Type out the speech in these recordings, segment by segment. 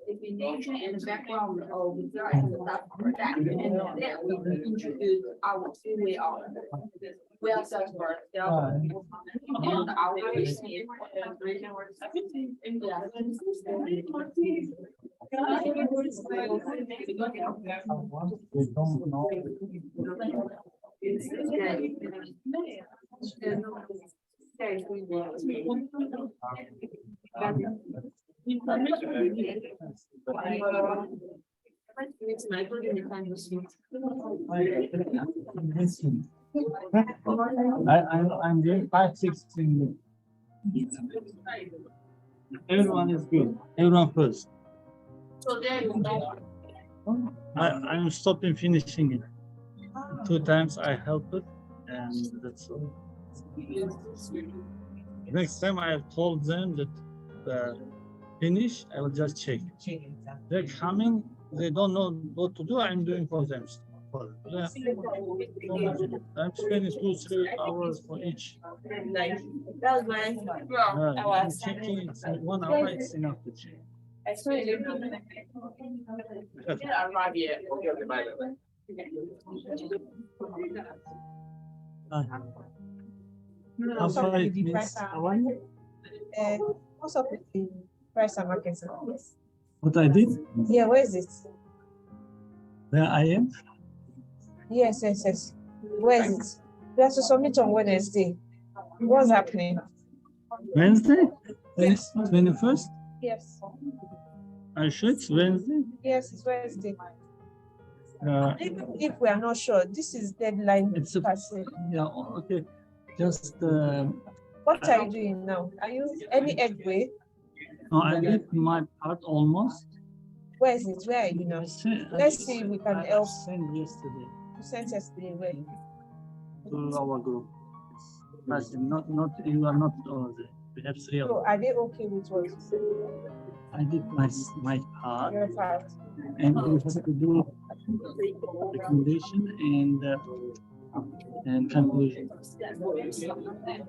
Definition and background of the product, and then we introduce our two way of self work, and our I'm doing 5-16. Everyone is good. Everyone first. So there you go. I'm stopping finishing it. 2 times I helped it, and that's all. Next time I have told them that finish, I will just check. They're coming, they don't know what to do, I'm doing for them. I'm spending 2-3 hours for each. Checking, it's 1 hour, it's enough to check. How far it means? What's up with the price and market? What I did? Yeah, where is it? Where I am? Yes. Where is it? We have to submit on Wednesday. What's happening? Wednesday? 21st? Yes. Are you sure it's Wednesday? Yes, it's Wednesday. Even if we are not sure, this is deadline. It's a, yeah, okay. Just what are you doing now? Are you any headway? no, I did my part almost. Where is it? Where are you now? Let's see if we can help. Sent yesterday. You sent yesterday where? To our group. But not you are not over there. We have 3 of So them. are they okay with what you said? I did my part, Your part. and we have to do recommendation and conclusion.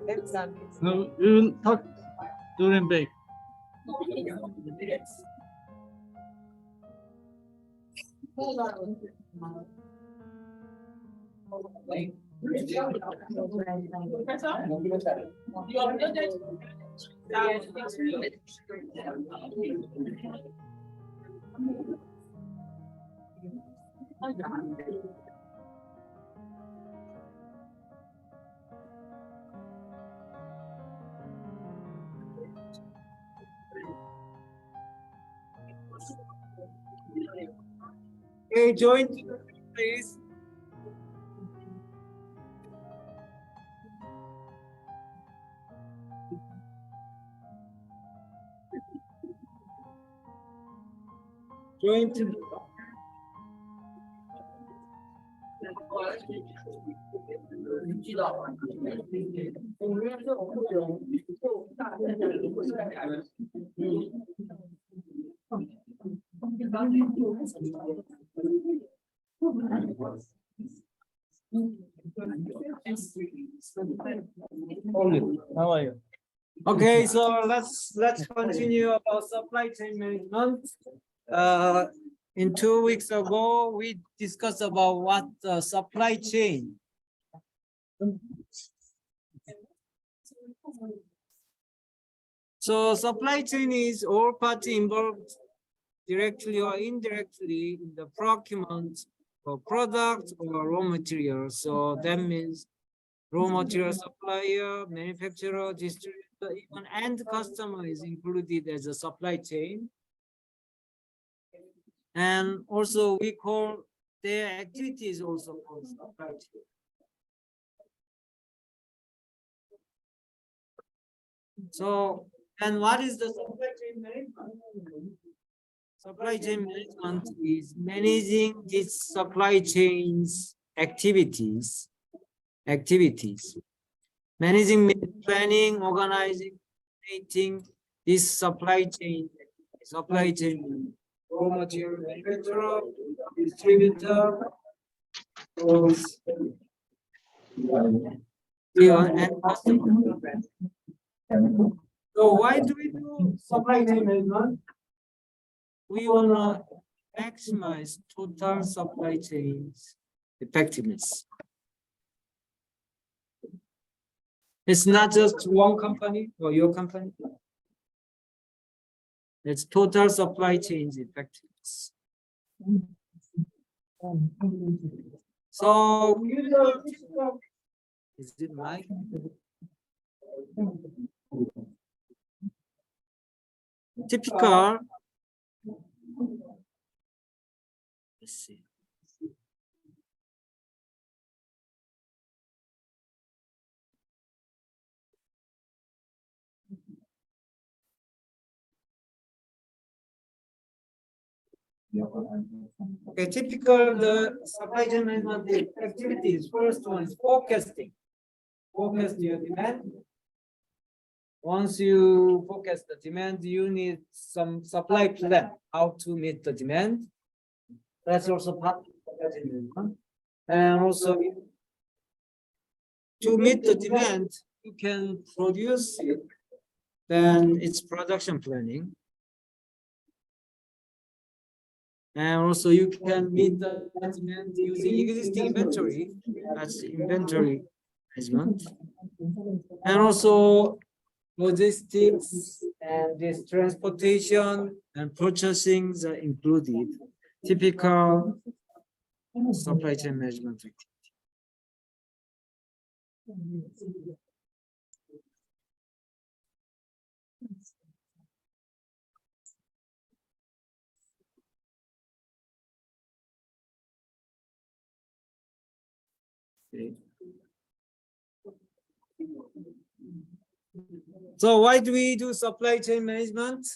Exactly. So we will talk during break. Okay, join please. Join to How are you? Okay, so let's continue about supply chain management. In 2 weeks ago, we discussed about what supply chain. So supply chain is all party involved directly or indirectly in the procurement of product or raw materials. So that means raw material supplier, manufacturer, distributor, even end customer is included as a supply chain. And also we call their activities also called supply chain. So, and what is the supply chain management? Supply chain management is managing this supply chain's activities. Managing, planning, organizing, creating this supply chain, raw material manufacturer, distributor, those, and customer. So why do we do supply chain management? We want to maximize total supply chain's effectiveness. It's not just one company or your company. It's total supply chain's effectiveness. So, is it right? Typical. Let's see. Okay, typical the supply chain management activities. First one is forecasting. Forecast your demand. Once you forecast the demand, you need some supply plan, how to meet the demand. That's also part of supply chain management. And also, to meet the demand, you can produce it, then it's production planning. And also you can meet the demand using existing inventory, that's inventory management. And also logistics and this transportation and purchasing are included. Typical supply chain management activity. Okay. So why do we do supply chain management?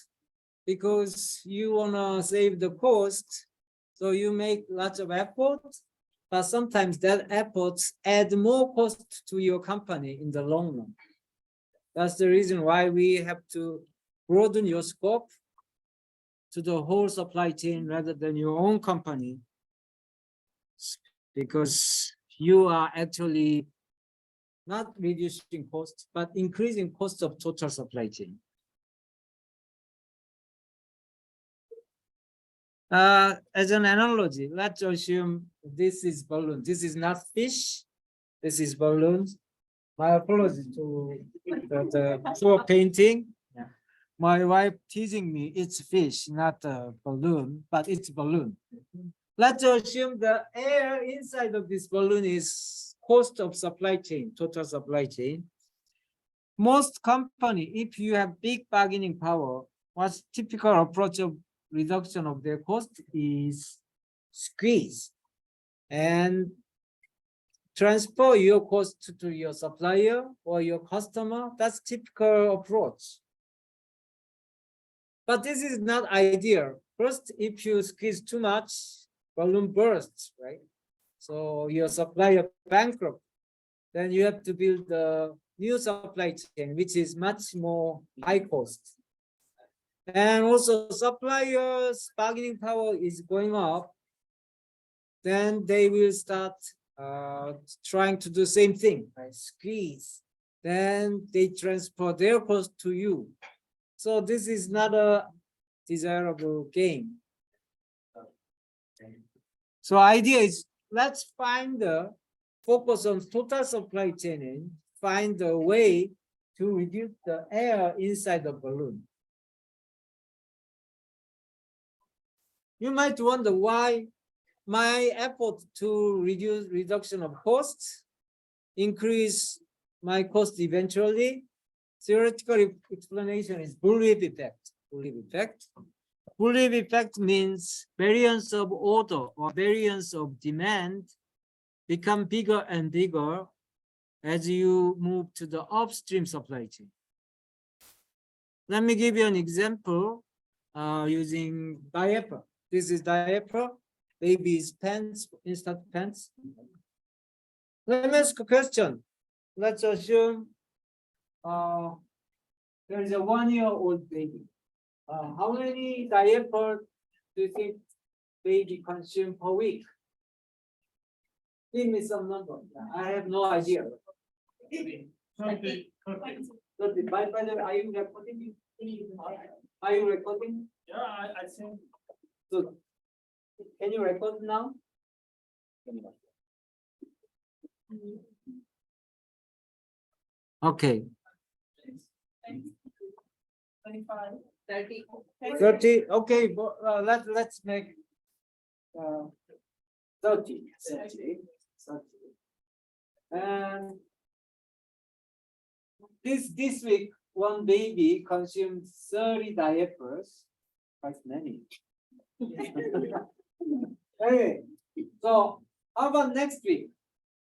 Because you wanna save the cost, so you make lots of effort, but sometimes that efforts add more cost to your company in the long run. That's the reason why we have to broaden your scope to the whole supply chain rather than your own company, because you are actually not reducing cost, but increasing cost of total supply chain. As an analogy, let's assume this is balloon. This is not fish. This is balloons. My apologies to the poor painting. Yeah. My wife teasing me, it's fish, not a balloon, but it's balloon. Let's assume the air inside of this balloon is cost of supply chain, total supply chain. Most company, if you have big bargaining power, what's typical approach of reduction of their cost is squeeze and transfer your cost to your supplier or your customer. That's typical approach. But this is not ideal. First, if you squeeze too much, balloon bursts, right? So your supplier bankrupt. Then you have to build a new supply chain, which is much more high cost. And also suppliers' bargaining power is going up. Then they will start trying to do the same thing, right? Squeeze. Then they transfer their cost to you. So this is not a desirable game. So idea is, let's find the focus on total supply chain and find a way to reduce the air inside the balloon. You might wonder why my effort to reduction of costs increase my cost eventually. Theoretical explanation is bullwhip effect. Bullwhip effect means variance of order or variance of demand become bigger and bigger as you move to the upstream supply chain. Let me give you an example. using diaper. This is diaper, baby's pants, instant pants. Let me ask a question. Let's assume there is a 1-year-old baby. How many diapers do you think baby consume per week? Give me some number. I have no idea. 30. By the way, are you recording? Are you recording? Yeah, I think. So, can you record now? Okay. 25, 30. 30. Okay, but let's make 30. And this week, one baby consumed 30 diapers. Quite many. Anyway, so how about next week?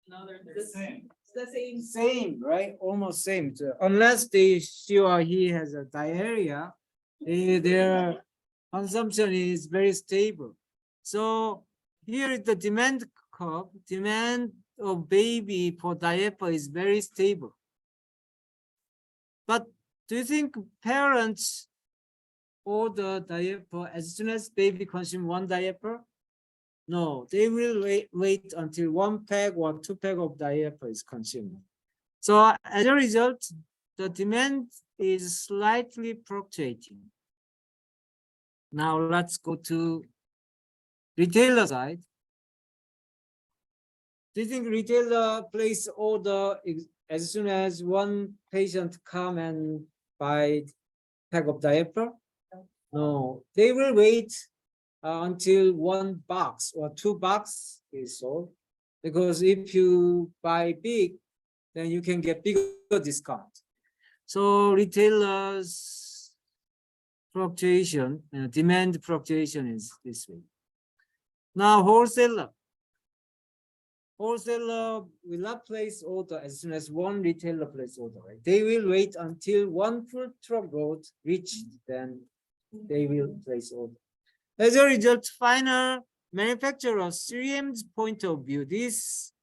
The same. It's the same. Same, right? Almost same. So unless she or he has a diarrhea, their consumption is very stable. So here is the demand curve. Demand of baby for diaper is very stable. But do you think parents order diaper as soon as baby consume one diaper? No, they will wait until 1 pack or 2 pack of diaper is consumed. So as a result, the demand is slightly fluctuating. Now let's go to retailer side. Do you think retailer place order as soon as one patient come and buy pack of diaper? No, they will wait until 1 box or 2 box is sold, because if you buy big, then you can get bigger discount. So retailers fluctuation, demand fluctuation is this way. Now wholesaler will not place order as soon as one retailer place order, right? They will wait until 1 food truck load reached, then they will place order. As a result, final manufacturer 3M's point of view, this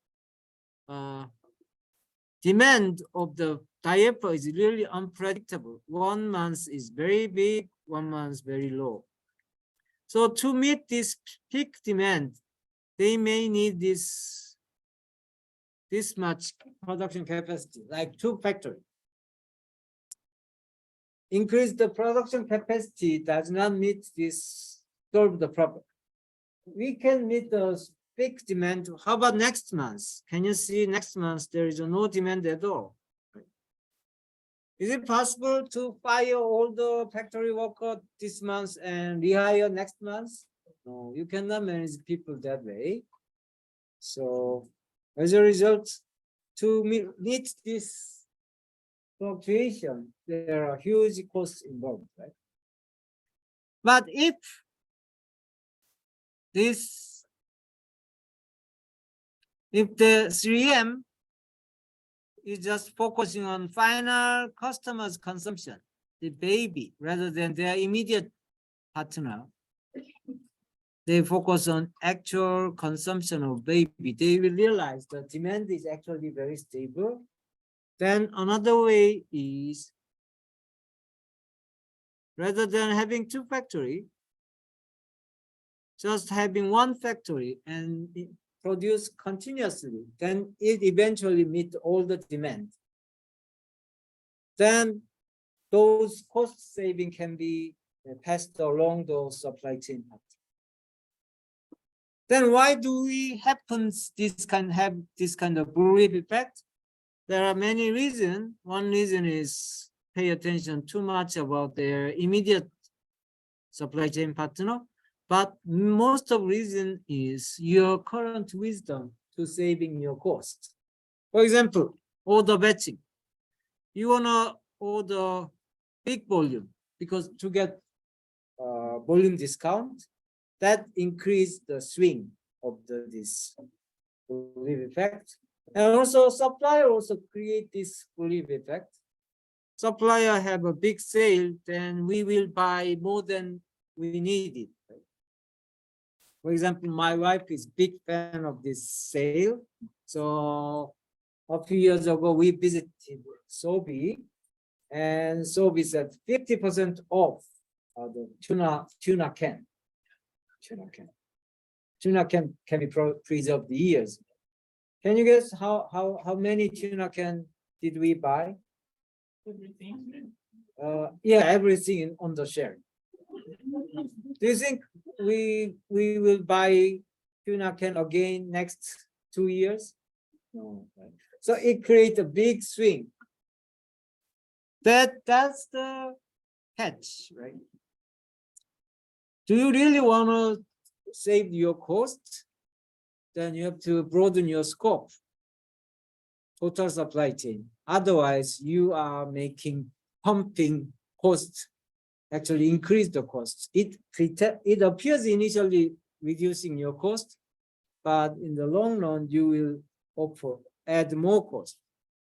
demand of the diaper is really unpredictable. 1 month is very big, 1 month very low. So to meet this peak demand, they may need this much production capacity, like 2 factories. Increase the production capacity does not meet this, solve the problem. We can meet the peak demand. How about next month? Can you see next month there is no demand at all? Is it possible to fire all the factory workers this month and rehire next month? No, you cannot manage people that way. So as a result, to meet this fluctuation, there are huge costs involved, right? But if the 3M is just focusing on final customers' consumption, the baby, rather than their immediate partner, they focus on actual consumption of baby, they will realize the demand is actually very stable. Then another way is, rather than having 2 factories, just having 1 factory and produce continuously, then it eventually meets all the demand. Then those cost saving can be passed along the supply chain. Then why do we have this kind of bullwhip effect? There are many reasons. One reason is pay attention too much about their immediate supply chain partner. But most of the reason is your current wisdom to saving your cost. For example, order batching. You wanna order big volume because to get volume discount, that increase the swing of this bullwhip effect. And also supplier also create this bullwhip effect. Supplier have a big sale, then we will buy more than we need it. Right? For example, my wife is big fan of this sale. So a few years ago, we visited Sobi, and Sobi said 50% off the tuna can. Tuna can be preserved years. Can you guess how many tuna can did we buy? Everything. Yeah, everything on the shelf. Do you think we will buy tuna can again next 2 years? No. Right? So it creates a big swing. That's the catch, right? Do you really want to save your cost? Then you have to broaden your scope, total supply chain. Otherwise, you are making pumping costs actually increase the costs. It appears initially reducing your cost, but in the long run, you will add more cost.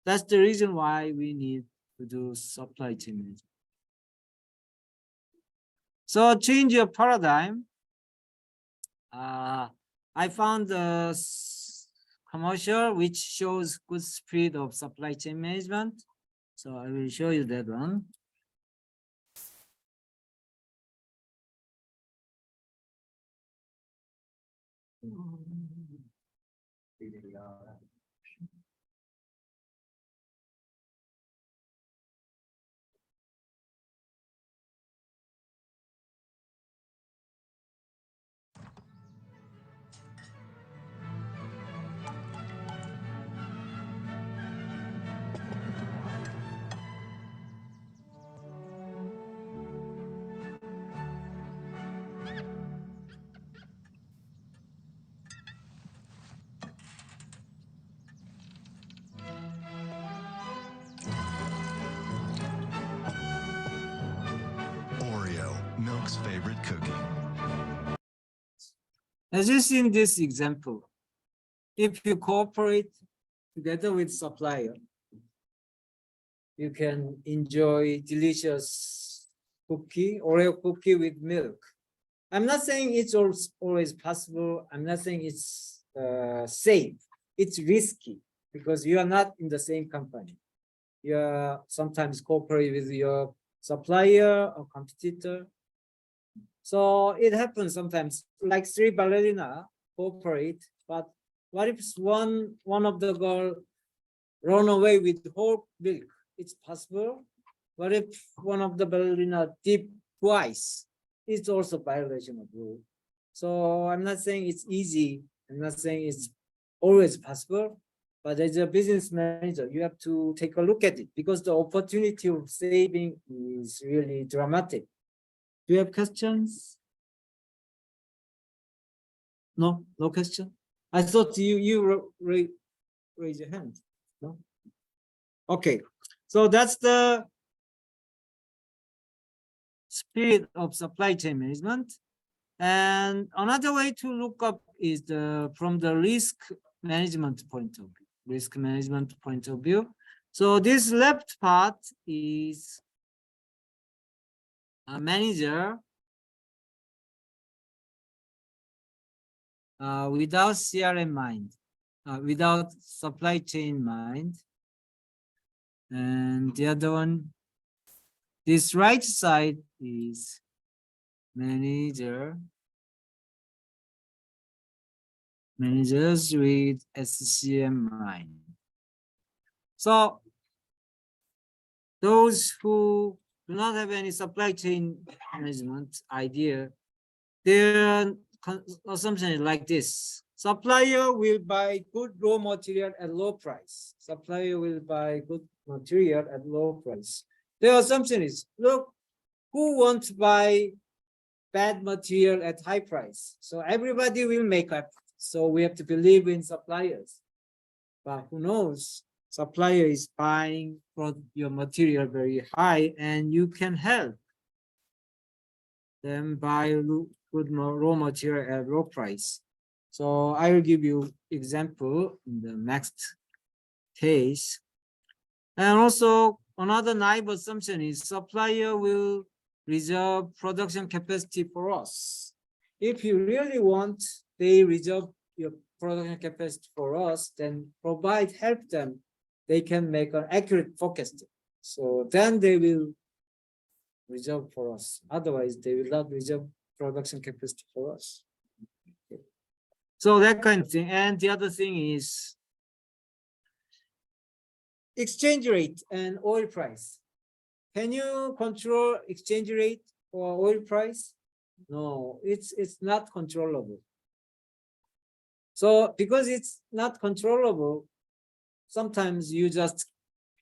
That's the reason why we need to do supply chain management. So change your paradigm. I found a commercial which shows good speed of supply chain management. So I will show you that one. Milk's favorite cookie. As you see in this example, if you cooperate together with supplier, you can enjoy delicious cookie, Oreo cookie with milk. I'm not saying it's always possible. I'm not saying it's safe. It's risky because you are not in the same company. You are sometimes cooperate with your supplier or competitor. So it happens sometimes, like three ballerina cooperate, but what if one of the girl run away with whole milk? It's possible. What if one of the ballerina dip twice? It's also violation of rule. So I'm not saying it's easy. I'm not saying it's always possible, but as a business manager, you have to take a look at it because the opportunity of saving is really dramatic. Do you have questions? No question? I thought you raise your hand. No? Okay, so that's the spirit of supply chain management. And another way to look up is from the risk management point of view. So this left part is a manager without CRM mind, without supply chain mind. And the other one, this right side is managers with SCM mind. So those who do not have any supply chain management idea, their assumption is like this. Supplier will buy good raw material at low price. Supplier will buy good material at low price. Their assumption is, look, who wants to buy bad material at high price? So everybody will make up. So we have to believe in suppliers. But who knows? Supplier is buying your material very high, and you can help them buy good raw material at low price. So I will give you example in the next case. And also another naive assumption is supplier will reserve production capacity for us. If you really want, they reserve your production capacity for us, then help them. They can make an accurate forecast. So then they will reserve for us. Otherwise, they will not reserve production capacity for us. Okay. So that kind of thing. And the other thing is exchange rate and oil price. Can you control exchange rate or oil price? No, it's not controllable. So because it's not controllable, sometimes you just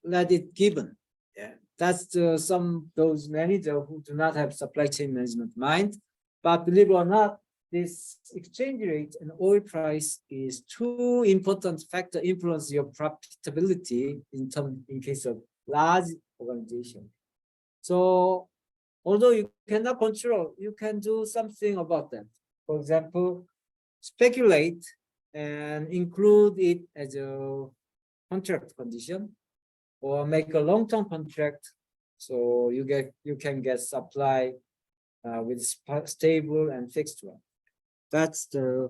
let it given. Yeah, that's those managers who do not have supply chain management mind. But believe it or not, this exchange rate and oil price is two important factor influence your profitability in case of large organization. So although you cannot control, you can do something about that. For example, speculate and include it as a contract condition, or make a long-term contract so you can get supply with stable and fixed one. That's the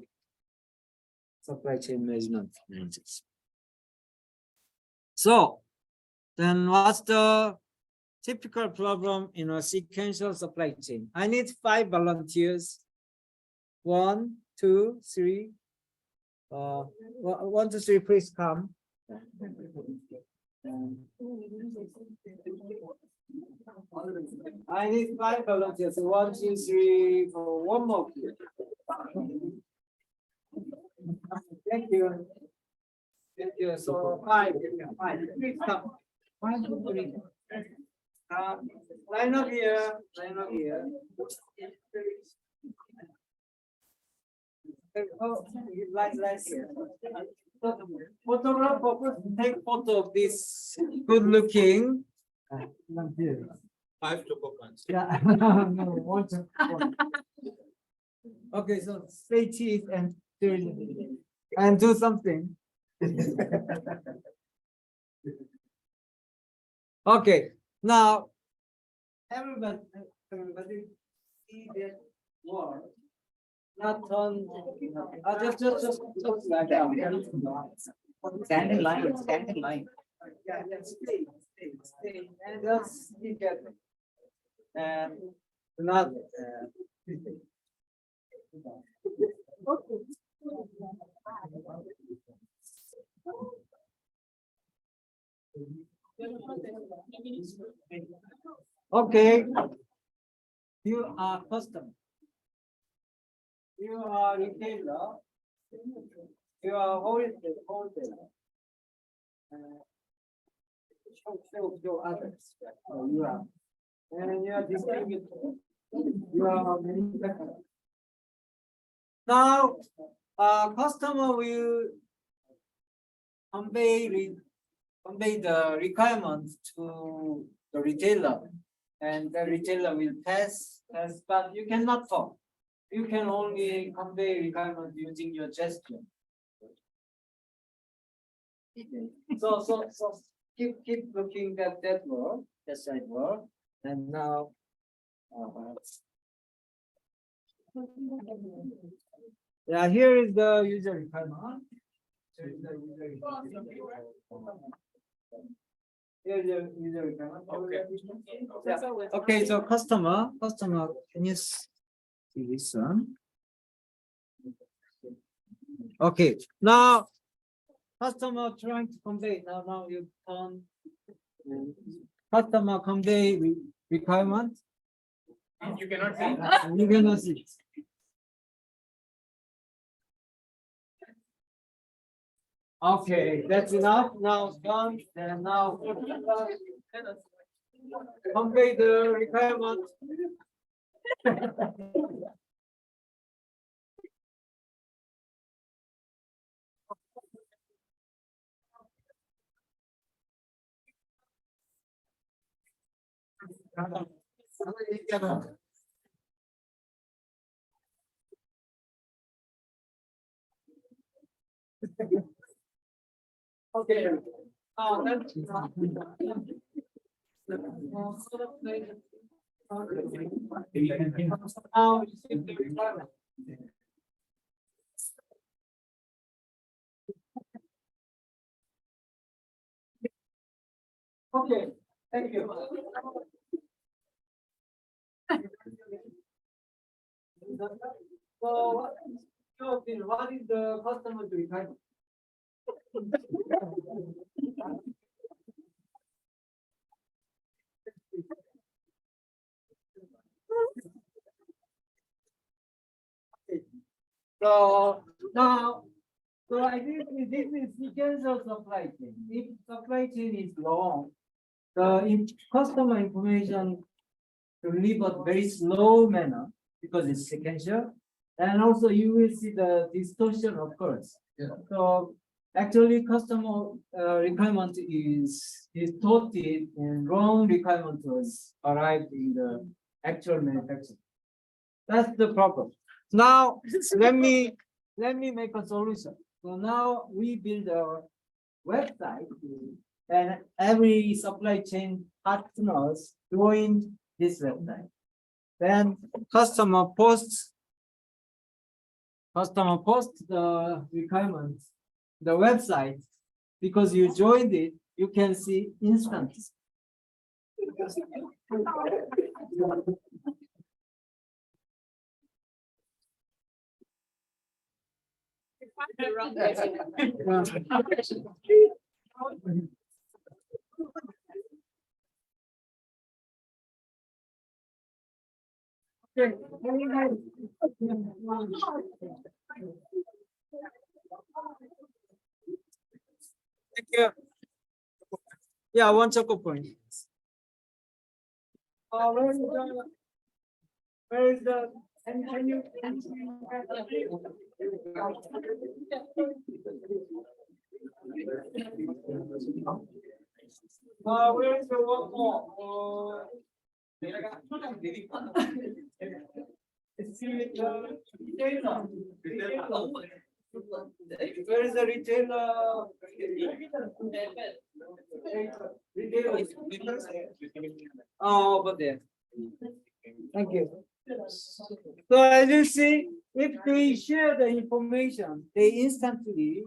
supply chain management. So then what's the typical problem in a sequential supply chain? I need 5 volunteers. 1, 2, 3. 1, 2, 3, please come. I need 5 volunteers. 1, 2, 3, for 1 more. Thank you. Thank you. So 5. Please come. 1, 2, 3. Line up here. Line up here. Oh, line here. Photographer, take photo of this good looking. 5 topocons. Yeah. No, 1 to 1. Okay, so say cheese and do something. Okay, now everybody see that word. Not on. Just like that. Stand in line, stand in line. Yeah, stay, and just look at it. And not. Okay. You are customer. You are retailer. You are wholesaler. Show others. You are. And you are distributor. You are manufacturer. Now, customer will convey the requirements to the retailer, and the retailer will pass, but you cannot talk. You can only convey requirements using your gesture. So keep looking at that word, that side word, and now. Yeah, here is the user requirement. Here is the user requirement. Okay. Yeah. Okay, so customer, can you see this one? Okay, now customer trying to convey. Now you turn. Customer convey requirement. You cannot see. You cannot see. Okay, that's enough. Now it's done. And now convey the requirement. Okay. That's Now, you see the requirement. Okay, thank you. So, what is the customer's requirement? So now, so I think this is sequence of supply chain. If supply chain is long, the customer information delivered very slow manner because it's sequential. And also you will see the distortion occurs. So actually customer requirement is distorted and wrong requirement was arrived in the actual manufacturing. That's the problem. Now let me make a solution. So now we build a website and every supply chain partners join this website. Then customer posts the requirements, the website, because you joined it, you can see instantly. Thank you. Yeah, one choco point. Where is the, can you? Where is the one more? It's in the retailer. Where is the retailer? Oh, over there. Thank you. So as you see, if they share the information, they instantly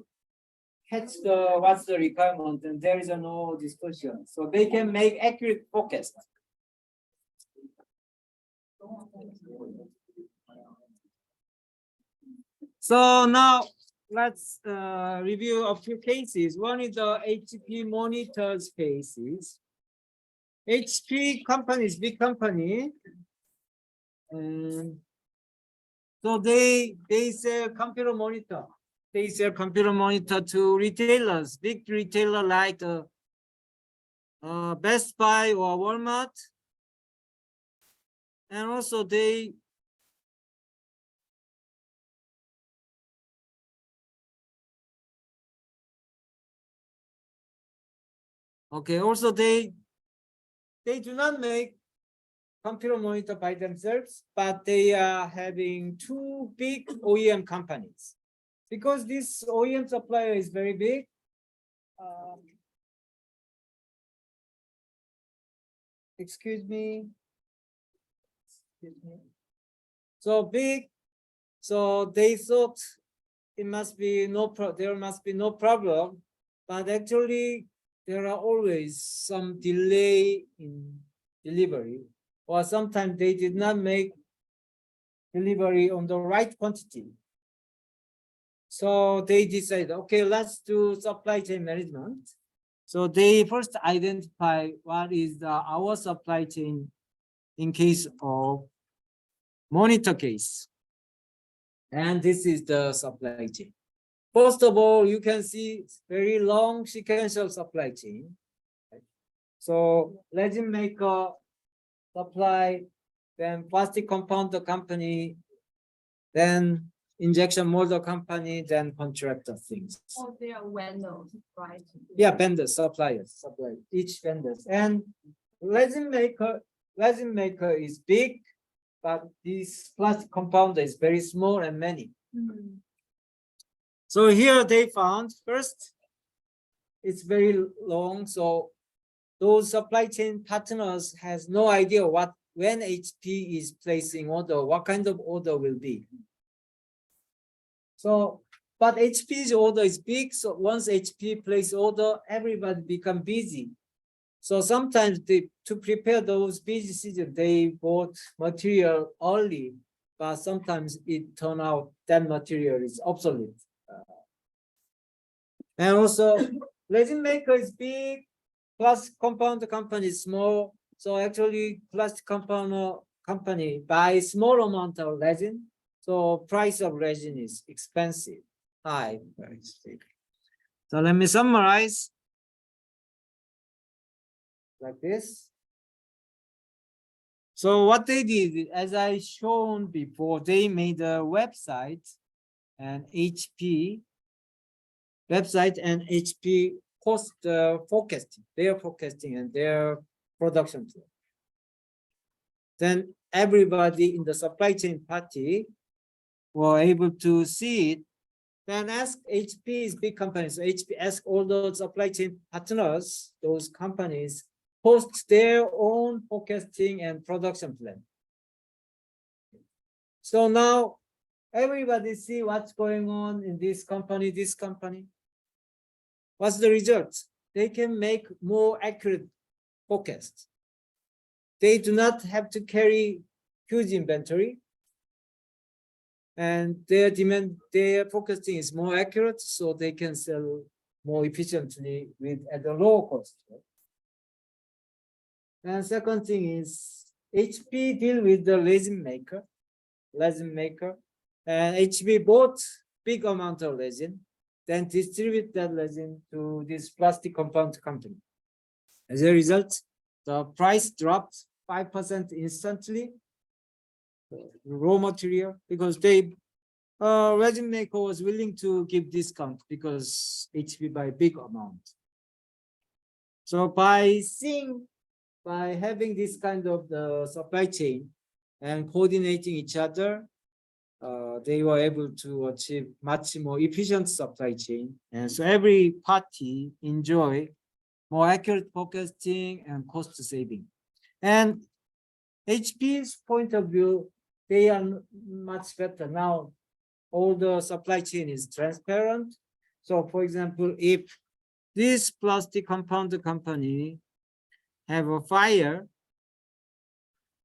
catch what's the requirement, and there is no discussion. So they can make accurate forecast. So now let's review a few cases. One is the HP monitors cases. HP company is big company. So they sell computer monitor. They sell computer monitor to retailers, big retailer like Best Buy or Walmart. And also they also they do not make computer monitor by themselves, but they are having two big OEM companies. Because this OEM supplier is very big, excuse me. So big, so they thought it must be there must be no problem, but actually there are always some delay in delivery, or sometimes they did not make delivery on the right quantity. So they decided, okay, let's do supply chain management. So they first identify what is our supply chain in case of monitor case. And this is the supply chain. First of all, you can see it's very long sequential supply chain. So resin maker, supply, then plastic compounder company, then injection molder company, then contractor things. Oh, they are vendors, right? Yeah, vendors, suppliers, each vendors. And resin maker is big, but this plastic compounder is very small and many. Mm. So here they found first, it's very long. So those supply chain partners has no idea what when HP is placing order, what kind of order will be. So, but HP's order is big, so once HP place order, everybody become busy. So sometimes to prepare those busy season, they bought material early, but sometimes it turn out that material is obsolete. And also, resin maker is big, plastic compound company is small. So actually, plastic compound company buy small amount of resin. So price of resin is expensive, high. So let me summarize like this. So what they did, as I shown before, they made a website and HP website and HP post forecasting, their forecasting and their production flow. Then everybody in the supply chain party were able to see it. Then ask HP's big companies. So HP asked all the supply chain partners, those companies, post their own forecasting and production plan. So now everybody see what's going on in this company, this company. What's the result? They can make more accurate forecasts. They do not have to carry huge inventory. And their demand, their forecasting is more accurate, so they can sell more efficiently at a lower cost. And second thing is HP deal with the resin maker, and HP bought big amount of resin, then distribute that resin to this plastic compound company. As a result, the price dropped 5% instantly. Raw material, because they resin maker was willing to give discount because HP buy big amount. So by having this kind of the supply chain and coordinating each other, they were able to achieve much more efficient supply chain. And so every party enjoy more accurate forecasting and cost saving. And HP's point of view, they are much better now. All the supply chain is transparent. So for example, if this plastic compound company have a fire,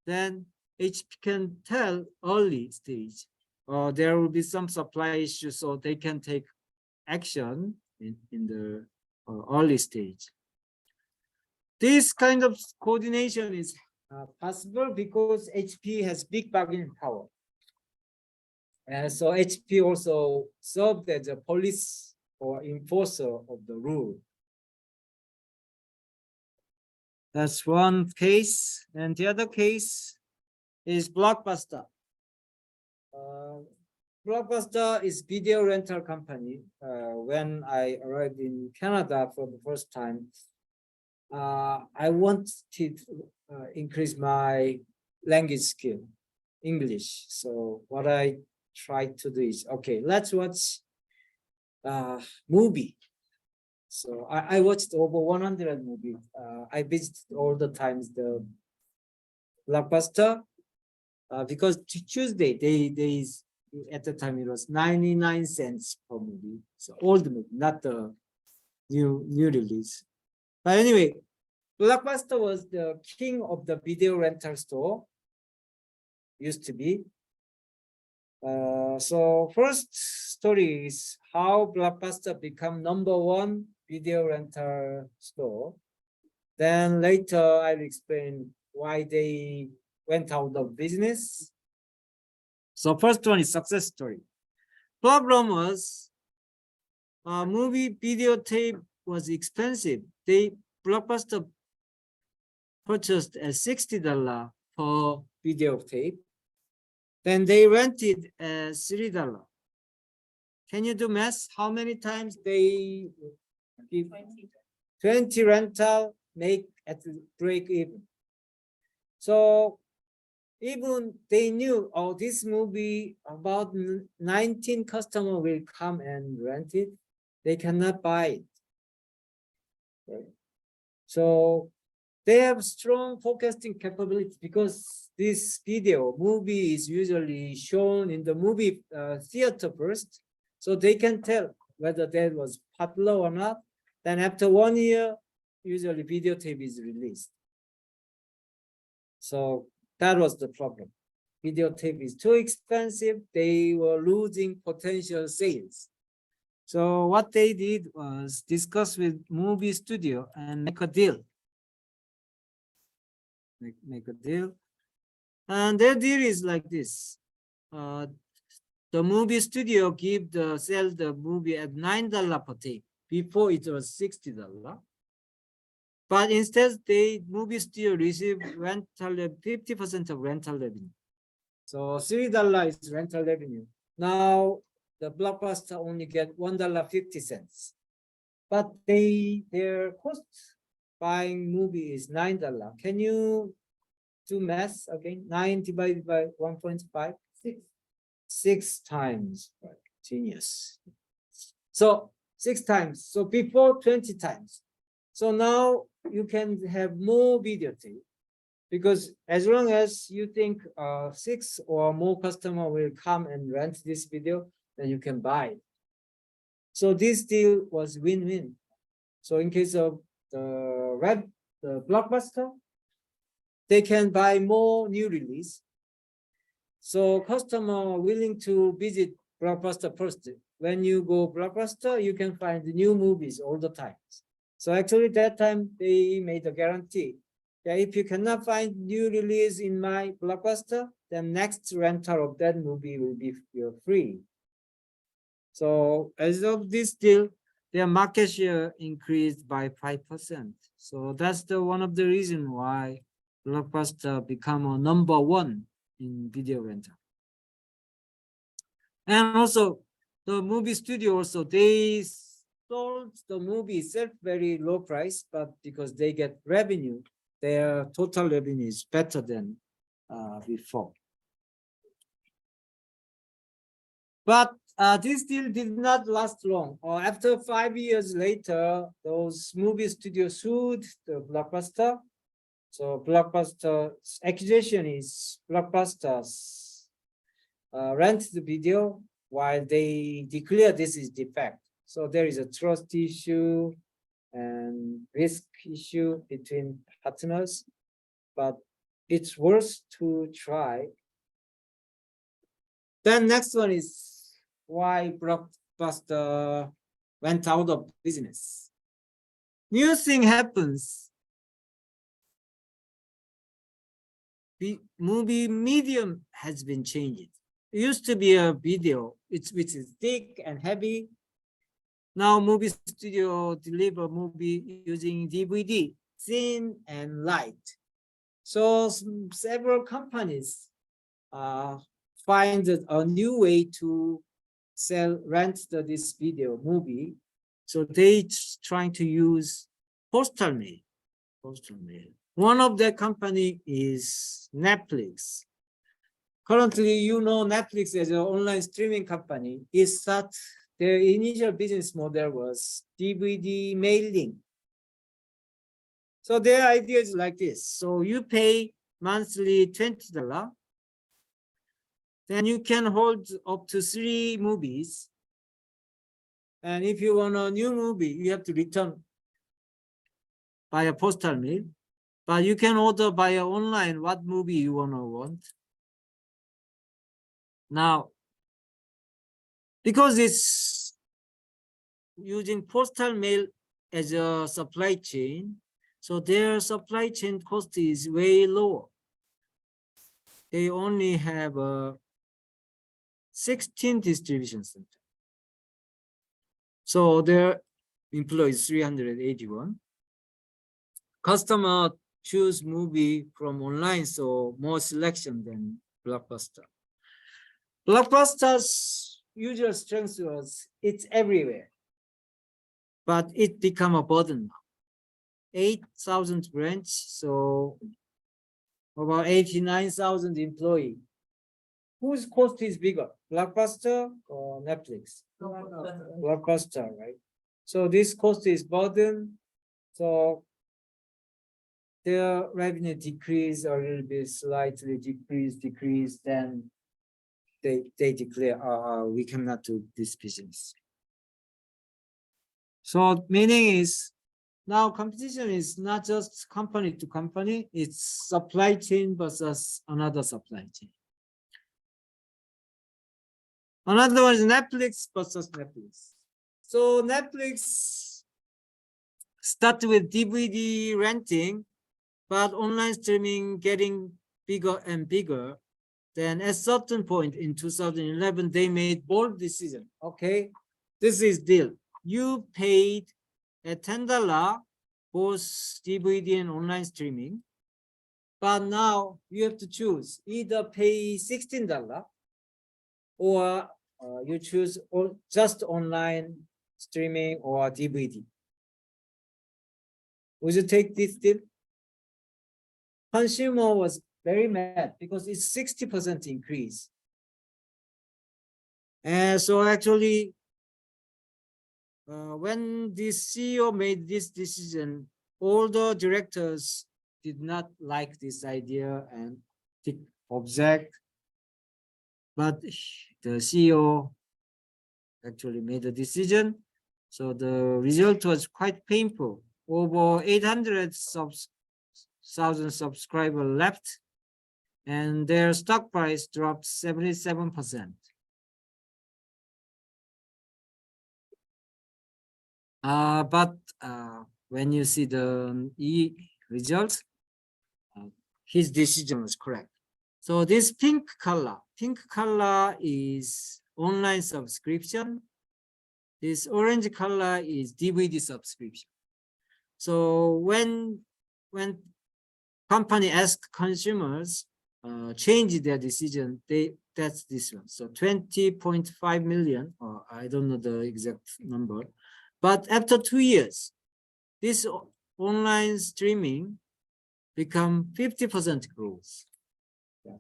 then HP can tell early stage, or there will be some supply issues, so they can take action in the early stage. This kind of coordination is possible because HP has big bargaining power. And so HP also served as a police or enforcer of the rule. That's one case. And the other case is Blockbuster. Blockbuster is video rental company. When I arrived in Canada for the first time, I wanted to increase my language skill, English. So what I tried to do is, okay, let's watch movie. So I watched over 100 movies. I visited all the times the Blockbuster because Tuesday they at the time it was 99 cents per movie. So old movie, not the new release. But anyway, Blockbuster was the king of the video rental store. Used to be. So first story is how Blockbuster become #1 video rental store. Then later I'll explain why they went out of business. So first one is success story. Problem was movie videotape was expensive. Blockbuster purchased at $60 per videotape. Then they rented $3. Can you do math? How many times they give 20 rental make at break even? So even they knew, oh, this movie about 19 customer will come and rent it. They cannot buy it. Right? So They have strong forecasting capability because this video movie is usually shown in the movie theater first, so they can tell whether that was popular or not. Then after 1 year, usually videotape is released. So that was the problem. Videotape is too expensive. They were losing potential sales. So what they did was discuss with movie studio and make a deal. Make a deal. And their deal is like this. The movie studio sell the movie at $9 per tape. Before it was $60. But instead, movie studio receive 50% of rental revenue. So $3 is rental revenue. Now the Blockbuster only get $1.50. But their cost buying movie is $9. Can you do math again? 9 divided by 1.5? 6 times. Right. Genius. So 6 times. So before 20 times. So now you can have more videotape, because as long as you think 6 or more customer will come and rent this video, then you can buy it. So this deal was win-win. So in case of the Blockbuster, they can buy more new release. So customer willing to visit Blockbuster first. When you go Blockbuster, you can find new movies all the time. So actually that time they made a guarantee. Yeah, if you cannot find new release in my Blockbuster, then next rental of that movie will be free. So as of this deal, their market share increased by 5%. So that's one of the reasons why Blockbuster become a #1 in video rental. And also the movie studio also, they sold the movie itself very low price, but because they get revenue, their total revenue is better than before. But this deal did not last long. After 5 years later, those movie studios sued the Blockbuster. So Blockbuster's accusation is Blockbuster's rent the video while they declare this is defect. So there is a trust issue and risk issue between partners, but it's worth to try. Then next one is why Blockbuster went out of business. New thing happens. The movie medium has been changed. It used to be a video, which is thick and heavy. Now movie studio deliver movie using DVD, thin and light. So several companies find a new way to rent this video movie. So they trying to use postal mail. One of the company is Netflix. Currently, you know, Netflix as an online streaming company is that their initial business model was DVD mailing. So their idea is like this. So you pay monthly $20. Then you can hold up to 3 movies. And if you want a new movie, you have to return by a postal mail. But you can order by online what movie you want. Now, because it's using postal mail as a supply chain, so their supply chain cost is way lower. They only have 16 distribution centers. So their employees 381. Customer choose movie from online, so more selection than Blockbuster. Blockbuster's usual strength was it's everywhere, but it become a burden now. 8,000 branch, so about 89,000 employee. Whose cost is bigger, Blockbuster or Netflix? Blockbuster, right? So this cost is burden. So their revenue decrease a little bit, slightly decrease, then they declare, we cannot do this business. So meaning is now competition is not just company to company, it's supply chain versus another supply chain. Another one is Netflix versus Netflix. So Netflix started with DVD renting, but online streaming getting bigger and bigger. Then at certain point in 2011, they made bold decision. Okay, this is deal. You paid at $10 both DVD and online streaming, but now you have to choose either pay $16 or you choose just online streaming or DVD. Would you take this deal? Consumer was very mad because it's 60% increase. And so actually, when the CEO made this decision, all the directors did not like this idea and object. But the CEO actually made a decision. So the result was quite painful. Over 800,000 subscribers left, and their stock price dropped 77%. But when you see the results, his decision was correct. So this pink color is online subscription. This orange color is DVD subscription. So when company ask consumers change their decision, that's this one. So 20.5 million, or I don't know the exact number, but after 2 years, this online streaming become 50% growth,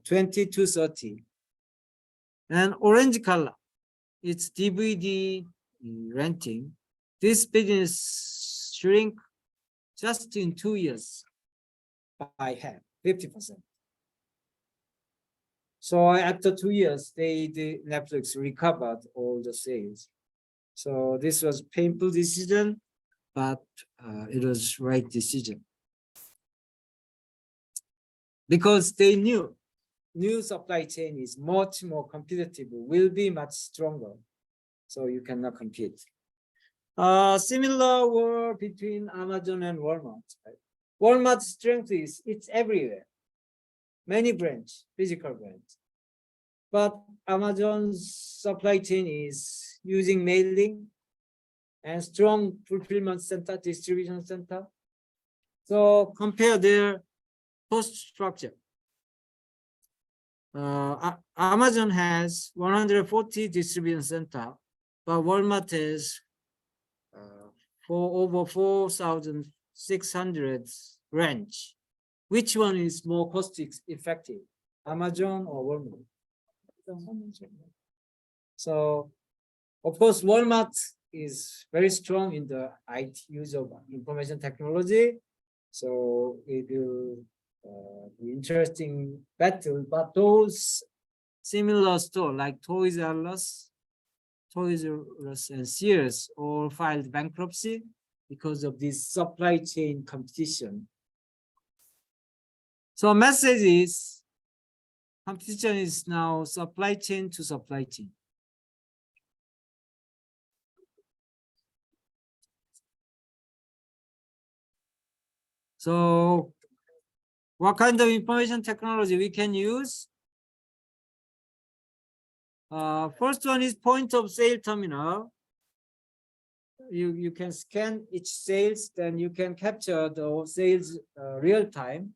20 to 30. And orange color, it's DVD renting. This business shrink just in 2 years by half, 50%. So after 2 years, the Netflix recovered all the sales. So this was painful decision, but it was right decision. Because they knew new supply chain is much more competitive, will be much stronger. So you cannot compete. Similar were between Amazon and Walmart. Right? Walmart's strength is it's everywhere. Many branches, physical branches. But Amazon's supply chain is using mailing and strong fulfillment center, distribution center. So compare their cost structure. Amazon has 140 distribution center, but Walmart has for over 4,600 branch. Which one is more cost effective, Amazon or Walmart? So, of course, Walmart is very strong in the IT use of information technology. So it will be interesting battle, but those similar store like Toys R Us and Sears all filed bankruptcy because of this supply chain competition. So message is competition is now supply chain to supply chain. So what kind of information technology we can use? First one is point of sale terminal. You can scan each sales, then you can capture the sales real time.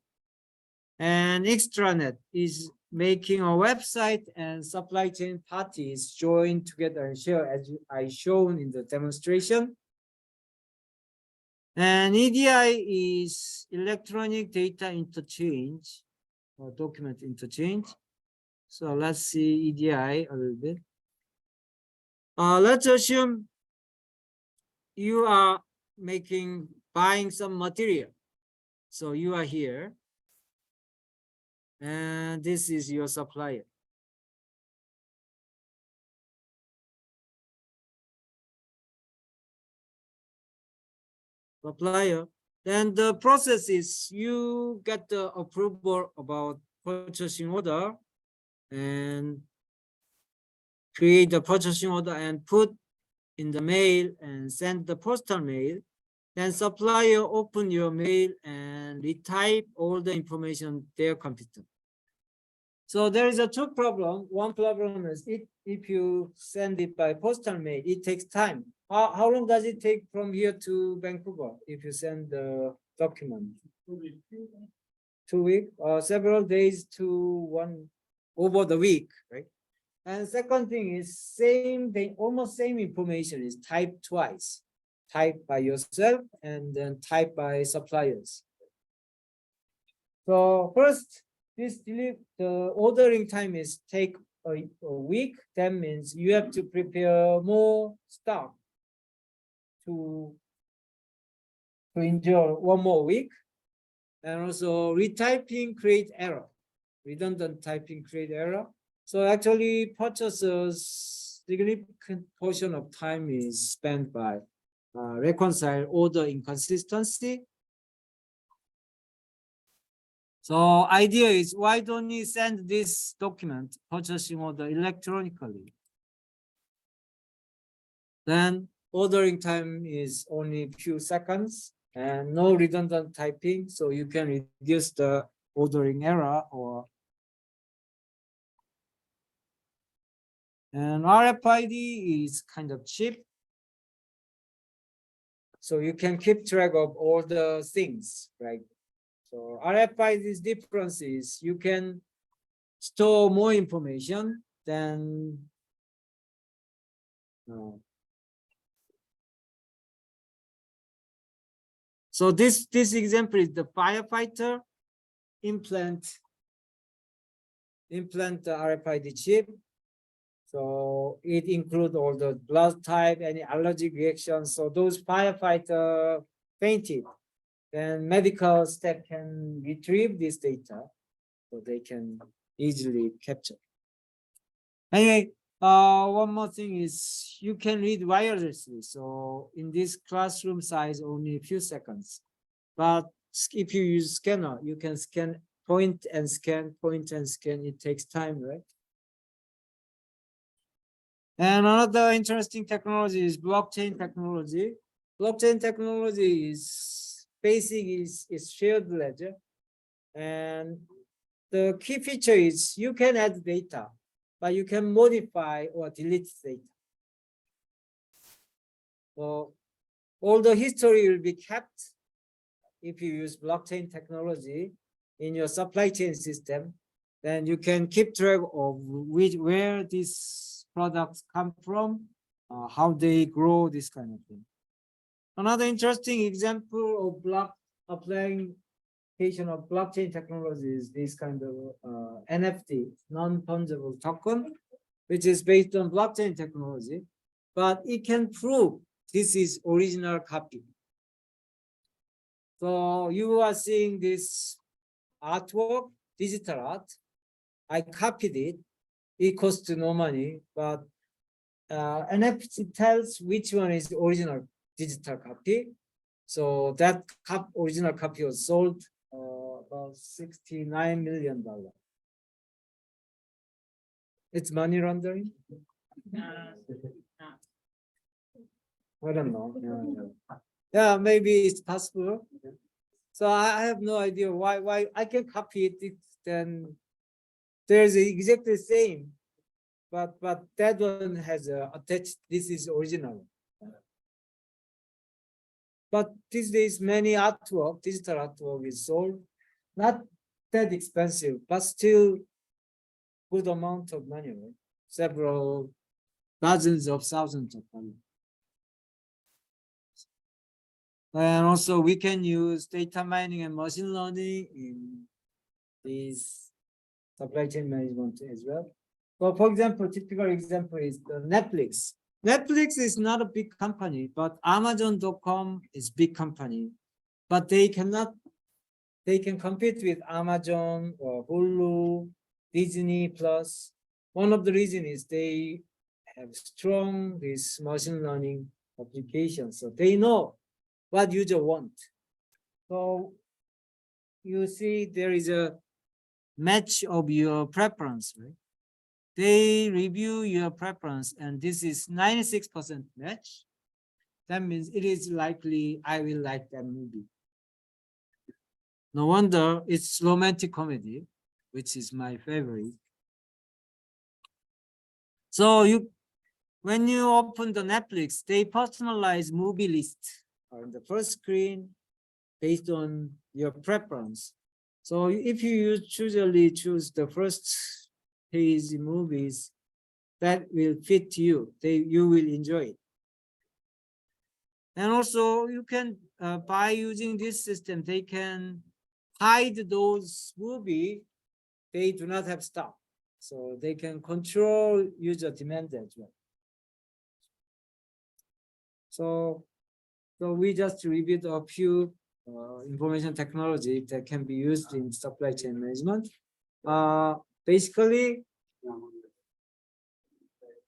And extranet is making a website and supply chain parties join together and share, as I shown in the demonstration. And EDI is electronic data interchange or document interchange. So let's see EDI a little bit. Let's assume you are buying some material. So you are here, and this is your supplier. Then the process is you get the approval about purchasing order and create the purchasing order and put in the mail and send the postal mail. Then supplier open your mail and retype all the information on their computer. So there is a two problem. One problem is if you send it by postal mail, it takes time. How long does it take from here to Vancouver if you send the document? 2 weeks or several days to one over the week, right? And second thing is almost same information is typed twice, typed by yourself and then typed by suppliers. So first, the ordering time is take a week. That means you have to prepare more stuff to endure one more week. And also retyping create error, redundant typing create error. So actually purchasers significant portion of time is spent by reconcile order inconsistency. So idea is why don't you send this document purchasing order electronically? Then ordering time is only a few seconds and no redundant typing, so you can reduce the ordering error and RFID is kind of cheap. So you can keep track of all the things, right? So RFID's difference is you can store more information than So this example is the firefighter implant the RFID chip. So it includes all the blood type, any allergic reactions. So those firefighter fainted, then medical staff can retrieve this data, so they can easily capture. Anyway, one more thing is you can read wirelessly. So in this classroom size, only a few seconds. But if you use scanner, you can scan, point and scan. It takes time, right? And another interesting technology is blockchain technology. Blockchain technology is basic is shared ledger. And the key feature is you can add data, but you can modify or delete data. So all the history will be kept if you use blockchain technology in your supply chain system. Then you can keep track of where these products come from, how they grow, this kind of thing. Another interesting example of application of blockchain technology is this kind of NFT, non-fungible token, which is based on blockchain technology, but it can prove this is original copy. So you are seeing this artwork, digital art. I copied it. It costs no money, but NFT tells which one is the original digital copy. So that original copy was sold about $69 million. It's money laundering? I don't know. Yeah, maybe it's possible. So I have no idea why I can copy it. Then there's exactly the same, but that one has attached. This is original. But these days, many artwork, digital artwork is sold, not that expensive, but still good amount of money, right? Several dozens of thousands of dollars. And also we can use data mining and machine learning in this supply chain management as well. So for example, typical example is the Netflix. Netflix is not a big company, but Amazon.com is big company, but they cannot they can compete with Amazon or Hulu, Disney Plus. One of the reasons is they have strong this machine learning applications, so they know what user want. So you see there is a match of your preference, right? They review your preference, and this is 96% match. That means it is likely I will like that movie. No wonder it's romantic comedy, which is my favorite. So when you open the Netflix, they personalize movie list on the first screen based on your preference. So if you usually choose the first page movies that will fit you, you will enjoy it. And also you can, by using this system, they can hide those movies they do not have stock. So they can control user demand as well. So we just reviewed a few information technology that can be used in supply chain management. Basically,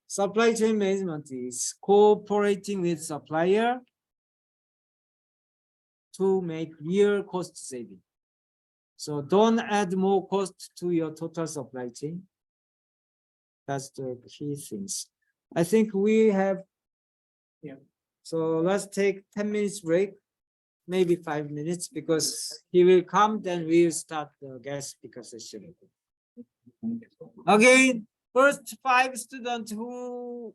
supply chain management is cooperating with supplier to make real cost saving. So don't add more cost to your total supply chain. That's the key things. I think we have, yeah. So let's take 10 minutes break, maybe 5 minutes, because he will come, then we'll start the guest speaker session. Again, first 5 students who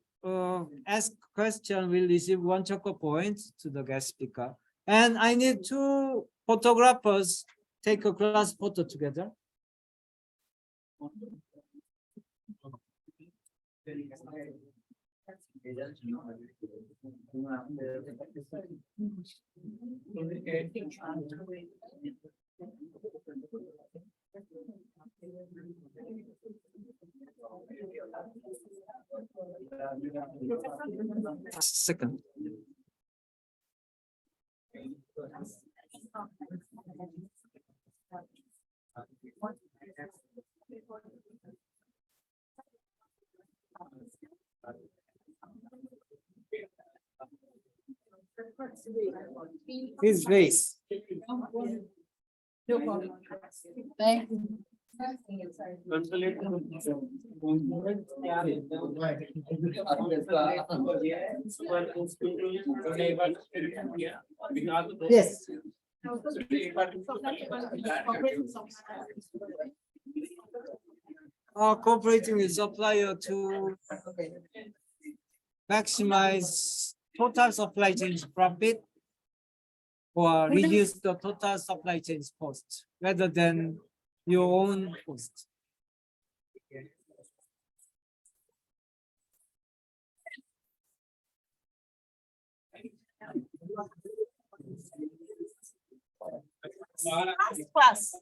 ask question will receive 1 choco point to the guest speaker. And I need 2 photographers take a class photo together. Second. His face. No problem. Thank you. Yes. Cooperating with supplier to maximize total supply chain profit or reduce the total supply chain cost rather than your own cost. Class.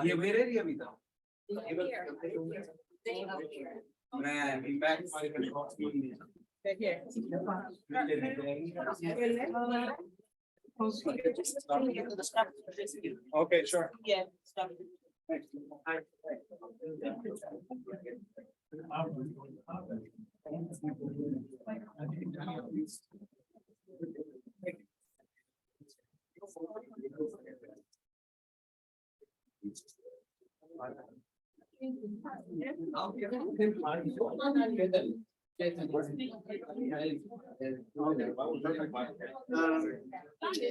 ये मेरे लिए भी था मैं impact Okay, sure. Yeah.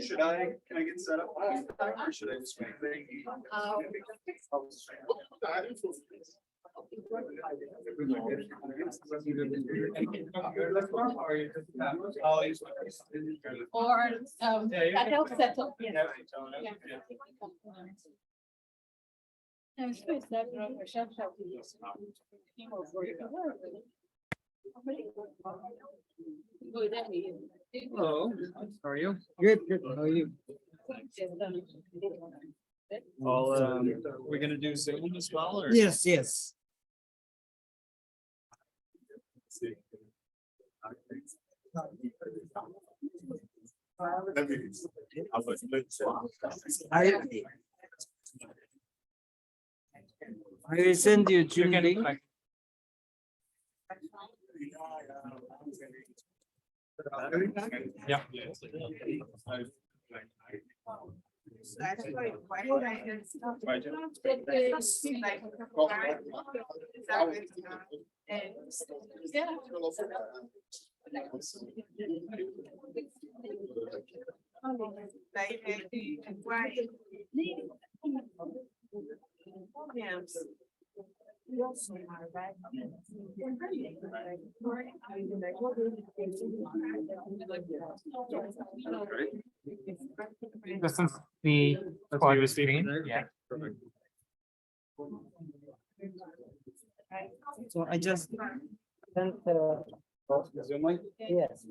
Should can I get set up? Or should I just wait? Or, that helps settle. Hello, how are you? Good, good. How are you? We're gonna do Zoom as well, or? Yes, yes. I will send you Zoom link. Yeah. This is the quad screen. Yeah. So I just sent Zoom link? yes.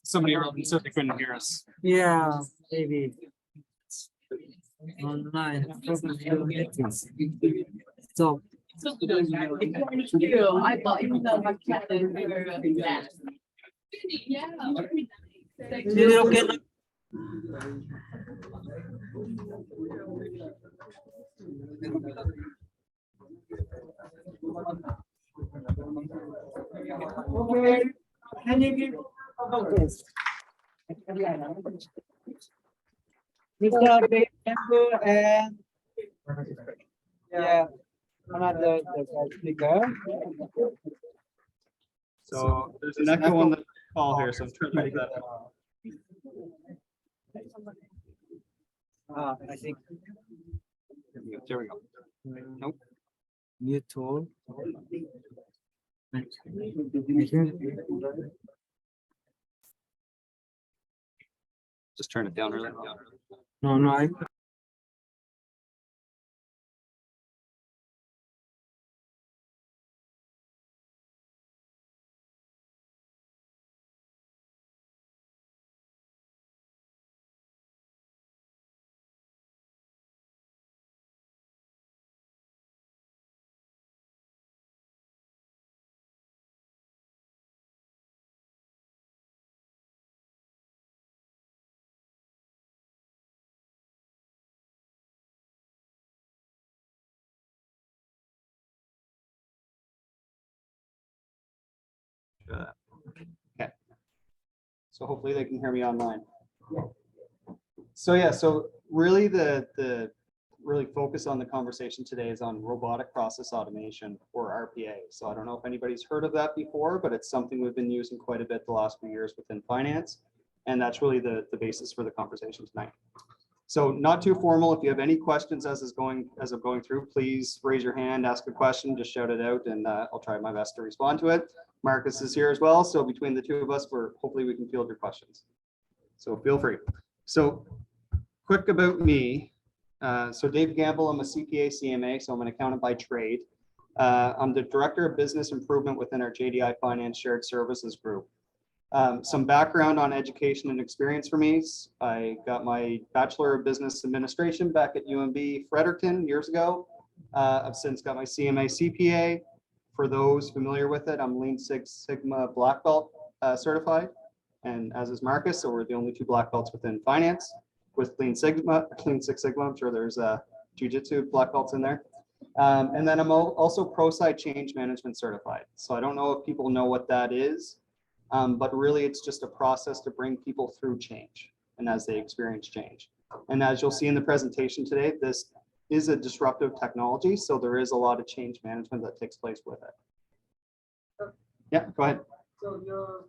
Somebody around so they couldn't hear us. Yeah, maybe. Online. So. I thought even though my cat is very fast. Yeah. Is it okay? Okay. Can you give? Okay. Mr. Bembo and yeah, another speaker. So there's an echo on the call here, so I'm trying to make that. I think There we go. Nope. mute all. Just turn it down really. No, I. Okay. So hopefully they can hear me online. So yeah, so really the really focus on the conversation today is on robotic process automation, or RPA. So I don't know if anybody's heard of that before, but it's something we've been using quite a bit the last few years within finance. And that's really the basis for the conversation tonight. So not too formal. If you have any questions as I'm going through, please raise your hand, ask a question, just shout it out, and I'll try my best to respond to it. Marcus is here as well, so between the two of us, hopefully we can field your questions. So feel free. So quick about me. So Dave Gamble, I'm a CPA CMA, so I'm an accountant by trade. I'm the Director of Business Improvement within our JDI Finance Shared Services Group. Some background on education and experience for me. I got my Bachelor of Business Administration back at UMB Fredericton years ago. I've since got my CMA CPA. For those familiar with it, I'm Lean Six Sigma Black Belt certified, and as is Marcus, so we're the only two black belts within finance with Lean Six Sigma. I'm sure there's Jiu-Jitsu black belts in there. And then I'm also ProSci Change Management certified. So I don't know if people know what that is. But really it's just a process to bring people through change and as they experience change. And as you'll see in the presentation today, this is a disruptive technology. So there is a lot of change management that takes place with it. Yeah, go ahead. So your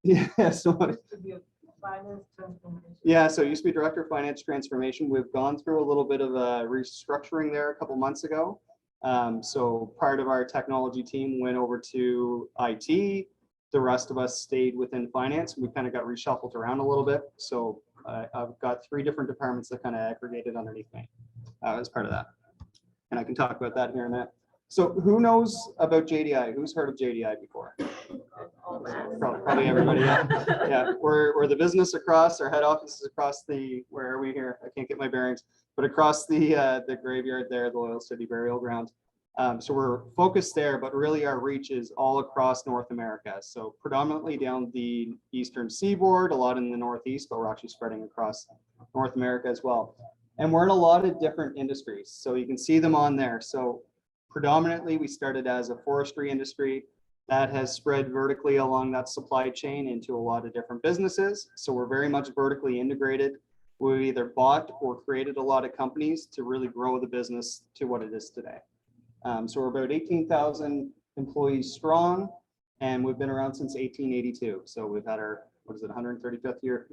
Yeah, so to be a finance transformation. yeah, so I used to be Director of Finance Transformation. We've gone through a little bit of a restructuring there a couple months ago. So part of our technology team went over to IT. The rest of us stayed within finance. We kind of got reshuffled around a little bit. So I've got 3 different departments that kind of aggregated underneath me as part of that. And I can talk about that here in a minute. So who knows about JDI? Who's heard of JDI before? Probably everybody. Yeah. We're the business across, our head office is across where are we here? I can't get my bearings, but across the graveyard there, the Loyal City Burial Ground. So we're focused there, but really our reach is all across North America. So predominantly down the eastern seaboard, a lot in the Northeast, but we're actually spreading across North America as well. And we're in a lot of different industries. So you can see them on there. So predominantly we started as a forestry industry that has spread vertically along that supply chain into a lot of different businesses. So we're very much vertically integrated. We've either bought or created a lot of companies to really grow the business to what it is today. So we're about 18,000 employees strong, and we've been around since 1882. So we've had our, 135th year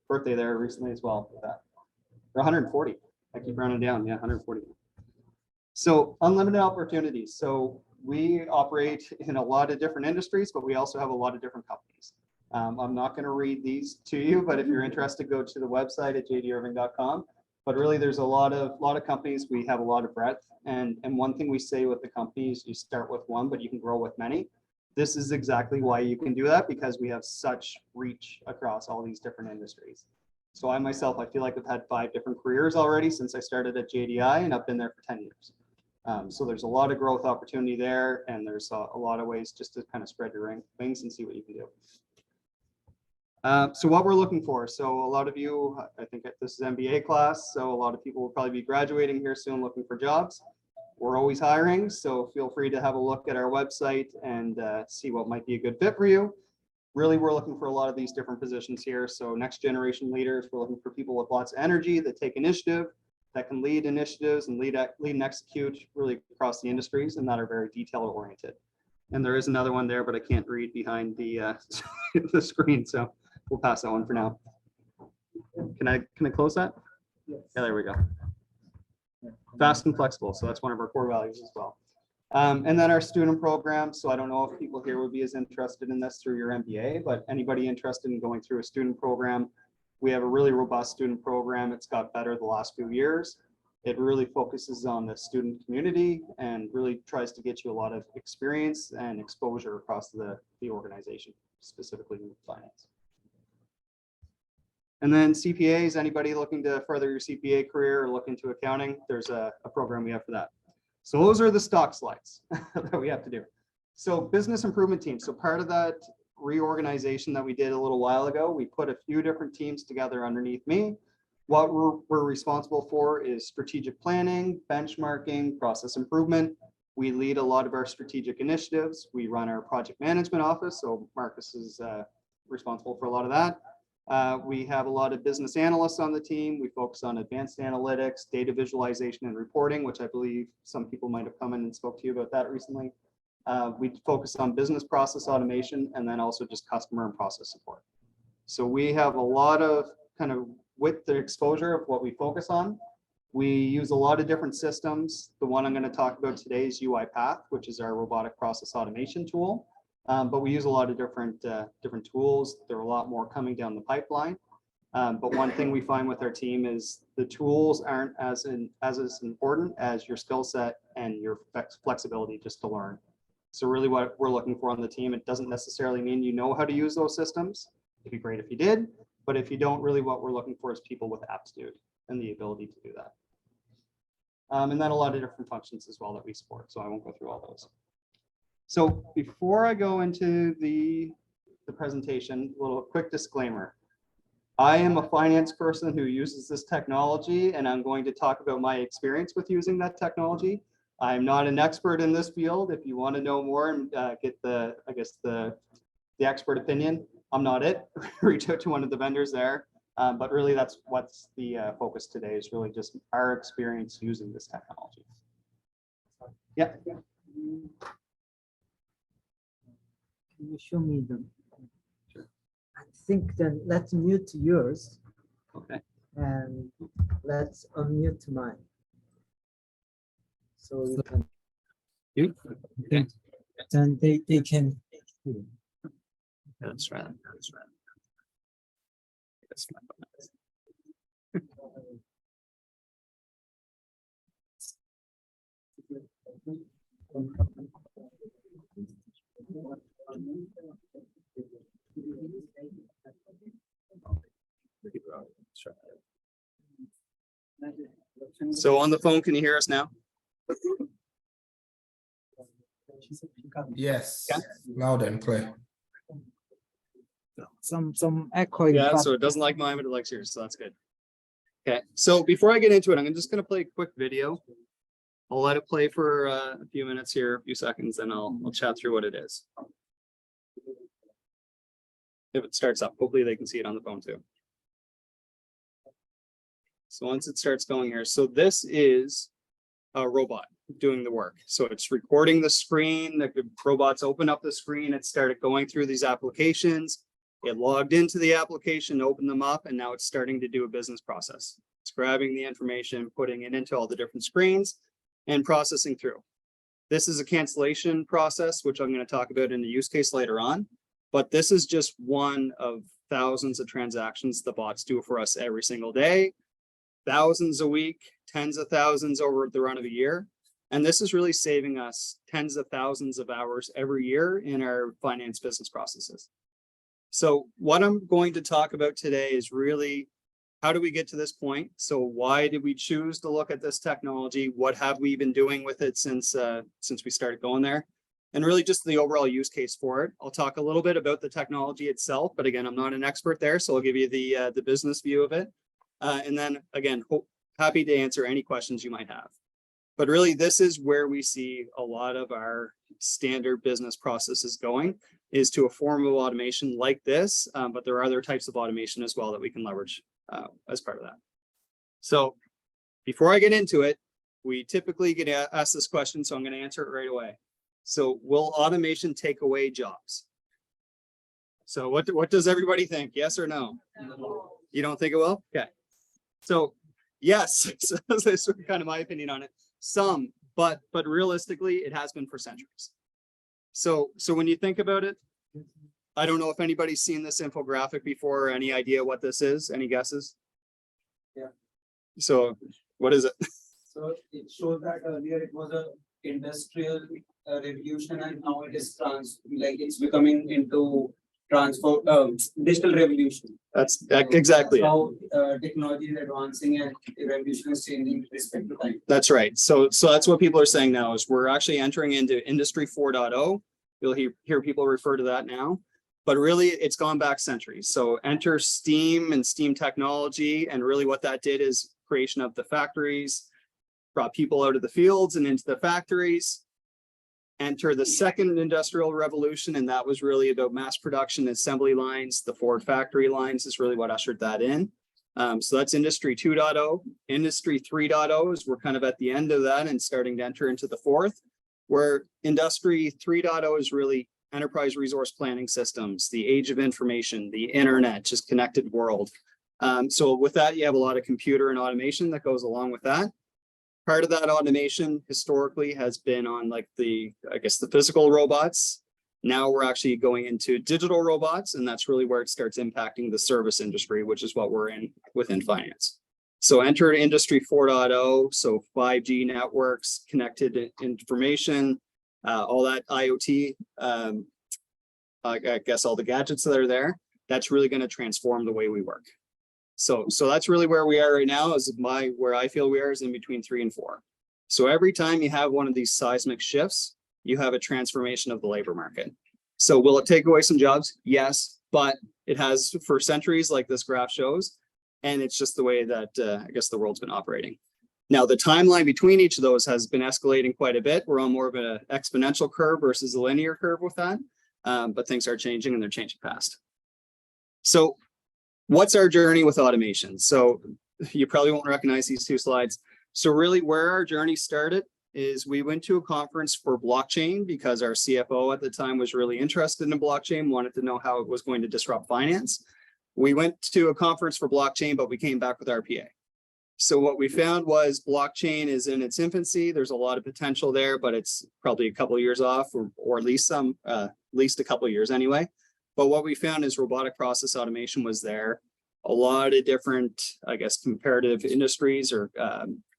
birthday there recently as well with that. Or 140. I keep rounding down. Yeah, 140. So unlimited opportunities. So we operate in a lot of different industries, but we also have a lot of different companies. I'm not going to read these to you, but if you're interested, go to the website at jdirving.com. But really, there's a lot of companies, we have a lot of breadth. And one thing we say with the companies, you start with one, but you can grow with many. This is exactly why you can do that, because we have such reach across all these different industries. So I myself, I feel like I've had 5 different careers already since I started at JDI, and I've been there for 10 years. So there's a lot of growth opportunity there, and there's a lot of ways just to kind of spread your wings and see what you can do. So what we're looking for. So a lot of you, I think this is MBA class, so a lot of people will probably be graduating here soon looking for jobs. We're always hiring, so feel free to have a look at our website and see what might be a good fit for you. Really, we're looking for a lot of these different positions here. So next generation leaders, we're looking for people with lots of energy that take initiative, that can lead initiatives and lead and execute really across the industries, and that are very detail oriented. And there is another one there, but I can't read behind the the screen, so we'll pass that one for now. Can I close that? Yes. Yeah, there we go. Fast and flexible, so that's one of our core values as well. And then our student program. So I don't know if people here would be as interested in this through your MBA, but anybody interested in going through a student program, we have a really robust student program. It's got better the last few years. It really focuses on the student community and really tries to get you a lot of experience and exposure across the organization, specifically in finance. And then CPAs, anybody looking to further your CPA career or look into accounting, there's a program we have for that. So those are the stock slides that we have to do. So business improvement team. So part of that reorganization that we did a little while ago, we put a few different teams together underneath me. What we're responsible for is strategic planning, benchmarking, process improvement. We lead a lot of our strategic initiatives. We run our project management office. So Marcus is responsible for a lot of that. We have a lot of business analysts on the team. We focus on advanced analytics, data visualization and reporting, which I believe some people might have come in and spoke to you about that recently. We focus on business process automation and then also just customer and process support. So we have a lot of kind of with the exposure of what we focus on. We use a lot of different systems. The one I'm going to talk about today is UiPath, which is our robotic process automation tool. But we use a lot of different tools. There are a lot more coming down the pipeline. But one thing we find with our team is the tools aren't as important as your skill set and your flexibility just to learn. So really what we're looking for on the team, it doesn't necessarily mean you know how to use those systems. It'd be great if you did, but if you don't, really what we're looking for is people with aptitude and the ability to do that. And then a lot of different functions as well that we support. So I won't go through all those. So before I go into the presentation, a little quick disclaimer. I am a finance person who uses this technology, and I'm going to talk about my experience with using that technology. I'm not an expert in this field. If you want to know more and get the expert opinion, I'm not it. Reach out to one of the vendors there. But really that's what's the focus today, is really just our experience using this technology. Yeah. Can you show me them? Sure. I think then let's mute yours. Okay. And let's unmute mine. So you can. You? Okay. Then they can. That's right. That's right. That's right. So on the phone, can you hear us now? Yes, loud and clear. Some echoing. Yeah, but- so it doesn't like mine, but it likes yours, so that's good. Okay, so before I get into it, I'm just gonna play a quick video. I'll let it play for a few minutes here, a few seconds, and I'll chat through what it is. If it starts up, hopefully they can see it on the phone too. So once it starts going here, so this is a robot doing the work. So it's recording the screen, the robots open up the screen, it started going through these applications. It logged into the application, opened them up, and now it's starting to do a business process. It's grabbing the information, putting it into all the different screens and processing through. This is a cancellation process, which I'm going to talk about in the use case later on. But this is just one of thousands of transactions the bots do for us every single day. thousands a week, tens of thousands over the run of a year. And this is really saving us tens of thousands of hours every year in our finance business processes. So what I'm going to talk about today is really, how do we get to this point? So why did we choose to look at this technology? What have we been doing with it since we started going there? And really just the overall use case for it. I'll talk a little bit about the technology itself, but again, I'm not an expert there, so I'll give you the business view of it. And then again, happy to answer any questions you might have. But really, this is where we see a lot of our standard business processes going, is to a form of automation like this, but there are other types of automation as well that we can leverage as part of that. So before I get into it, we typically get asked this question, so I'm going to answer it right away. So will automation take away jobs? So what does everybody think? Yes or no? You don't think it will? Okay. So yes, so that's kind of my opinion on it. Some, but realistically, it has been for centuries. So when you think about it, I don't know if anybody's seen this infographic before, or any idea what this is, any guesses? Yeah. So what is it? So it shows that earlier it was a industrial revolution, and now it is it's becoming into digital revolution. That's exactly it. How technology is advancing and the revolution is changing with respect to time. That's right. So that's what people are saying now, is we're actually entering into Industry 4.0. You'll hear people refer to that now, but really it's gone back centuries. So enter steam and steam technology, and really what that did is creation of the factories, brought people out of the fields and into the factories. Enter the second industrial revolution, and that was really about mass production assembly lines. The Ford factory lines is really what ushered that in. So that's Industry 2.0. Industry 3.0 is we're kind of at the end of that and starting to enter into the fourth, where Industry 3.0 is really enterprise resource planning systems, the age of information, the internet, just connected world. So with that, you have a lot of computer and automation that goes along with that. Part of that automation historically has been on like the physical robots. Now we're actually going into digital robots, and that's really where it starts impacting the service industry, which is what we're in within finance. So enter Industry 4.0, so 5G networks, connected information, all that IoT, I guess all the gadgets that are there, that's really going to transform the way we work. So that's really where we are right now, where I feel we are is in between 3 and 4. So every time you have one of these seismic shifts, you have a transformation of the labor market. So will it take away some jobs? Yes, but it has for centuries, like this graph shows, and it's just the way that I guess the world's been operating. Now, the timeline between each of those has been escalating quite a bit. We're on more of an exponential curve versus a linear curve with that, but things are changing, and they're changing fast. So what's our journey with automation? So you probably won't recognize these two slides. So really where our journey started is we went to a conference for blockchain because our CFO at the time was really interested in blockchain, wanted to know how it was going to disrupt finance. We went to a conference for blockchain, but we came back with RPA. So what we found was blockchain is in its infancy. There's a lot of potential there, but it's probably a couple of years off, or at least a couple of years anyway. But what we found is robotic process automation was there. A lot of different, I guess, comparative industries or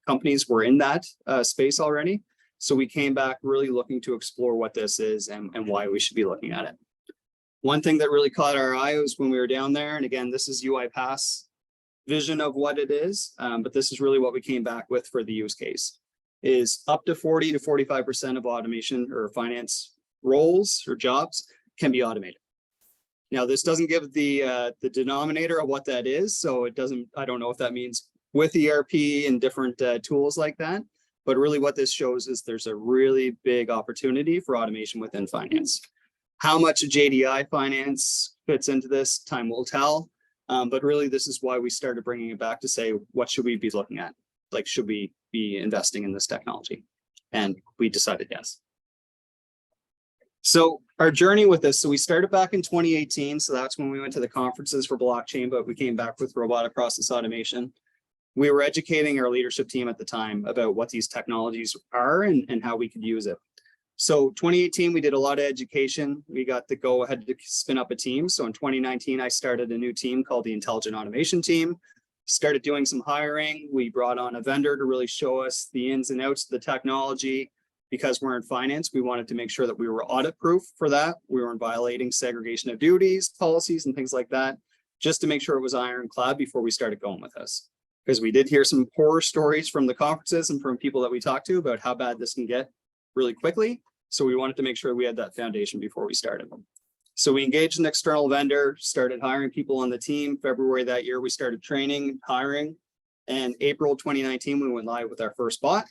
companies were in that space already. So we came back really looking to explore what this is and why we should be looking at it. One thing that really caught our eye was when we were down there, and again, this is UiPath's vision of what it is, but this is really what we came back with for the use case, is up to 40 to 45% of automation or finance roles or jobs can be automated. Now, this doesn't give the denominator of what that is, so it doesn't. I don't know if that means with ERP and different tools like that, but really what this shows is there's a really big opportunity for automation within finance. How much JDI finance fits into this, time will tell, but really this is why we started bringing it back to say, what should we be looking at? Like, should we be investing in this technology? And we decided yes. So our journey with this, so we started back in 2018. So that's when we went to the conferences for blockchain, but we came back with robotic process automation. We were educating our leadership team at the time about what these technologies are and how we could use it. So 2018, we did a lot of education. We got the go ahead to spin up a team. So in 2019, I started a new team called the Intelligent Automation Team. started doing some hiring. We brought on a vendor to really show us the ins and outs of the technology. Because we're in finance, we wanted to make sure that we were audit proof for that. We weren't violating segregation of duties, policies, and things like that, just to make sure it was ironclad before we started going with this. Because we did hear some horror stories from the conferences and from people that we talked to about how bad this can get really quickly. So we wanted to make sure we had that foundation before we started. So we engaged an external vendor, started hiring people on the team. February that year, we started training, hiring, and April 2019, we went live with our first bot.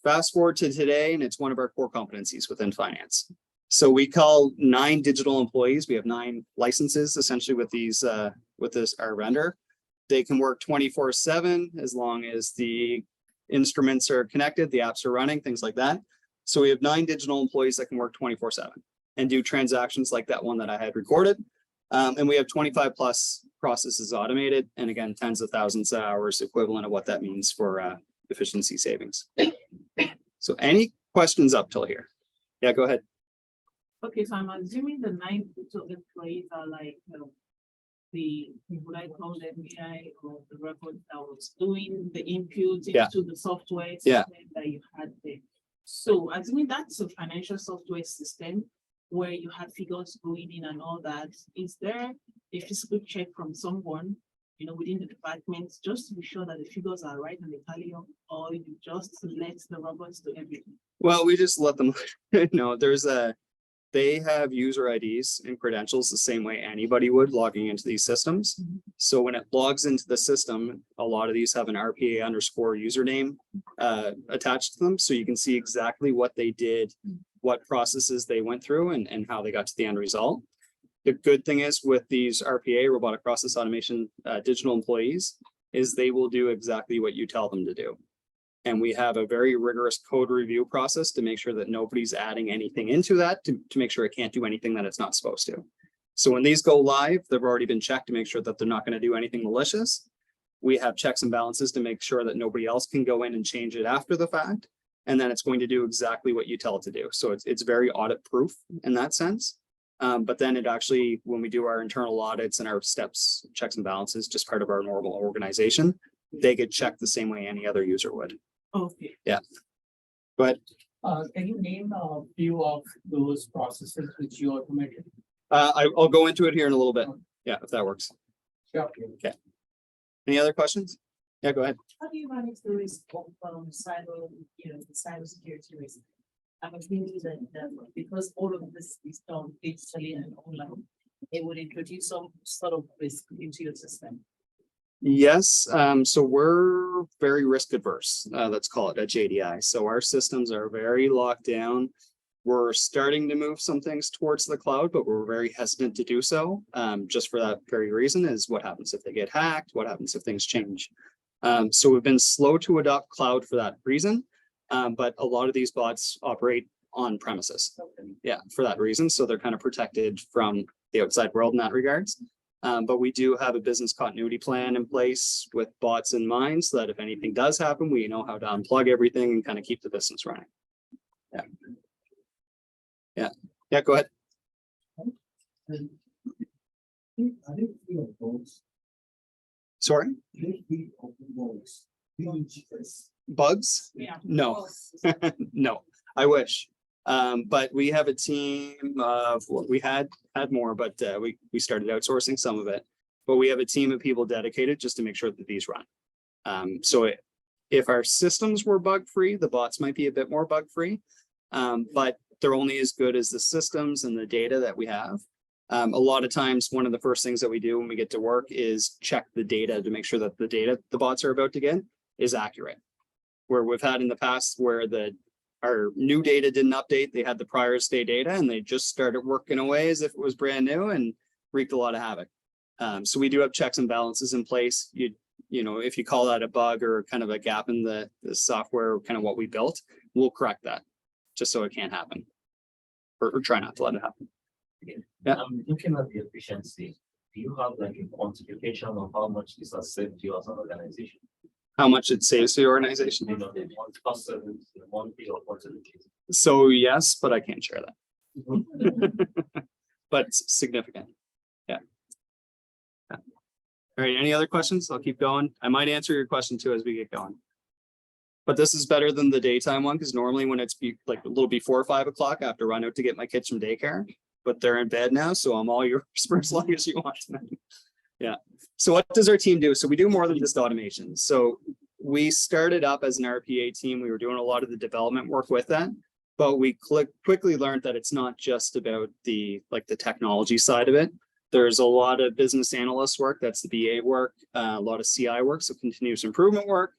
Fast forward to today, and it's one of our core competencies within finance. So we call 9 digital employees. We have 9 licenses essentially with these, our vendor. They can work 24/7 as long as the instruments are connected, the apps are running, things like that. So we have 9 digital employees that can work 24/7 and do transactions like that one that I had recorded. And we have 25 plus processes automated. And again, tens of thousands of hours equivalent of what that means for efficiency savings. So any questions up till here? Yeah, go ahead. Okay, so I'm assuming the 9 digital employees are like what I call the MBA or the record that was doing the input into the software system that you had there. So assuming that's a financial software system where you have figures going in and all that, is there a physical check from someone, within the department just to be sure that the figures are right and they tally up, or you just let the robots do everything? Well, we just let them know they have user IDs and credentials the same way anybody would logging into these systems. So when it logs into the system, a lot of these have an RPA underscore username attached to them. So you can see exactly what they did, what processes they went through and how they got to the end result. The good thing is with these RPA, robotic process automation, digital employees, is they will do exactly what you tell them to do. And we have a very rigorous code review process to make sure that nobody's adding anything into that to make sure it can't do anything that it's not supposed to. So when these go live, they've already been checked to make sure that they're not going to do anything malicious. We have checks and balances to make sure that nobody else can go in and change it after the fact. And then it's going to do exactly what you tell it to do. So it's very audit proof in that sense. But then it actually, when we do our internal audits and our steps, checks and balances, just part of our normal organization, they get checked the same way any other user would. Okay. Yeah. But Can you name a few of those processes which you automated? I'll go into it here in a little bit. Yeah, if that works. Sure. Okay. Any other questions? Yeah, go ahead. How do you manage the risk of the cybersecurity risk? I'm thinking that because all of this is done digitally and online, it would introduce some sort of risk into your system. Yes, so we're very risk adverse, let's call it at JDI. So our systems are very locked down. We're starting to move some things towards the cloud, but we're very hesitant to do so. Just for that very reason is what happens if they get hacked? What happens if things change? So we've been slow to adopt cloud for that reason. But a lot of these bots operate on premises. Yeah, for that reason. So they're kind of protected from the outside world in that regards. But we do have a business continuity plan in place with bots in mind so that if anything does happen, we know how to unplug everything and kind of keep the business running. Yeah. Yeah. Yeah, go ahead. Sorry? Bugs? Yeah. No. No, I wish. But we have a team of, we had more, but we started outsourcing some of it. But we have a team of people dedicated just to make sure that these run. So if our systems were bug-free, the bots might be a bit more bug-free. But they're only as good as the systems and the data that we have. A lot of times, one of the first things that we do when we get to work is check the data to make sure that the data the bots are about to get is accurate. Where we've had in the past where our new data didn't update, they had the prior state data and they just started working away as if it was brand new and wreaked a lot of havoc. So we do have checks and balances in place. You know, if you call that a bug or kind of a gap in the software, kind of what we built, we'll correct that just so it can't happen or try not to let it happen. Yeah. I'm looking at the efficiency. Do you have like a quantification of how much this has saved you as an organization? How much it saves the organization? You know, the one cost of the one fee or quantity. So yes, but I can't share that. But it's significant. Yeah. All right, any other questions? I'll keep going. I might answer your question too as we get going. But this is better than the daytime one, because normally when it's like a little before 5 o'clock, I have to run out to get my kids from daycare, but they're in bed now, so I'm all yours for as long as you want tonight. Yeah. So what does our team do? So we do more than just automation. So we started up as an RPA team. We were doing a lot of the development work with that, but we quickly learned that it's not just about the technology side of it. There's a lot of business analyst work, that's the BA work, a lot of CI work, so continuous improvement work,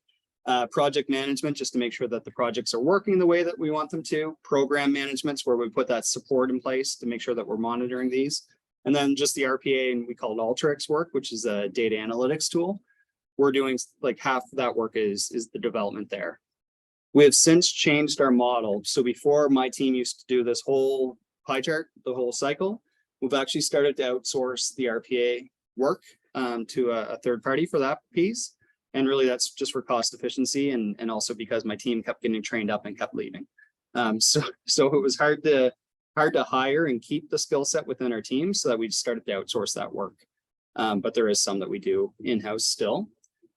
project management, just to make sure that the projects are working the way that we want them to, program management's where we put that support in place to make sure that we're monitoring these. And then just the RPA, and we call it Alteryx work, which is a data analytics tool. We're doing like half of that work is the development there. We have since changed our model. So before, my team used to do this whole pie chart, the whole cycle. We've actually started to outsource the RPA work to a third party for that piece. And really that's just for cost efficiency and also because my team kept getting trained up and kept leaving. So it was hard to hire and keep the skill set within our team, so that we started to outsource that work. But there is some that we do in-house still.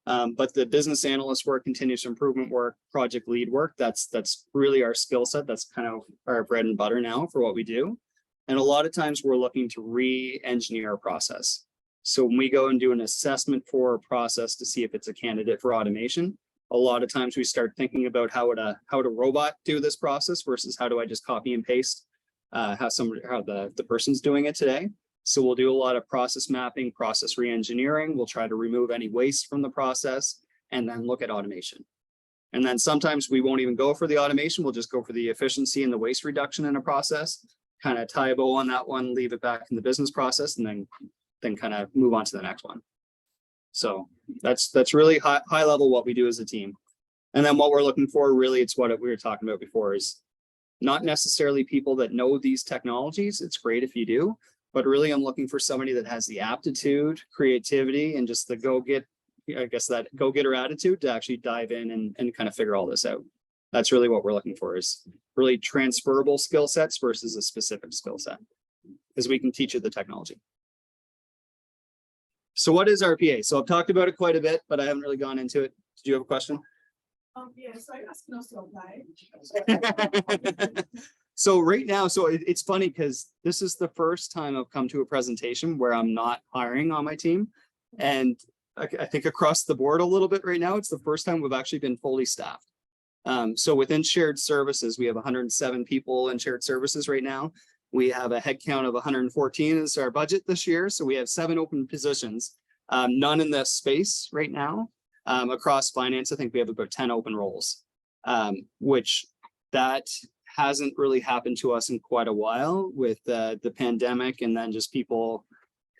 But the business analyst work, continuous improvement work, project lead work, that's really our skill set. That's kind of our bread and butter now for what we do. And a lot of times we're looking to re-engineer a process. So when we go and do an assessment for a process to see if it's a candidate for automation, a lot of times we start thinking about how would a robot do this process versus how do I just copy and paste how the person's doing it today. So we'll do a lot of process mapping, process re-engineering. We'll try to remove any waste from the process and then look at automation. And then sometimes we won't even go for the automation. We'll just go for the efficiency and the waste reduction in a process, kind of tie a bow on that one, leave it back in the business process, and then kind of move on to the next one. So that's really high level what we do as a team. And then what we're looking for, really, it's what we were talking about before, is not necessarily people that know these technologies. It's great if you do, but really I'm looking for somebody that has the aptitude, creativity, and just the that go-getter attitude to actually dive in and kind of figure all this out. That's really what we're looking for, is really transferable skill sets versus a specific skill set, because we can teach you the technology. So what is RPA? So I've talked about it quite a bit, but I haven't really gone into it. Did you have a question? Yes, I asked no to apply. So right now, it's funny because this is the first time I've come to a presentation where I'm not hiring on my team. And I think across the board a little bit right now, it's the first time we've actually been fully staffed. So within shared services, we have 107 people in shared services right now. We have a head count of 114 as our budget this year. So we have 7 open positions, none in this space right now. Across finance, I think we have about 10 open roles, which that hasn't really happened to us in quite a while with the pandemic, and then just people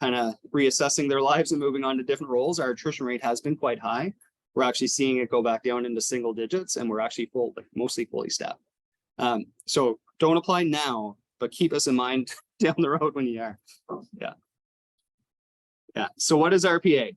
kind of reassessing their lives and moving on to different roles. Our attrition rate has been quite high. We're actually seeing it go back down into single digits, and we're actually mostly fully staffed. So don't apply now, but keep us in mind down the road when you are. Yeah. So what is RPA?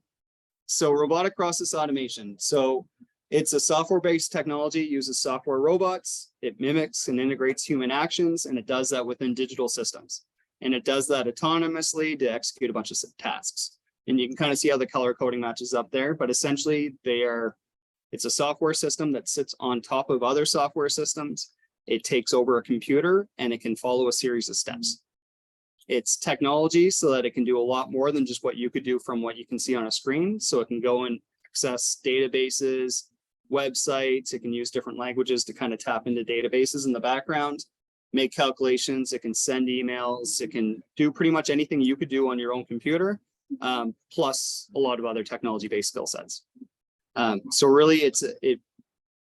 So robotic process automation. So it's a software-based technology, uses software robots. It mimics and integrates human actions, and it does that within digital systems. And it does that autonomously to execute a bunch of tasks. And you can kind of see how the color coding matches up there, but essentially it's a software system that sits on top of other software systems. It takes over a computer and it can follow a series of steps. It's technology so that it can do a lot more than just what you could do from what you can see on a screen. So it can go and access databases, websites. It can use different languages to kind of tap into databases in the background, make calculations. It can send emails. It can do pretty much anything you could do on your own computer, plus a lot of other technology-based skill sets. So really,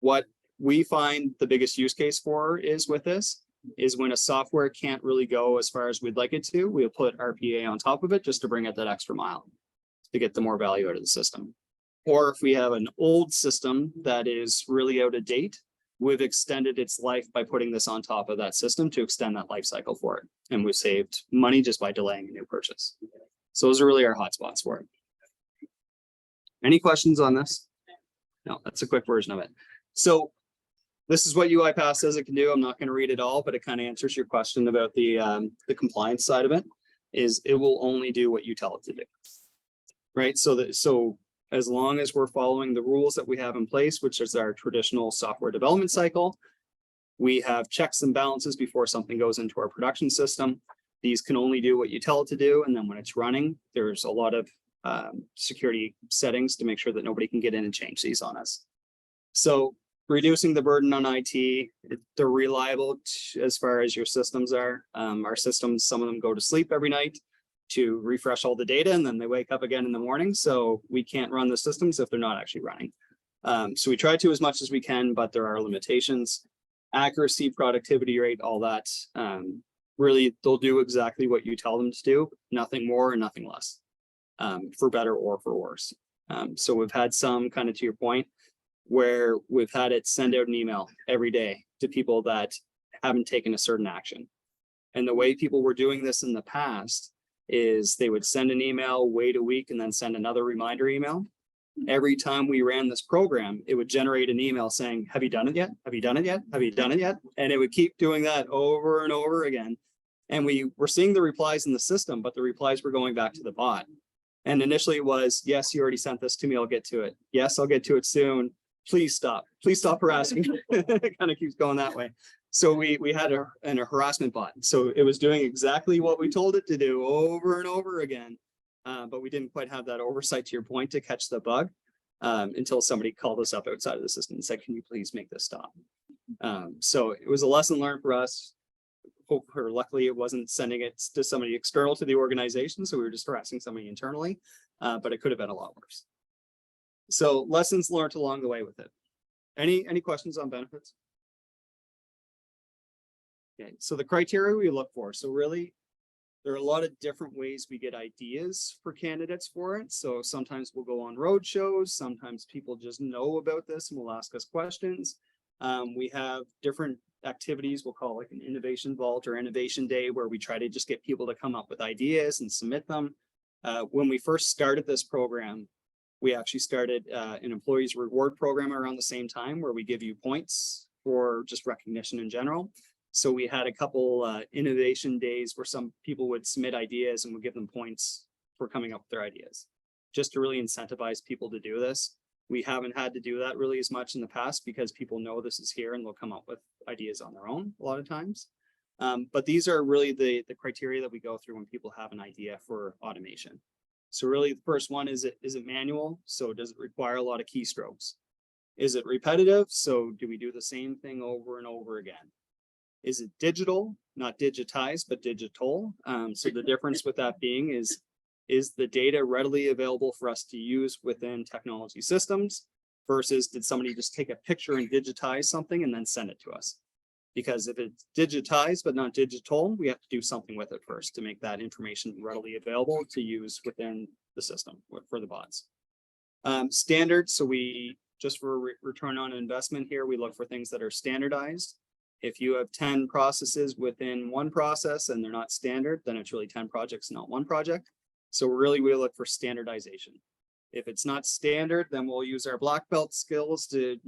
what we find the biggest use case for is when a software can't really go as far as we'd like it to, we'll put RPA on top of it just to bring it that extra mile to get the more value out of the system. Or if we have an old system that is really out of date, we've extended its life by putting this on top of that system to extend that life cycle for it. And we've saved money just by delaying a new purchase. So those are really our hotspots for it. Any questions on this? No, that's a quick version of it. So this is what UiPath says it can do. I'm not going to read it all, but it kind of answers your question about the compliance side of it. Is it will only do what you tell it to do. right? So as long as we're following the rules that we have in place, which is our traditional software development cycle, we have checks and balances before something goes into our production system. These can only do what you tell it to do. And then when it's running, there's a lot of security settings to make sure that nobody can get in and change these on us. So reducing the burden on IT, they're reliable as far as your systems are. Our systems, some of them go to sleep every night to refresh all the data, and then they wake up again in the morning. So we can't run the systems if they're not actually running. So we try to as much as we can, but there are limitations. Accuracy, productivity rate, all that. Really, they'll do exactly what you tell them to do, nothing more and nothing less, for better or for worse. So we've had some, kind of to your point, where we've had it send out an email every day to people that haven't taken a certain action. And the way people were doing this in the past is they would send an email, wait a week, and then send another reminder email. Every time we ran this program, it would generate an email saying, have you done it yet? Have you done it yet? Have you done it yet? And it would keep doing that over and over again. And we were seeing the replies in the system, but the replies were going back to the bot. And initially it was, yes, you already sent this to me. I'll get to it. Yes, I'll get to it soon. Please stop. Please stop harassing me. It kind of keeps going that way. So we had a harassment bot. So it was doing exactly what we told it to do over and over again. But we didn't quite have that oversight, to your point, to catch the bug until somebody called us up outside of the system and said, can you please make this stop? So it was a lesson learned for us. Luckily, it wasn't sending it to somebody external to the organization. So we were just harassing somebody internally, but it could have been a lot worse. So lessons learned along the way with it. Any questions on benefits? Okay, so the criteria we look for. So really, there are a lot of different ways we get ideas for candidates for it. So sometimes we'll go on road shows. Sometimes people just know about this and will ask us questions. We have different activities we'll call like an innovation vault or innovation day, where we try to just get people to come up with ideas and submit them. When we first started this program, we actually started an employees reward program around the same time, where we give you points for just recognition in general. So we had a couple innovation days where some people would submit ideas and we'll give them points for coming up with their ideas, just to really incentivize people to do this. We haven't had to do that really as much in the past because people know this is here and they'll come up with ideas on their own a lot of times. But these are really the criteria that we go through when people have an idea for automation. So really the first one is it manual? So does it require a lot of keystrokes? Is it repetitive? So do we do the same thing over and over again? Is it digital, not digitized, but digital? So the difference with that being is the data readily available for us to use within technology systems versus did somebody just take a picture and digitize something and then send it to us? Because if it's digitized but not digital, we have to do something with it first to make that information readily available to use within the system for the bots. Standard, so we, just for return on investment here, we look for things that are standardized. If you have 10 processes within one process and they're not standard, then it's really 10 projects, not one project. So really we look for standardization. If it's not standard, then we'll use our black belt skills to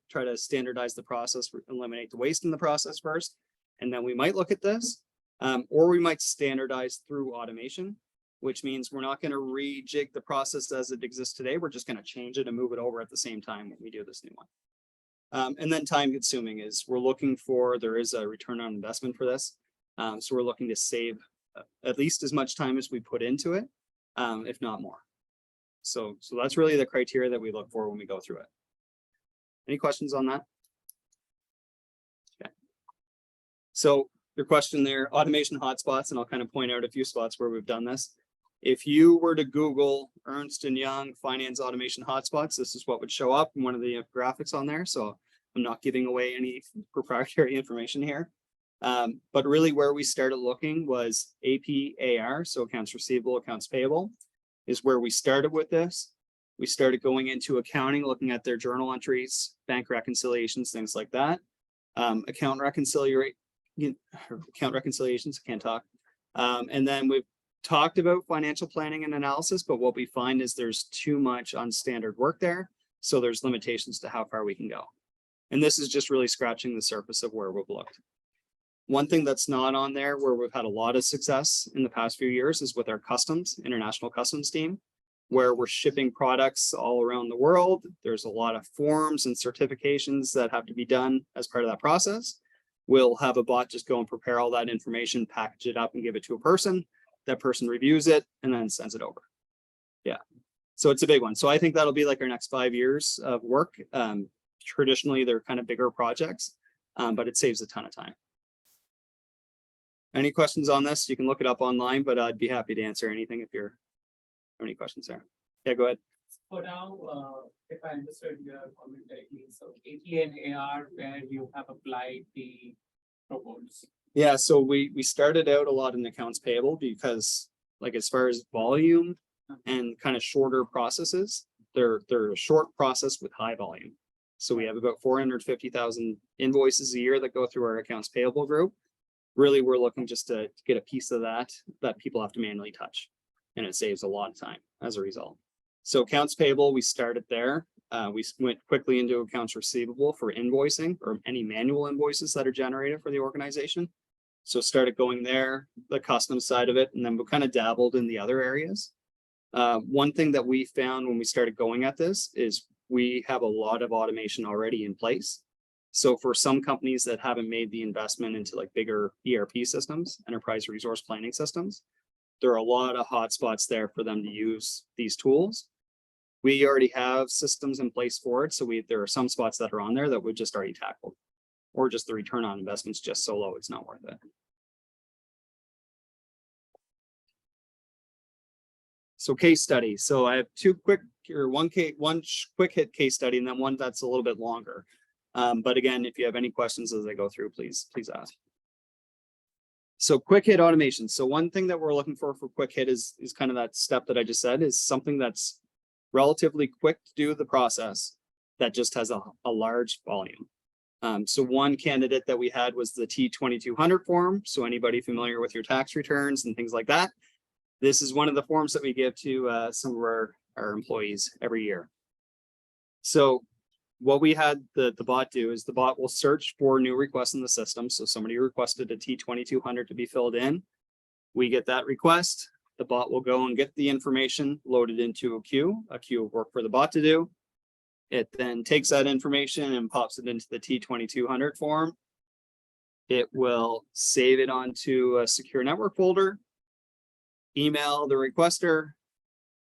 try to standardize the process, eliminate the waste in the process first. And then we might look at this, or we might standardize through automation, which means we're not going to rejig the process as it exists today. We're just going to change it and move it over at the same time when we do this new one. And then time consuming is we're looking for, there is a return on investment for this. So we're looking to save at least as much time as we put into it, if not more. So that's really the criteria that we look for when we go through it. Any questions on that? Okay. So your question there, automation hotspots, and I'll kind of point out a few spots where we've done this. If you were to Google Ernst & Young finance automation hotspots, this is what would show up in one of the graphics on there. So I'm not giving away any proprietary information here. But really where we started looking was AP/AR, so accounts receivable, accounts payable, is where we started with this. We started going into accounting, looking at their journal entries, bank reconciliations, things like that. Account reconciliations, I can't talk. And then we've talked about financial planning and analysis, but what we find is there's too much unstandard work there. So there's limitations to how far we can go. And this is just really scratching the surface of where we've looked. One thing that's not on there where we've had a lot of success in the past few years is with our customs, international customs team. where we're shipping products all around the world. There's a lot of forms and certifications that have to be done as part of that process. We'll have a bot just go and prepare all that information, package it up and give it to a person. That person reviews it and then sends it over. Yeah, so it's a big one. So I think that'll be like our next 5 years of work. Traditionally, they're kind of bigger projects, but it saves a ton of time. Any questions on this? You can look it up online, but I'd be happy to answer anything if you're any questions there. Yeah, go ahead. For now, if I understood your comment correctly, so AT and AR where you have applied the robots. Yeah, so we started out a lot in accounts payable because like as far as volume and kind of shorter processes, they're a short process with high volume. So we have about 450,000 invoices a year that go through our accounts payable group. Really, we're looking just to get a piece of that people have to manually touch. And it saves a lot of time as a result. So accounts payable, we started there. We went quickly into accounts receivable for invoicing or any manual invoices that are generated for the organization. So started going there, the custom side of it, and then we kind of dabbled in the other areas. One thing that we found when we started going at this is we have a lot of automation already in place. So for some companies that haven't made the investment into like bigger ERP systems, enterprise resource planning systems, there are a lot of hotspots there for them to use these tools. We already have systems in place for it. So there are some spots that are on there that we've just already tackled, or just the return on investments just so low, it's not worth it. So case study. So I have one quick hit case study and then one that's a little bit longer. But again, if you have any questions as I go through, please ask. So quick hit automation. So one thing that we're looking for quick hit is kind of that step that I just said, is something that's relatively quick to do the process that just has a large volume. So one candidate that we had was the T2200 form. So anybody familiar with your tax returns and things like that, this is one of the forms that we give to some of our employees every year. So what we had the bot do is the bot will search for new requests in the system. So somebody requested a T2200 to be filled in. We get that request. The bot will go and get the information loaded into a queue of work for the bot to do. It then takes that information and pops it into the T2200 form. It will save it onto a secure network folder, email the requester,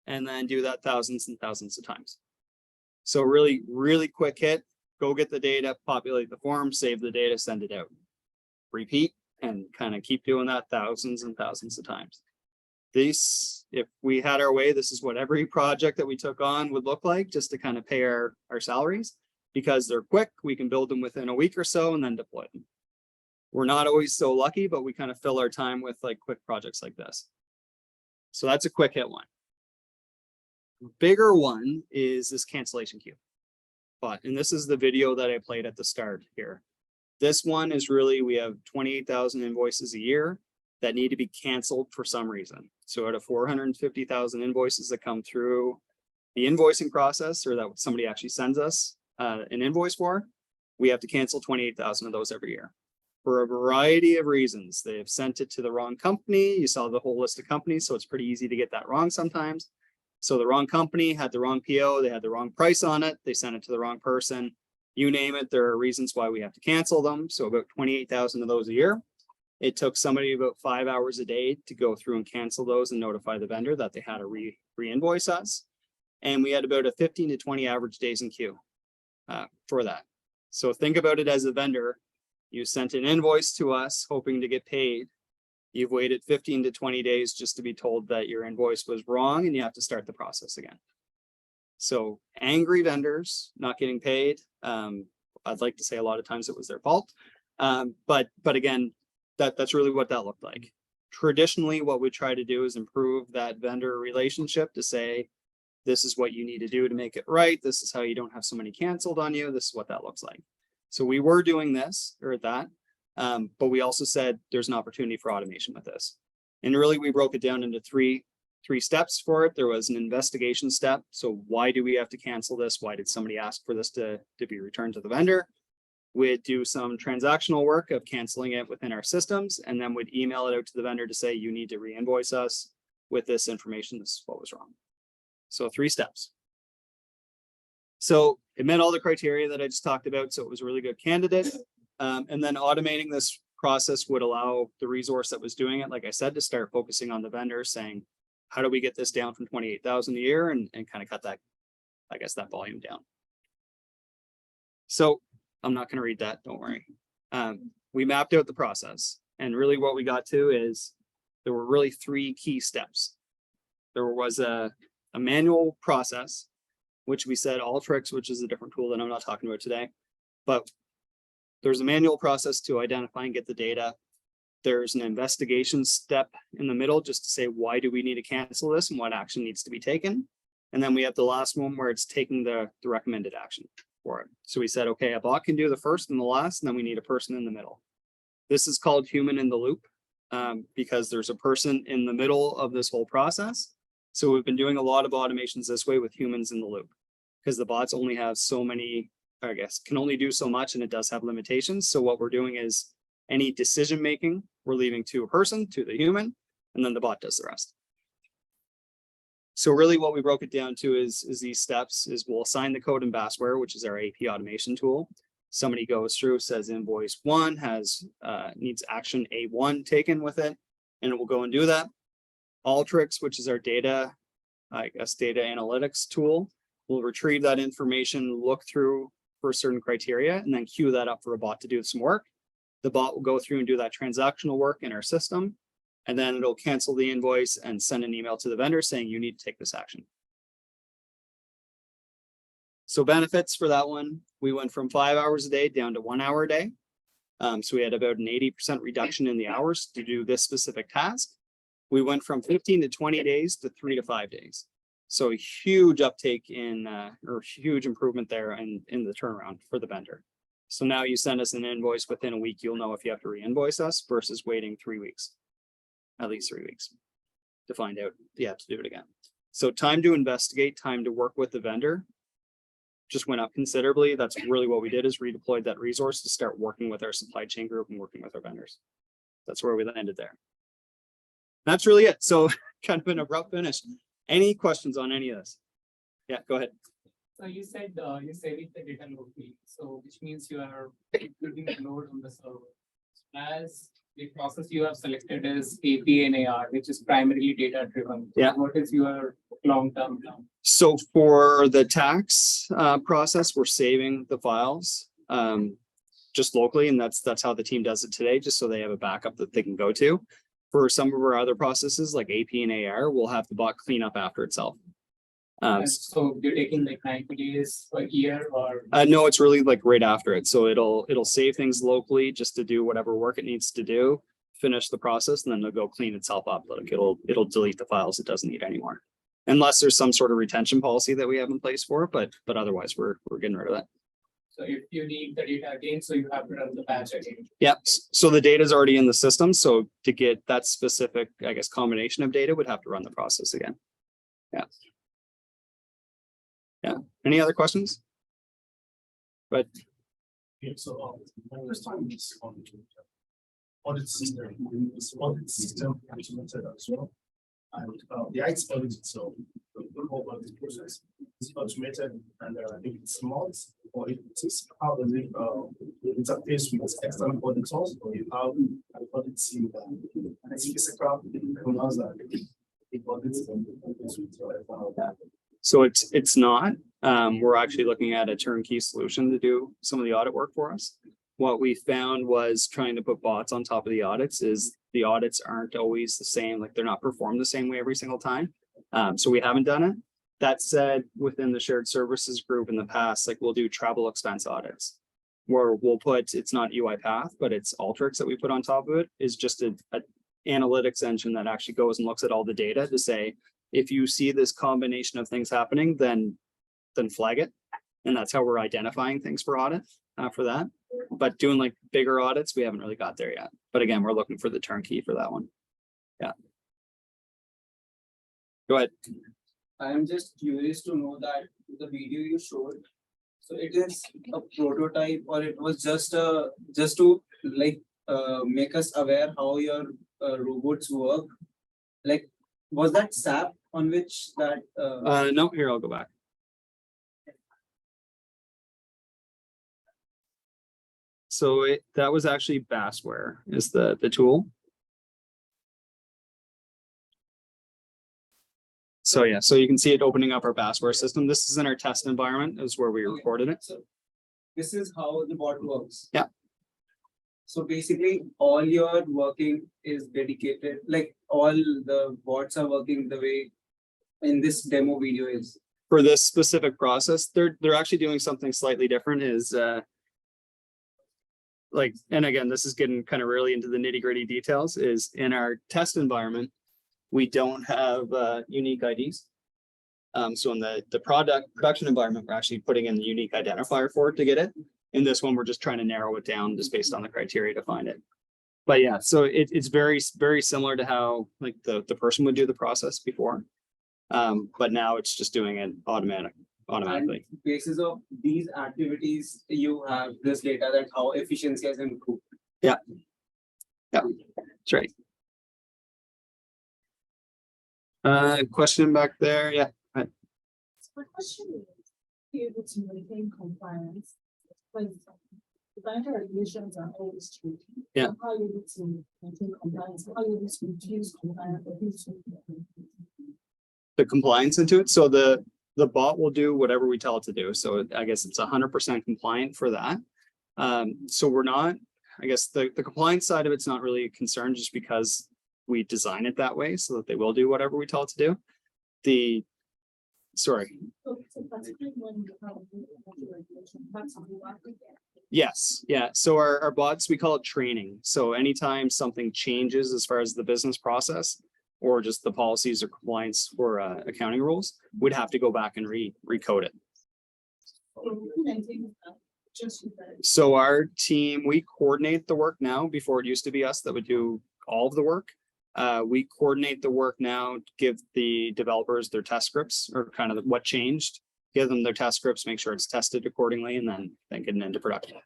and then do that thousands and thousands of times. So really, really quick hit, go get the data, populate the form, save the data, send it out. Repeat and kind of keep doing that thousands and thousands of times. This, if we had our way, this is what every project that we took on would look like, just to kind of pay our salaries, because they're quick. We can build them within a week or so and then deploy them. We're not always so lucky, but we kind of fill our time with like quick projects like this. So that's a quick hit one. Bigger one is this cancellation queue. And this is the video that I played at the start here. This one is really, we have 28,000 invoices a year that need to be canceled for some reason. So out of 450,000 invoices that come through the invoicing process, or that somebody actually sends us an invoice for, we have to cancel 28,000 of those every year for a variety of reasons. They've sent it to the wrong company. You saw the whole list of companies, so it's pretty easy to get that wrong sometimes. So the wrong company had the wrong PO, they had the wrong price on it, they sent it to the wrong person. You name it, there are reasons why we have to cancel them. So about 28,000 of those a year. It took somebody about 5 hours a day to go through and cancel those and notify the vendor that they had to re-invoice us. And we had about a 15 to 20 average days in queue for that. So think about it as a vendor. You sent an invoice to us hoping to get paid. You've waited 15 to 20 days just to be told that your invoice was wrong and you have to start the process again. So angry vendors not getting paid. I'd like to say a lot of times it was their fault. But again, that's really what that looked like. Traditionally, what we try to do is improve that vendor relationship to say, this is what you need to do to make it right. This is how you don't have so many canceled on you. This is what that looks like. So we were doing this or that. But we also said there's an opportunity for automation with this. And really, we broke it down into three steps for it. There was an investigation step. So why do we have to cancel this? Why did somebody ask for this to be returned to the vendor? We'd do some transactional work of canceling it within our systems, and then we'd email it out to the vendor to say, you need to re-invoice us with this information. This is what was wrong. So 3 steps. So it met all the criteria that I just talked about. So it was a really good candidate. And then automating this process would allow the resource that was doing it, like I said, to start focusing on the vendor, saying, how do we get this down from 28,000 a year and kind of cut that, I guess, that volume down. So I'm not going to read that. Don't worry. We mapped out the process, and really what we got to is there were really 3 key steps. There was a manual process, which we said Alteryx, which is a different tool that I'm not talking about today, but there's a manual process to identify and get the data. There's an investigation step in the middle just to say, why do we need to cancel this and what action needs to be taken? And then we have the last one where it's taking the recommended action for it. So we said, okay, a bot can do the first and the last, and then we need a person in the middle. This is called human in the loop because there's a person in the middle of this whole process. So we've been doing a lot of automations this way with humans in the loop because the bots only have so many, I guess, can only do so much, and it does have limitations. So what we're doing is any decision-making, we're leaving to a person, to the human, and then the bot does the rest. So really what we broke it down to is these steps is we'll assign the code in Bassware, which is our AP automation tool. Somebody goes through, says invoice 1 has needs action A1 taken with it, and it will go and do that. Alteryx, which is our data, I guess, data analytics tool, will retrieve that information, look through for certain criteria, and then queue that up for a bot to do some work. The bot will go through and do that transactional work in our system, and then it'll cancel the invoice and send an email to the vendor saying you need to take this action. So benefits for that one, we went from 5 hours a day down to 1 hour a day. So we had about an 80% reduction in the hours to do this specific task. We went from 15 to 20 days to 3 to 5 days. So a huge uptake in, or huge improvement there in the turnaround for the vendor. So now you send us an invoice within a week, you'll know if you have to re-invoice us versus waiting 3 weeks, at least 3 weeks to find out you have to do it again. So time to investigate, time to work with the vendor just went up considerably. That's really what we did is redeployed that resource to start working with our supply chain group and working with our vendors. That's where we landed there. That's really it. So kind of an abrupt finish. Any questions on any of this? Yeah, go ahead. So you said you're saving the data locally, so which means you are including the load on the server. As the process you have selected is AP and AR, which is primarily data driven. Yeah. What is your long-term plan? So for the tax process, we're saving the files just locally, and that's how the team does it today, just so they have a backup that they can go to. For some of our other processes like AP and AR, we'll have the bot clean up after itself. So you're taking like 90 days a year or? No, it's really like right after it. So it'll save things locally just to do whatever work it needs to do, finish the process, and then it'll go clean itself up. Like it'll delete the files it doesn't need anymore. Unless there's some sort of retention policy that we have in place for it, but otherwise we're getting rid of that. So if you need the data again, so you have to run the batch again. Yeah, so the data is already in the system. So to get that specific, I guess, combination of data, would have to run the process again. Yeah. Yeah. Any other questions? But yeah, so first time is on audit system. This audit system implemented as well. And the IT audit itself, the whole audit process is automated, and I think it's smart, or it is how does it interface with external auditors, or you have an audit team that is physical, so it's not. We're actually looking at a turnkey solution to do some of the audit work for us. What we found was trying to put bots on top of the audits is the audits aren't always the same, like they're not performed the same way every single time. So we haven't done it. That said, within the shared services group in the past, like we'll do travel expense audits where we'll put, it's not UiPath, but it's Alteryx that we put on top of it, is just a analytics engine that actually goes and looks at all the data to say, if you see this combination of things happening, then flag it. And that's how we're identifying things for audit for that. But doing like bigger audits, we haven't really got there yet. But again, we're looking for the turnkey for that one. Yeah. Go ahead. I am just curious to know that the video you showed, so it is a prototype, or it was just to like make us aware how your robots work. Like, was that SAP on which that, No, here, I'll go back. So that was actually Bassware is the tool. So yeah, so you can see it opening up our Bassware system. This is in our test environment, is where we recorded it. so this is how the bot works. Yeah. So basically, all your working is dedicated, like all the bots are working the way in this demo video is. For this specific process, they're actually doing something slightly different is like, and again, this is getting kind of really into the nitty-gritty details, is in our test environment, we don't have unique IDs. So in the production environment, we're actually putting in the unique identifier for it to get it. In this one, we're just trying to narrow it down just based on the criteria to find it. But yeah, so it's very, very similar to how like the person would do the process before. But now it's just doing it automatically. And basis of these activities, you have this data that how efficiency has improved. Yeah. Yeah, that's right. Question back there, yeah. So my question is, be able to maintain compliance when the banking regulations are always changing. Yeah. So how are you able to maintain compliance? How are you able to reduce compliance? The compliance into it. So the bot will do whatever we tell it to do. So I guess it's 100% compliant for that. So we're not, I guess the compliance side of it's not really a concern just because we design it that way so that they will do whatever we tell it to do. Sorry. Yes, yeah. So our bots, we call it training. So anytime something changes as far as the business process or just the policies or compliance for accounting rules, we'd have to go back and recode it. So our team, we coordinate the work now. Before it used to be us that would do all of the work. We coordinate the work now, give the developers their test scripts or kind of what changed, give them their test scripts, make sure it's tested accordingly, and then get it into production.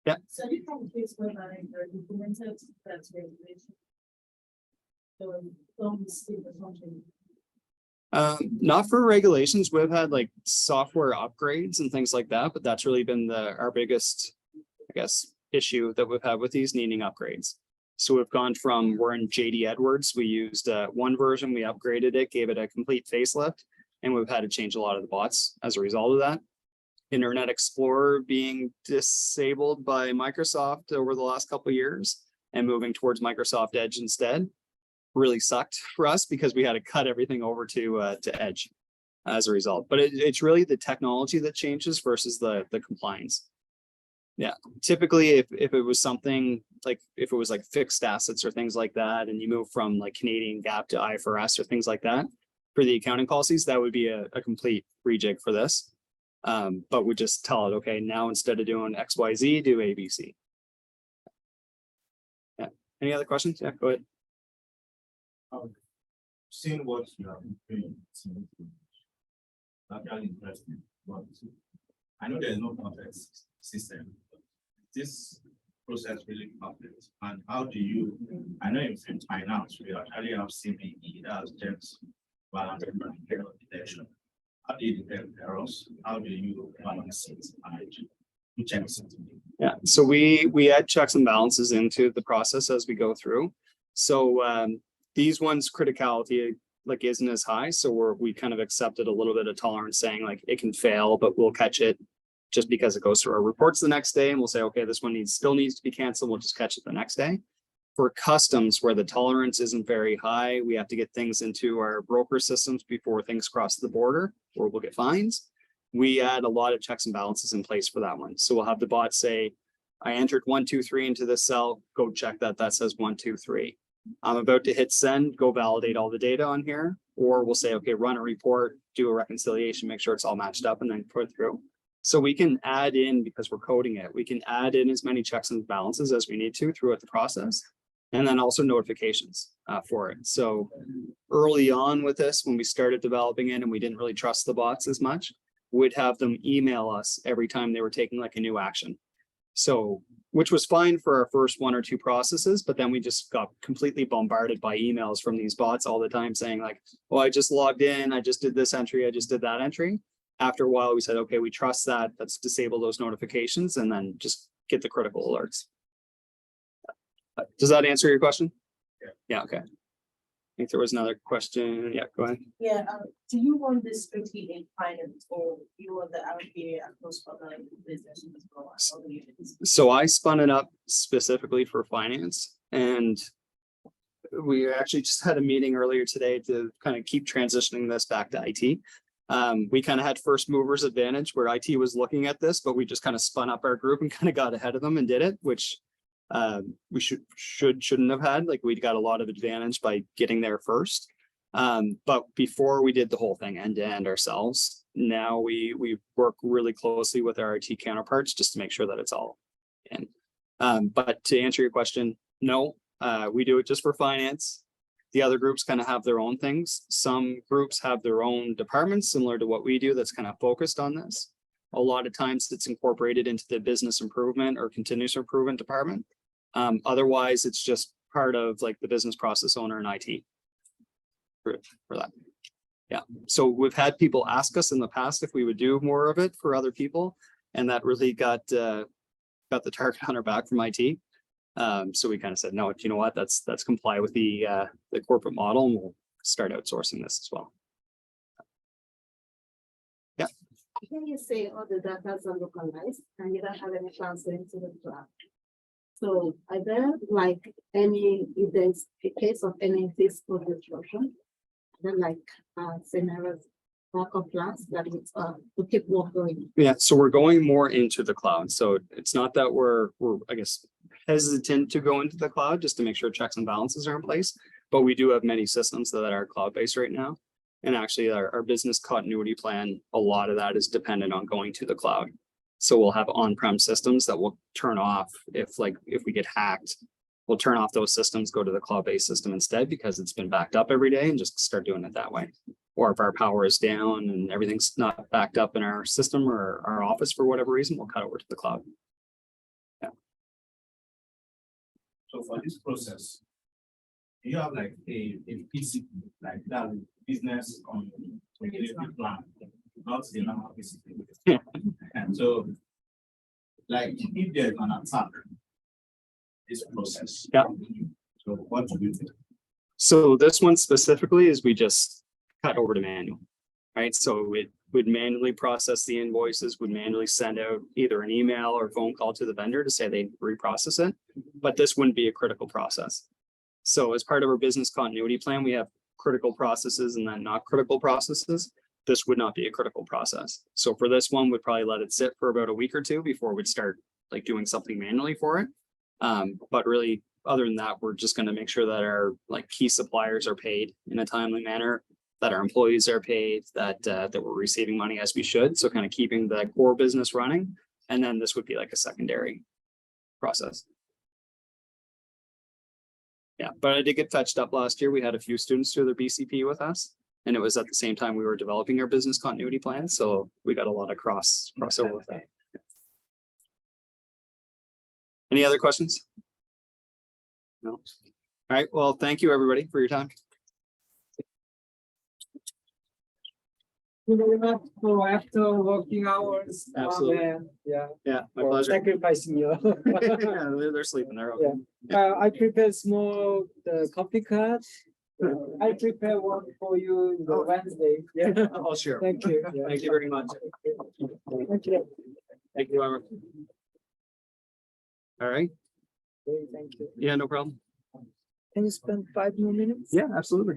Yeah. So you have a case where I implemented that regulation. So don't see the function. Not for regulations. We've had like software upgrades and things like that, but that's really been our biggest, I guess, issue that we've had with these needing upgrades. So we've gone from, we're in JD Edwards. We used one version, we upgraded it, gave it a complete facelift, and we've had to change a lot of the bots as a result of that. Internet Explorer being disabled by Microsoft over the last couple of years and moving towards Microsoft Edge instead really sucked for us because we had to cut everything over to Edge as a result. But it's really the technology that changes versus the compliance. Yeah, typically if it was something like, if it was like fixed assets or things like that, and you move from like Canadian GAAP to IFRS or things like that, for the accounting policies, that would be a complete rejig for this. But we just tell it, okay, now instead of doing XYZ, do ABC. Yeah, any other questions? Yeah, go ahead. Seeing what you have been doing, actually interesting. I know there is no context system. This process really complex. And how do you, I know in finance, we actually have CBE, that's just balance error detection. How do you detect errors? How do you balance it and you check it? Yeah, so we add checks and balances into the process as we go through. So these ones criticality like isn't as high, so we kind of accepted a little bit of tolerance, saying like it can fail, but we'll catch it just because it goes through our reports the next day, and we'll say, okay, this one still needs to be canceled. We'll just catch it the next day. For customs, where the tolerance isn't very high, we have to get things into our broker systems before things cross the border, or we'll get fines. We add a lot of checks and balances in place for that one. So we'll have the bot say, I entered 1, 2, 3 into this cell, go check that says 1, 2, 3. I'm about to hit send, go validate all the data on here, or we'll say, okay, run a report, do a reconciliation, make sure it's all matched up, and then put it through. So we can add in, because we're coding it, we can add in as many checks and balances as we need to throughout the process, and then also notifications for it. So early on with this, when we started developing it and we didn't really trust the bots as much, we'd have them email us every time they were taking like a new action. So, which was fine for our first 1 or 2 processes, but then we just got completely bombarded by emails from these bots all the time saying like, oh, I just logged in, I just did this entry, I just did that entry. After a while, we said, okay, we trust that, let's disable those notifications and then just get the critical alerts. Does that answer your question? Yeah, okay. I think there was another question. Yeah, go ahead. Yeah, do you want this strictly in finance or you want the MBA across other business as well? So I spun it up specifically for finance, and we actually just had a meeting earlier today to kind of keep transitioning this back to IT. We kind of had first movers advantage where IT was looking at this, but we just kind of spun up our group and kind of got ahead of them and did it, which we shouldn't have had. Like, we got a lot of advantage by getting there first. But before we did the whole thing end to end ourselves, now we work really closely with our IT counterparts just to make sure that it's all in. But to answer your question, no, we do it just for finance. The other groups kind of have their own things. Some groups have their own departments similar to what we do that's kind of focused on this. A lot of times it's incorporated into the business improvement or continuous improvement department. Otherwise, it's just part of like the business process owner and IT for that. Yeah. So we've had people ask us in the past if we would do more of it for other people, and that really got the target on our back from IT. So we kind of said, no, you know what, that's comply with the corporate model, and we'll start outsourcing this as well. Yeah. Can you say all the data are localized and you don't have any transfer into the cloud? So are there like any, if there's a case of any physical disruption, then like scenarios backup plans that it's to keep work going? Yeah, so we're going more into the cloud. So it's not that we're I guess hesitant to go into the cloud just to make sure checks and balances are in place, but we do have many systems that are cloud-based right now. And actually our business continuity plan, a lot of that is dependent on going to the cloud. So we'll have on-prem systems that will turn off if we get hacked, we'll turn off those systems, go to the cloud-based system instead because it's been backed up every day, and just start doing it that way. Or if our power is down and everything's not backed up in our system or our office for whatever reason, we'll cut over to the cloud. Yeah. So for this process, you have like a PCP, like that business on plan, not the normal PCP. Yeah. And so, like, if there's an attack, this process. Yeah. So what do you think? So this one specifically is we just cut over to manual, right? So it would manually process the invoices, would manually send out either an email or phone call to the vendor to say they reprocess it, but this wouldn't be a critical process. So as part of our business continuity plan, we have critical processes and then not critical processes. This would not be a critical process. So for this one, we'd probably let it sit for about a week or two before we'd start like doing something manually for it. But really, other than that, we're just going to make sure that our like key suppliers are paid in a timely manner, that our employees are paid, that we're receiving money as we should. So kind of keeping the core business running. And then this would be like a secondary process. Yeah, but I did get fetched up last year. We had a few students do their BCP with us, and it was at the same time we were developing our business continuity plan. So we got a lot of crossover with that. Any other questions? No. All right. Well, thank you everybody for your time. Very much for after working hours. Absolutely. Yeah. Yeah, my For pleasure. sacrificing you. Yeah, they're sleeping there. Okay. I prepared small coffee cards. I prepare one for you on Wednesday. Yeah. I'll share. Thank you. Yeah. Thank you very much. Thank you. Thank you, Robert. All right. Okay, thank you. Yeah, no problem. Can you spend 5 more minutes? Yeah, absolutely.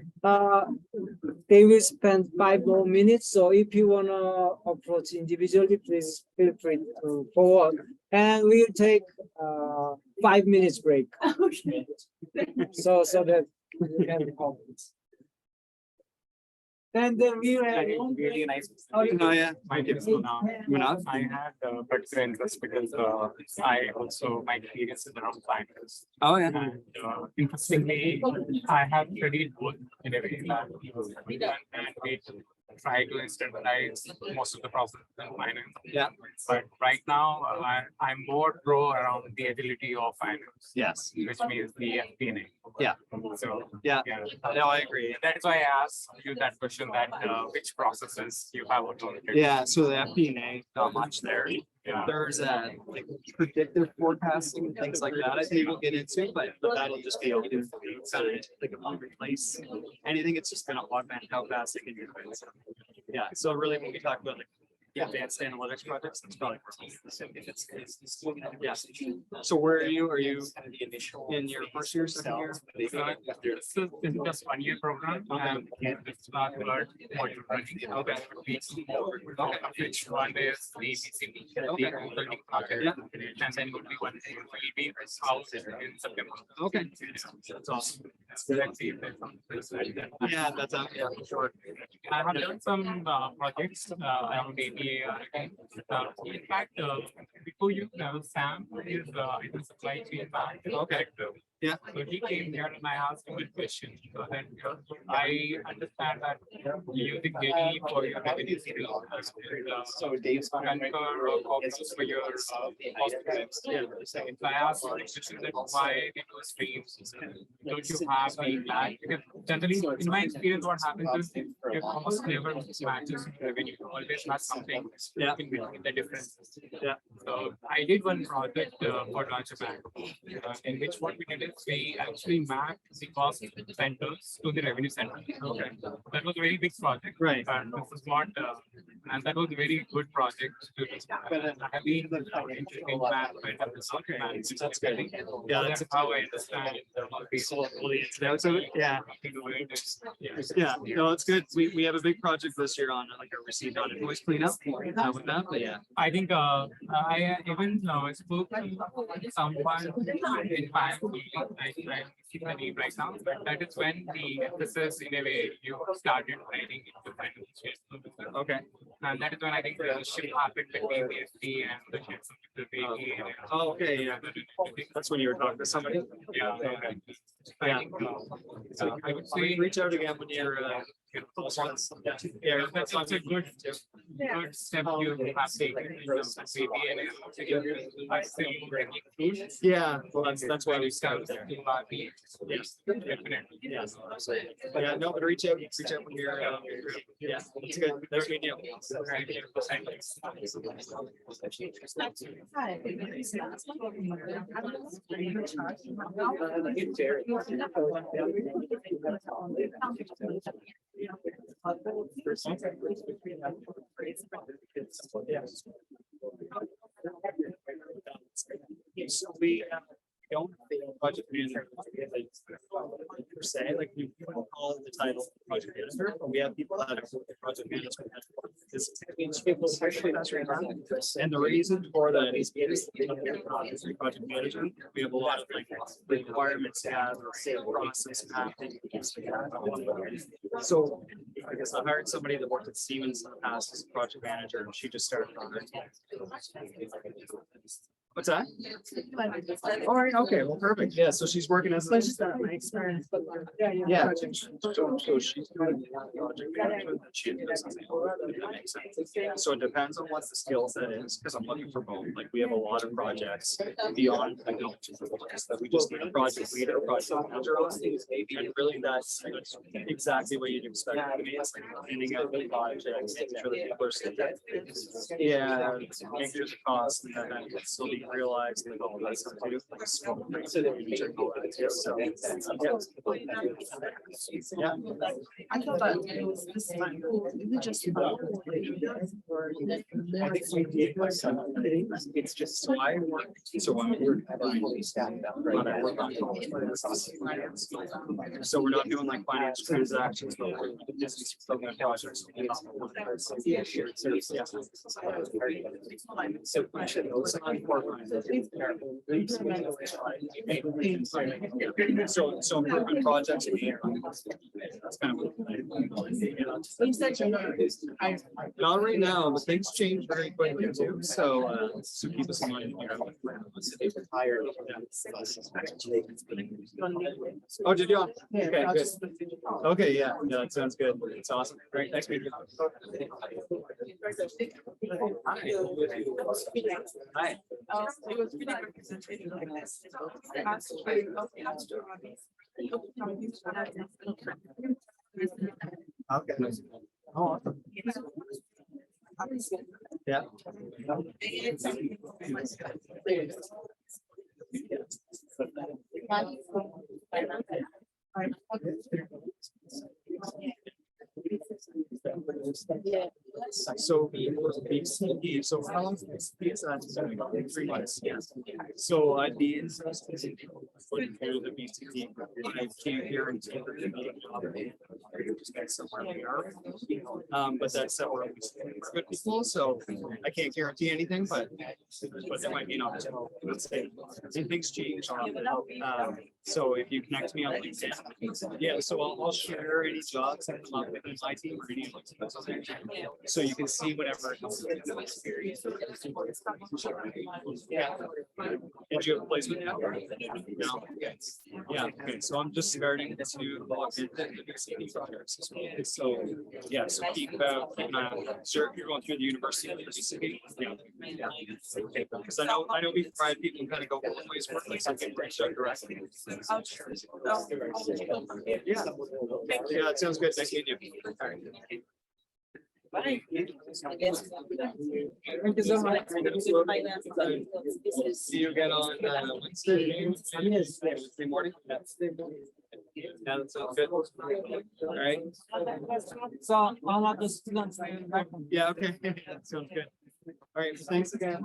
They will spend 5 more minutes. So if you wanna approach individually, please feel free to forward. And we'll take 5 minutes break. Okay. So that you can help. And then we have Really nice. Oh, yeah. My tips so now. I had particular interest because I also my experience in around finance. Oh, yeah. And interestingly, I have studied both in every lab and try to standardize most of the processes in finance. Yeah. But right now, I'm more pro around the agility of finance. Yes. Which means the FP&A. Yeah. So. Yeah. No, I agree. That's why I asked you that question, that which processes you have automated. Yeah, so the FP&A, not much there. Yeah. There's like predictive forecasting and things like that. I think we'll get into, but that'll just be like a replace anything. It's just gonna augment how fast it can do it. So, yeah, so really when we talk about like advanced analytics projects, that's probably yeah. So where are you? Are you in your first year, second year? This is just 1 year program, and it's not about module running. Okay. Which one is the BCB, the learning project, and then would be one will be house in September. Okay. That's awesome. Let's see if there's something. Yeah, that's yeah, for sure. I have done some projects around ABA. In fact, before you know, Sam is in the supply chain director. Yeah. So he came here and I asked him a question. So then I understand that using JD for your revenue stream. So Dave's for your hospitals. Yeah. So I asked him the question that why they do streams. Don't you have the lag? Because generally, in my experience, what happens is your cost never matches revenue. You always have something in between the difference. Yeah. So I did one project for Deutsche Bank, in which what we did is we actually mapped the cost centers to the revenue center. Okay. That was a very big project. Right. And this is not, and that was a very good project to do. But I have been interesting management of the software management. That's good. Yeah, that's how I understand. So yeah. Yeah, no, it's good. We have a big project this year on like a received on invoice cleanup with that, but yeah. I think I even spoke to someone in my I name right now, but that is when the emphasis in a way you started writing into financial. Okay. And that is when I think the shift happened between the FD and the shift to the AE. Oh, okay, yeah. That's when you were talking to somebody. Yeah. Okay. I Yeah. think, I would say Reach out again when you're yeah, that's a good step you have taken in terms of ABA and I still yeah, well, that's why we started there. Yes, definitely. Yeah. But yeah, no, but reach out when you're yeah, it's good. Nice meeting you. So we don't budget manager per se, like we don't call the title project manager, but we have people that have project management. And the reason for that is because project management, we have a lot of like requirements to have process mapping. So I guess I hired somebody that worked at Siemens in the past as a project manager, and she just started on it. What's that? All right, okay, well, perfect. Yeah, so she's working as. Just not my experience, but Yeah. So she's doing project management that she does. If that makes sense. So it depends on what the skill set is, because I'm looking for both. Like we have a lot of projects beyond technology that we just need a project leader, project manager on. And really that's exactly what you'd expect. I mean, it's like planning out the projects, making sure that people are safe. Yeah, making sure the costs and that can still be realized and all that stuff too. So yeah. I thought that it was this time. Is it just about? It's just so I work. So I'm so we're not doing like financial transactions, but we're business program projects. So I should know some corporate So improvement projects. That's kind of what. Not right now, but things change very quickly too, so keep us in mind. Oh, did you? Okay, good. Okay, yeah, that sounds good. It's awesome. Great, thanks, Peter. Hi. It was really representative like this. Okay. Oh, awesome. Yeah. Yeah. So so how long is this? 3 months, yes. So I'd be interested in putting through the BCP. I can't guarantee somewhere we are. But that's where we good people, so I can't guarantee anything, but there might be an opportunity. Let's say, and things change. So if you connect me on LinkedIn, yeah, so I'll share any jobs that come up within my team or any so you can see whatever. Yeah. Did you have a placement yet? No. Yeah. Okay. So I'm just starting to log into the BCP projects. So yeah. So keep sure you're going through the university of the BCP. Yeah. Because I know we've tried people kind of go both ways. Work like something directly. Yeah. Yeah. That sounds good. Nice meeting you. All right. Thank you so much. See you again on Wednesday. Yes. Wednesday morning. Yeah, that sounds good. All right. So all of the students. Yeah. Okay. That sounds good. All right. Thanks again.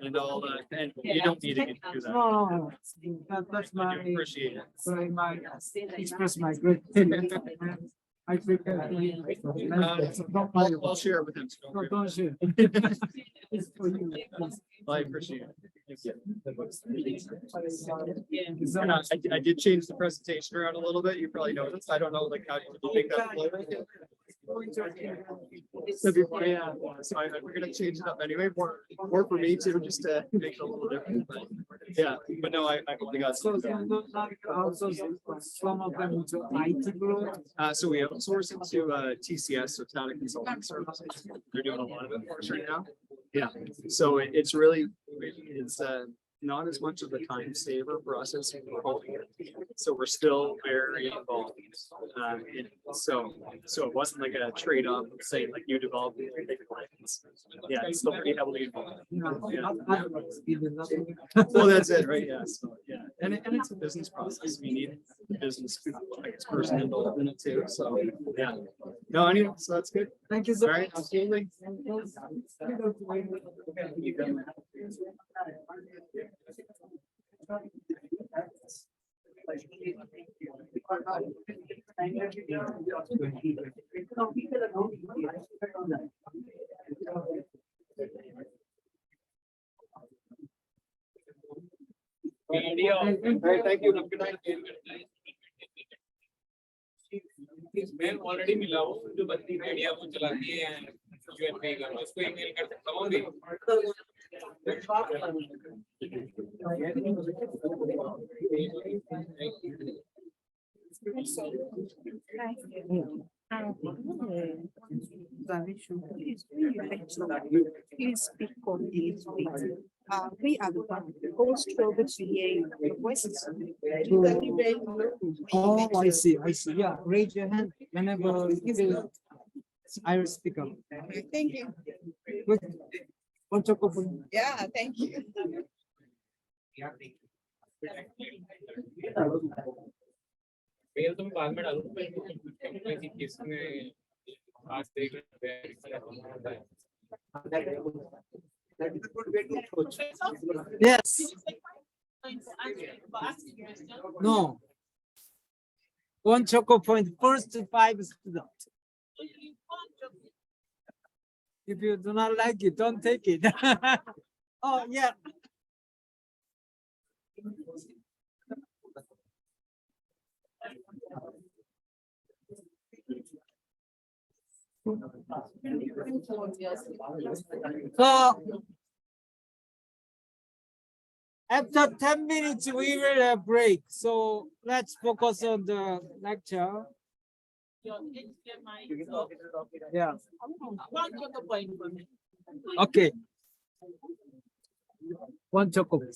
And all. And you don't need to do that. No, that's my. I do appreciate it. So my express my gratitude. I think I'll share it with him. So no, don't share. It's for you. I appreciate it. Thank you. So I did change the presentation around a little bit. You probably noticed. I don't know like how you make that flow. Yeah. So we're gonna change it up anyway. More for me too, just to make it a little different. But yeah. But no, I hope got so some. also some of them into IT group. So we outsource it to TCS, so Tata Consulting Services. They're doing a lot of it for us right now. Yeah. So it's really not as much of a time saver for us as we're hoping. So we're still very involved. So it wasn't like a trade off, say like you developed it. Yeah, it's still pretty heavily involved. Well, that's it, right? Yeah. So yeah, and it's a business process. We need the business, I guess, person involved in it too. So yeah. No, anyway, so that's good. Thank you so All right, much. absolutely. All right, thank you. Have a good night. मैं already मिला हूँ जो बत्ती media को चलाती है UNP का उसको ईमेल कर सकता हूँ अभी Please speak on this. We are the one who goes through the VA voices. Oh, I see. Yeah, raise your hand whenever you I will speak up. Thank you. Good. One chocolate. Yeah, thank you. Mail तुम बाद में डालो किसमें आज देख Yes. No. One choco point, first 5 students. If you do not like it, don't take it. Oh, yeah. So after 10 minutes, we will have break. So let's focus on the lecture. Yeah. Okay. One chocolate.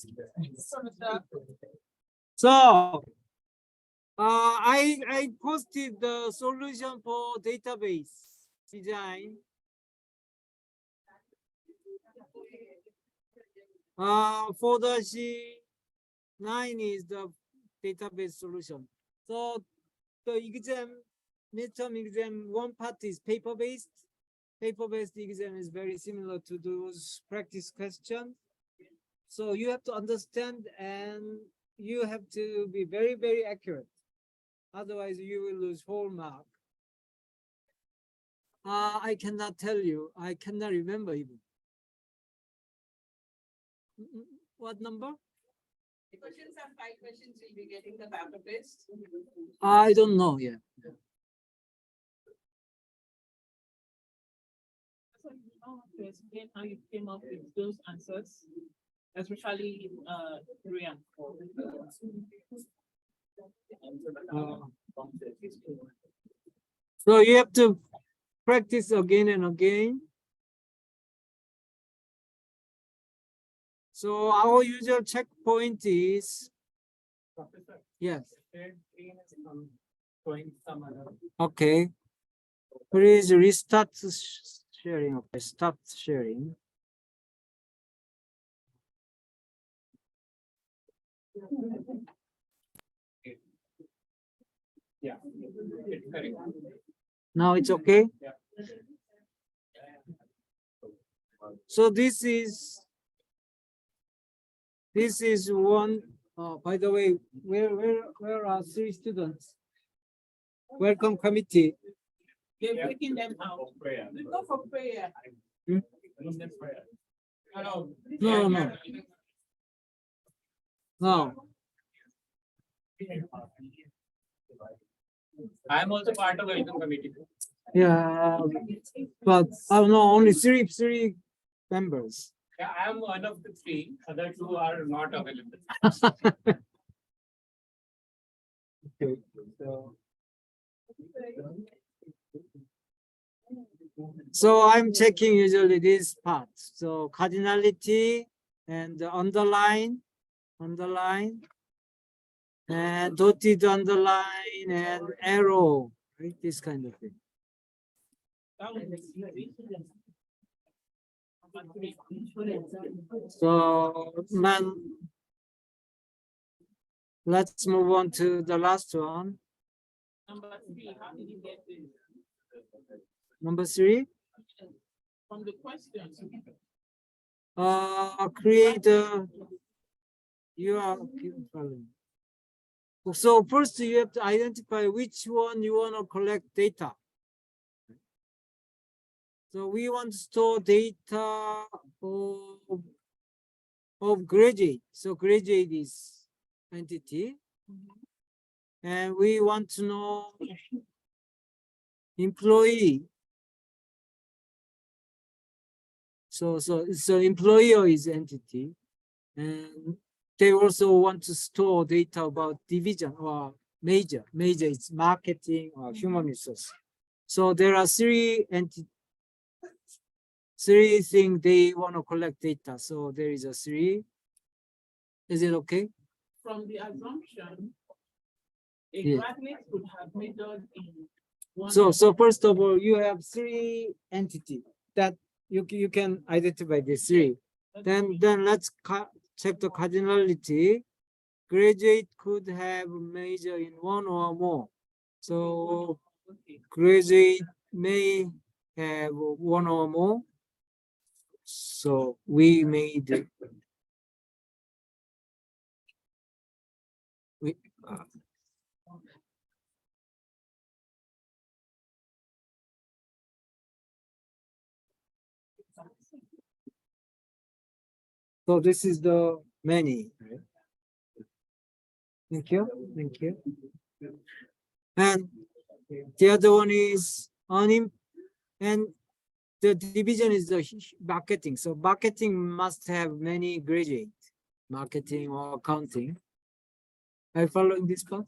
So I posted the solution for database design. For the C9 is the database solution. So the exam, midterm exam, one part is paper-based. Paper-based exam is very similar to those practice questions. So you have to understand and you have to be very, very accurate. Otherwise, you will lose whole mark. I cannot tell you. I cannot remember even. What number? The questions are 5 questions, you'll be getting the paper based. I don't know yet. So you want to explain how you came up with those answers, especially 3 and 4. So you have to practice again and again. So our usual checkpoint is, yes. Okay. Please restart sharing. Okay, stop sharing. Yeah. It's correct. Now it's okay. Yeah. So this is one. By the way, where are 3 students? Welcome committee. They're breaking them out. We go for prayer. Hmm? Hello. No. No. I am also part of welcome committee. Yeah, but no, only three members. Yeah, I am one of the 3. Other 2 are not available. Okay, so I'm checking usually this part. So cardinality and the underline, and dotted underline and arrow, right? This kind of thing. So man, let's move on to the last one. Number 3, how did you get this? Number 3. From the questions. Create a So first you have to identify which one you want to collect data. So we want to store data of graduate. So graduate is entity. And we want to know employee. So employer is entity. And they also want to store data about division or major. Major is marketing or human resource. So there are 3 things they want to collect data. So there is a 3. Is it okay? From the assumption, a Yeah. graduate could have majored in one. So first of all, you have 3 entities that you can identify the 3. Then let's check the cardinality. Graduate could have major in 1 or more. So graduate may have 1 or more. So we made So this is the many. Right? Thank you. Thank you. And the other one is and the division is the marketing. So marketing must have many graduates, marketing or accounting. Are you following this part?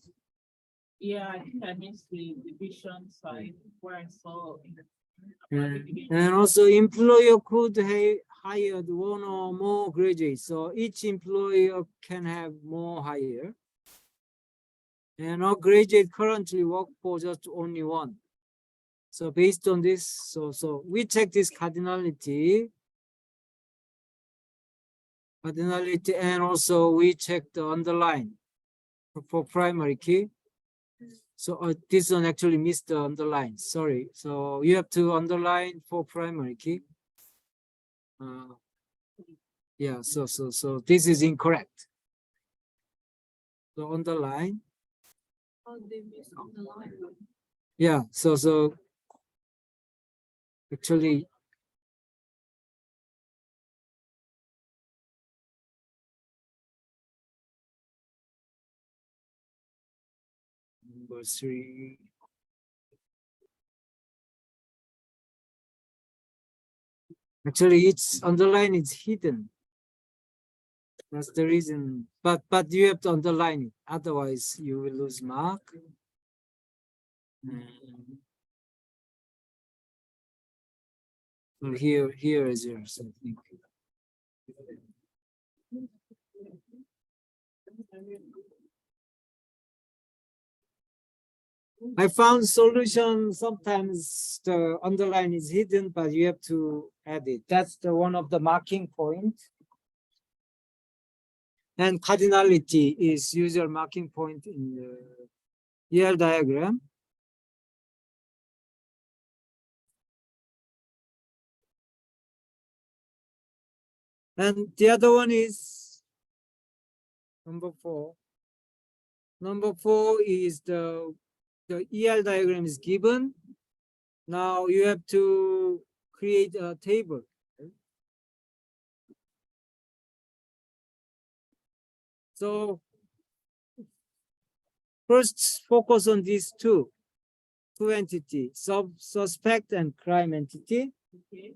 Yeah, I think I missed the division side where I saw. And also employer could hire one or more graduates. So each employer can have more hire. And our graduate currently work for just only one. So based on this, so we check this cardinality, and also we check the underline for primary key. So this one actually missed the underline. Sorry. So you have to underline for primary key. Yeah. So this is incorrect. So underline. Oh, they missed on the line. Yeah. So actually. Number 3. Actually, its underline is hidden. That's the reason. But you have to underline it. Otherwise, you will lose mark. So here is yours, I think. I found solution sometimes the underline is hidden, but you have to add it. That's the one of the marking point. And cardinality is usual marking point in the EL diagram. And the other one is number 4. Number 4 is the EL diagram is given. Now you have to create a table. So first focus on these two entities, suspect and crime entity. Okay.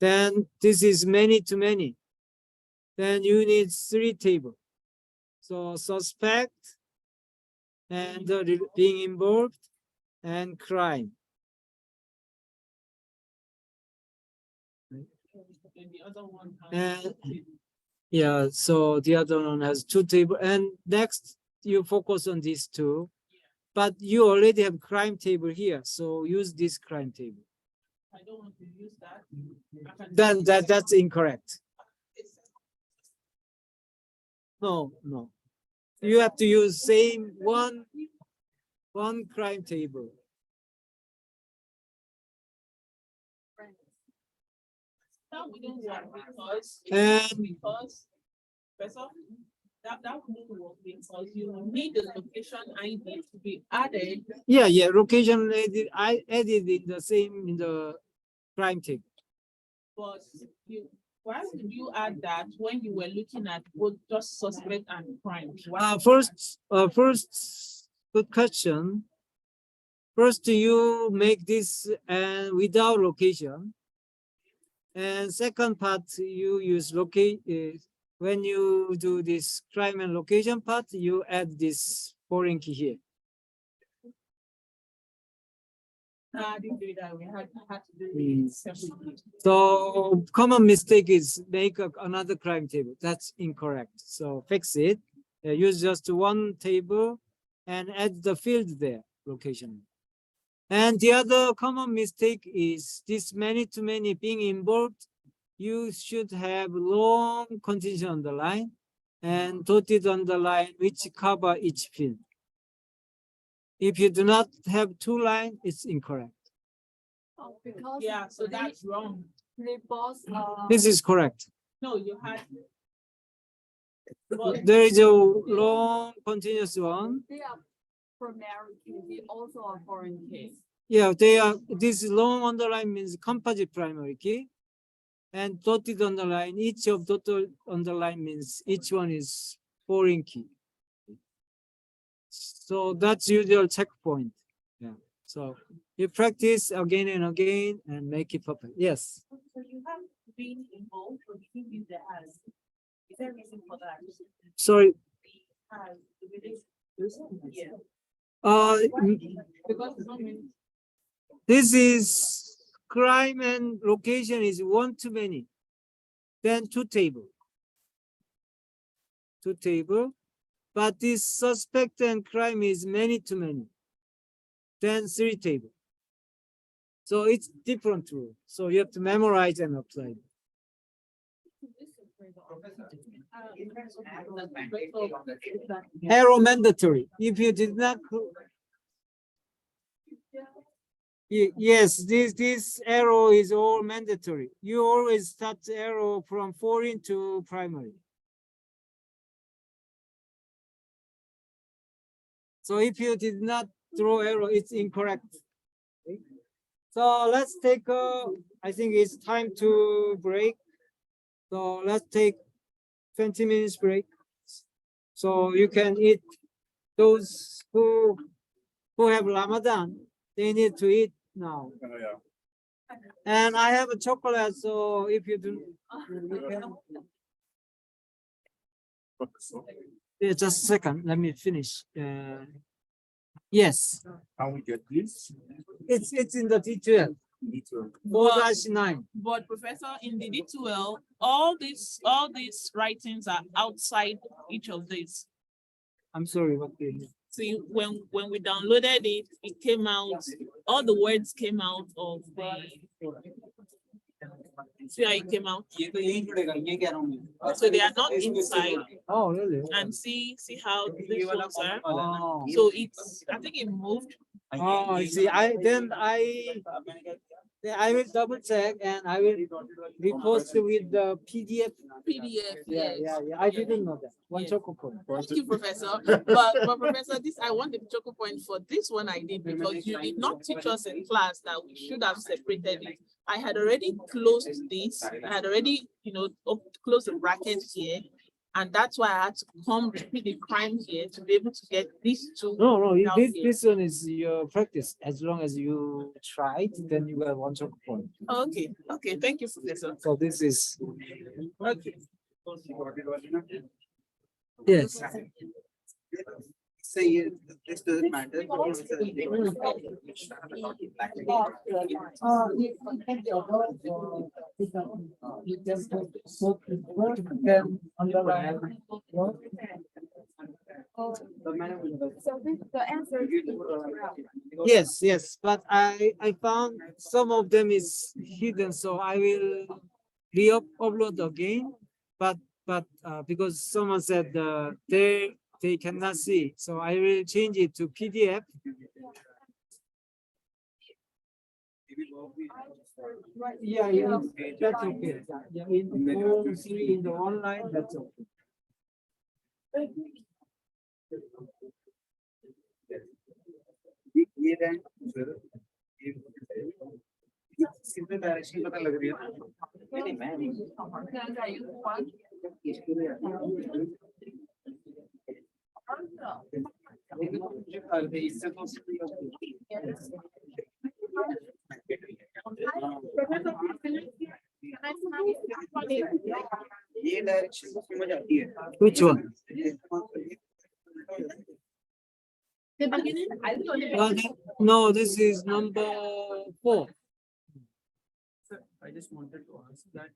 Then this is many to many. Then you need 3 tables. So suspect and being involved and crime. And the other one And yeah, so the other one has 2 tables. And next you focus on these 2. But you already have crime table here, so use this crime table. I don't want to use that. Then that's incorrect. No. You have to use same one crime table. That wouldn't work because that wouldn't work because you need the location ID to be added. Yeah, location added in the crime table. But why would you add that when you were looking at both just suspect and crime? First, good question. First, you make this without location. And second part, you use when you do this crime and location part, you add this foreign key here. I didn't do that. We had to do it separately. So common mistake is make another crime table. That's incorrect. So fix it. Use just one table and add the field there, location. And the other common mistake is this many to many being involved. You should have long continuation underline and dotted underline which cover each field. If you do not have 2 lines, it's incorrect. Oh, because Yeah, so that's wrong. they both This is correct. No, you had. There is a long continuous one. they are primary key, they also are foreign key. Yeah, they are. This long underline means composite primary key, and dotted underline, each of dotted underline means each one is foreign key. So that's usual checkpoint. Yeah. So you practice again and again and make it perfect. Yes. So you have been involved or you use the as. Is there a reason for that? Sorry. As the relation. Yeah. Because it's not mean. This is crime and location is one too many. Then two table. Two table. But this suspect and crime is many too many. Then three table. So it's different rule. So you have to memorize and apply. Arrow mandatory. If you did not, yes, this arrow is all mandatory. You always start the arrow from foreign to primary. So if you did not draw arrow, it's incorrect. So let's take I think it's time to break. So let's take 20 minutes break. So you can eat. Those who have Ramadan, they need to eat now. And I have a chocolate, so if you do, you can. Yeah, just a second, let me finish. Yes. Can we get this? It's in the D12. 4-9. But Professor, in the D2L, all these writings are outside each of these. I'm sorry, what did you? See, when we downloaded it, it came out, all the words came out of the, see how it came out? So they are not inside. Oh, really? And see how these ones are. Oh. So it's, I think it moved. Oh, I see. I will double check and I will repost with the PDF. PDF, Yeah. I didn't know that. One choco point. Thank you, Professor. But Professor, this I want the choco point for this one I did because you did not teach us in class that we should have separated it. I had already closed this. I had already, closed the bracket here. And that's why I had to come to the crime here to be able to get these two. No, this one is your practice. As long as you try it, then you have one choco point. Okay, thank you, Professor. So this is. Okay. Yes. Say this doesn't matter. Yes, but I found some of them is hidden, so I will re-upload again. But because someone said they cannot see, so I will change it to PDF. Yeah, that's okay. Yeah, in the online, that's okay. Simple direction पता लग रही है ना? नहीं ये direction को समझ आती है. Which one? No, this is number 4. I just wanted to ask that,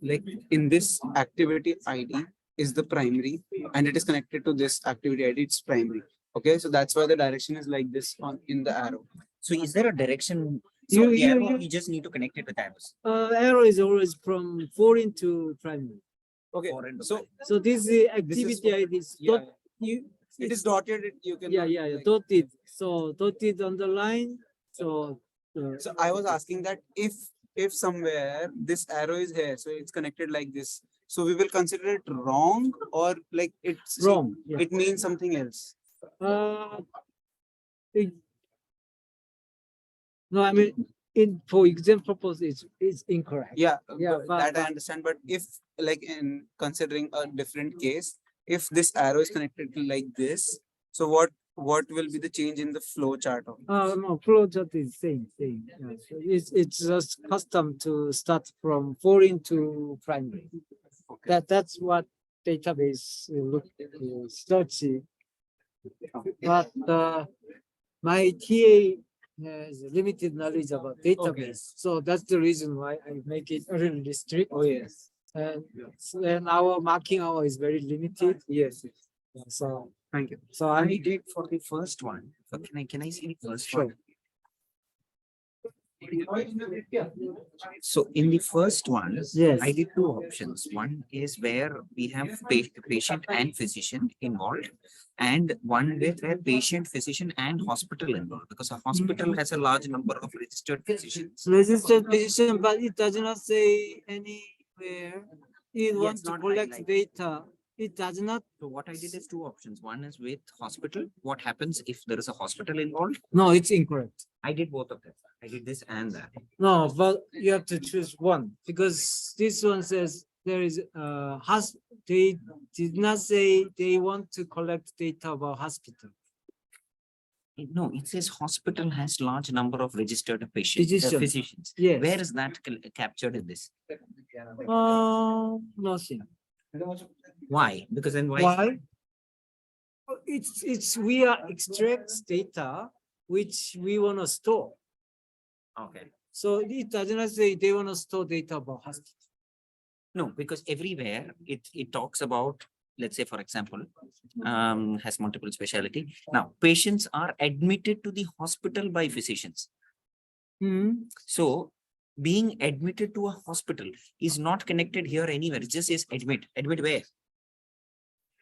like in this activity ID is the primary and it is connected to this activity ID, it's primary. Okay, so that's why the direction is like this on in the arrow. So is there a direction? So you just need to connect it with arrows. Arrow is always from foreign to primary. Okay, So this is activity ID. It is dotted. You can. Yeah, dotted. So dotted underline. So I was asking that if somewhere this arrow is here, so it's connected like this. So we will consider it wrong or like it's wrong. Yeah. It means something else. No, I mean for exam purpose, it's incorrect. Yeah, Yeah, that I but- understand, but if like in considering a different case, if this arrow is connected to like this, so what will be the change in the flow chart of? No, flow chart is same. Yeah, so it's just custom to start from foreign to primary. That's what database look searching. But my TA has limited knowledge about database, so that's the reason why I make it a little strict. Oh, yes. And our marking hour is very limited. Yes. So Thank you. so I I'm did for the first one. So can I see the first sure. one? So in the first one, Yes. I did two options. One is where we have patient and physician involved, and one where patient, physician, and hospital involved, because a hospital has a large number of registered physicians. Registered physician, but it does not say anywhere it wants to not collect highlighted. data. It does not. So what I did is two options. One is with hospital. What happens if there is a hospital involved? No, it's incorrect. I did both of them. I did this and that. No, but you have to choose one because this one says there is they did not say they want to collect data about hospital. No, it says hospital has large number of registered patients, Physician. physicians. Yes. Where is that captured in this? Nothing. Why? Because then why? Why? It's we are extracts data which we want to store. Okay. So it does not say they want to store data about hospital. No, because everywhere it talks about, let's say, for example, has multiple specialty. Now, patients are admitted to the hospital by physicians. So being admitted to a hospital is not connected here anywhere. It just says admit. Admit where?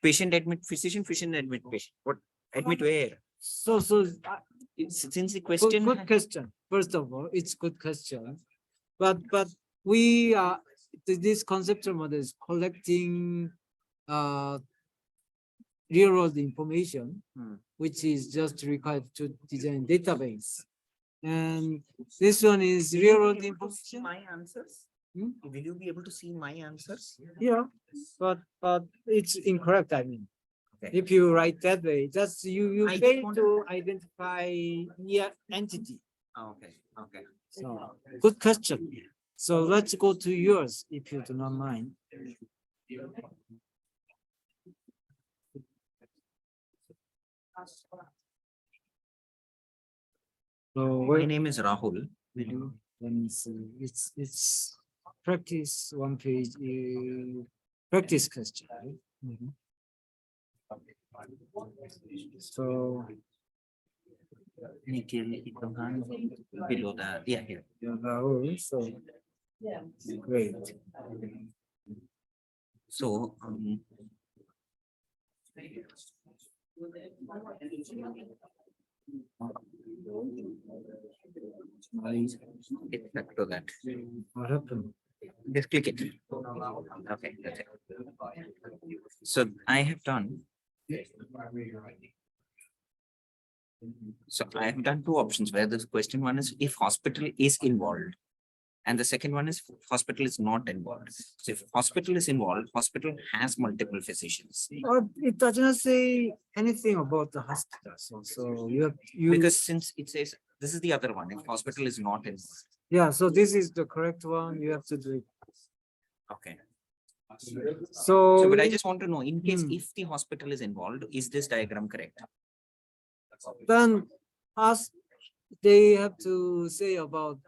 Patient admit, physician admit, patient. What? Admit where? So Since the question. good question. First of all, it's good question. But we are this conceptual model is collecting real world information, which is just required to design database. And this one is real world information. My answers? Will you be able to see my answers? Yeah, but it's incorrect. I mean, Okay. if you write that way, that's you I just fail wanted- to identify entity. Okay. Okay. So good question. So let's go to yours if you do not mind. So My name is Rahul. let me see. It's practice one page. Practice question. Right? So Nikhil, below that. Yeah, here. Rahul, so great. So, get back to that. What happened? Just click it. Okay, that's it. So I have done. So I have done two options where the question one is if hospital is involved. And the second one is hospital is not involved. So if hospital is involved, hospital has multiple physicians. Or it does not say anything about the hospital. So you Because since it says, this is the other one, if hospital is not involved. yeah, so this is the correct one. You have to do it. Okay. So, But I just want to know, in case Hmm. if the hospital is involved, is this diagram correct? then they have to say about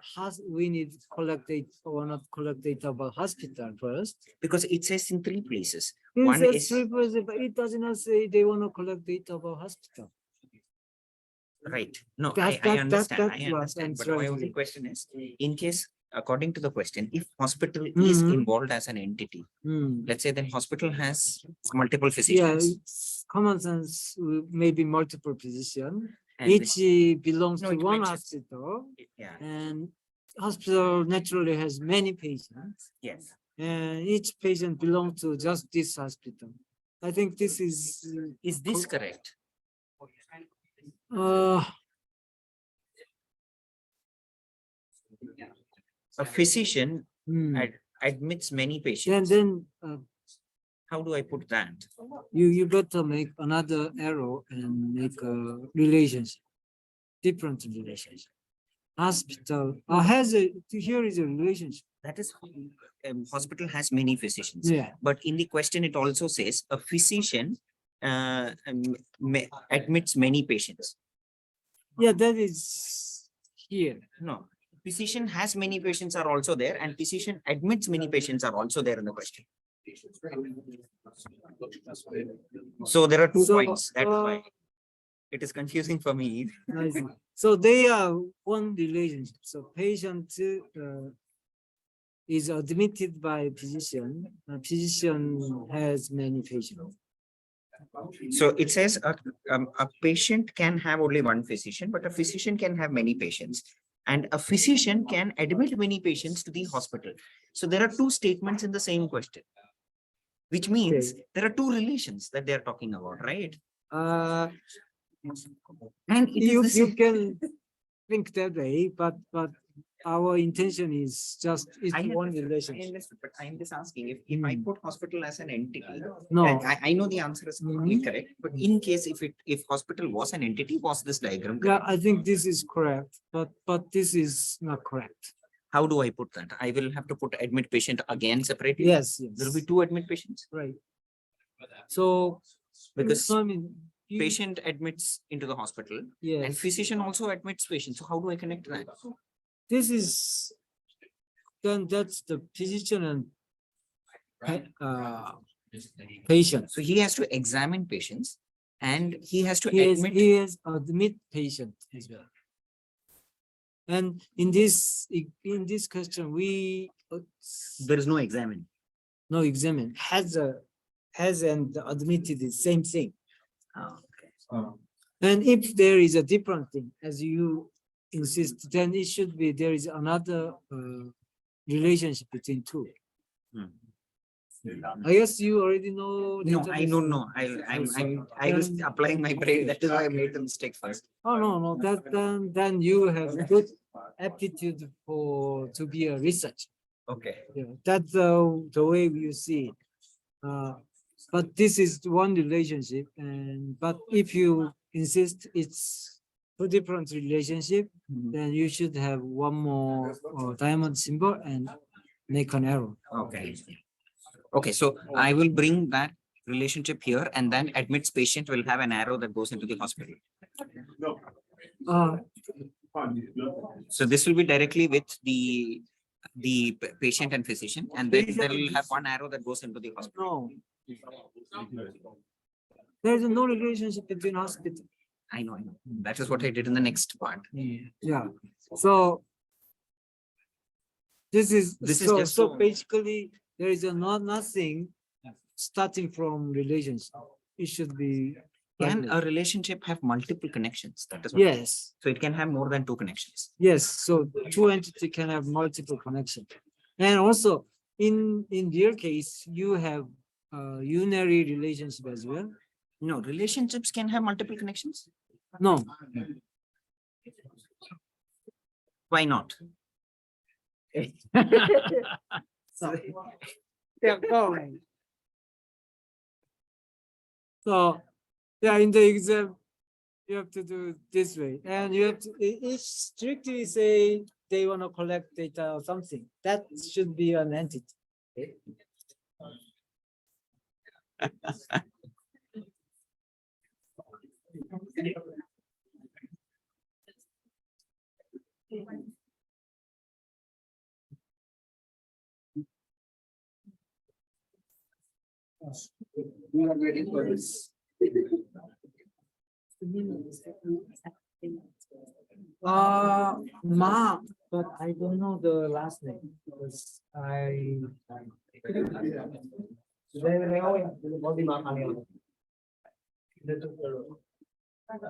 we need to collect data or not collect data about hospital first. Because it says in three places. It One says is, three places, but it does not say they want to collect data about hospital. right, no, That- I that- understand, that I was understand, but my answered. only question is, in case, according to the question, if hospital is Mhm. involved as an entity, Hmm. let's say then hospital has multiple Yeah, physicians. it's common sense, maybe multiple position. And Each belongs No, to it one makes hospital, Yeah, and hospital naturally has many patients, yes. and each patient belongs to just this hospital. I think this is Is this correct? uh a physician Hmm. admits many And patients. then How do I put that? you better make another arrow and make a relationship, different relationship. Hospital has a, here is a relationship. That is, hospital has many physicians. Yeah. But in the question, it also says a physician admits many patients. Yeah, that is here. No, physician has many patients are also there, and physician admits many patients are also there in the question. So there are two So, points. That's why it is confusing for me. I see. So they are one relationship. So patient is admitted by physician. Physician has many patients. So it says a patient can have only one physician, but a physician can have many patients. And a physician can admit many patients to the hospital. So there are two statements in the same question, which means there are two relations that they are talking about, right? And it is You can think that way, but our intention is just it's one relationship. But I'm just asking if I put hospital as an entity. No. I know the answer is correct, but in case if hospital was an entity, was this diagram Yeah, correct? I think this is correct, but this is not correct. How do I put that? I will have to put admit patient again separately. Yes, There will be two admit patients right. So because I mean, patient admits into the hospital and yes, physician also admits patient. So how do I connect that? this is then that's the physician and patient. So he has to examine patients and he has to He admit. admit patient as well. And in this question, we There is no examine. no examine has and admitted the same thing. Oh, okay. And if there is a different thing, as you insist, then it should be there is another relationship between two. I guess you already know. No, I database. don't know. I was applying my brain. That is why I made the mistake first. Oh no, that then you have good aptitude to be a researcher. Okay. Yeah, that's the way you see it. But this is one relationship, and but if you insist it's two different relationship, then you should have one more diamond symbol and make an arrow. Okay. Okay, so I will bring that relationship here and then admits patient will have an arrow that goes into the hospital. So this will be directly with the patient and physician, and then they will have one arrow that goes into the hospital. No. There is no relationship between hospital. I know. That is what I did in the next part. Yeah. So this is just so basically there is nothing starting from relationship. It should be. Can a relationship have multiple connections? That is what. Yes. So it can have more than two connections. Yes. So two entities can have multiple connections, and also in your case you have unary relationship as well. No, relationships can have multiple connections. No. Why not? So, yeah, go ahead. So, yeah, in the exam, you have to do it this way, and you have to it strictly say they want to collect data or something. That should be an entity. Okay? We are waiting for this. Ma, but I don't know the last name because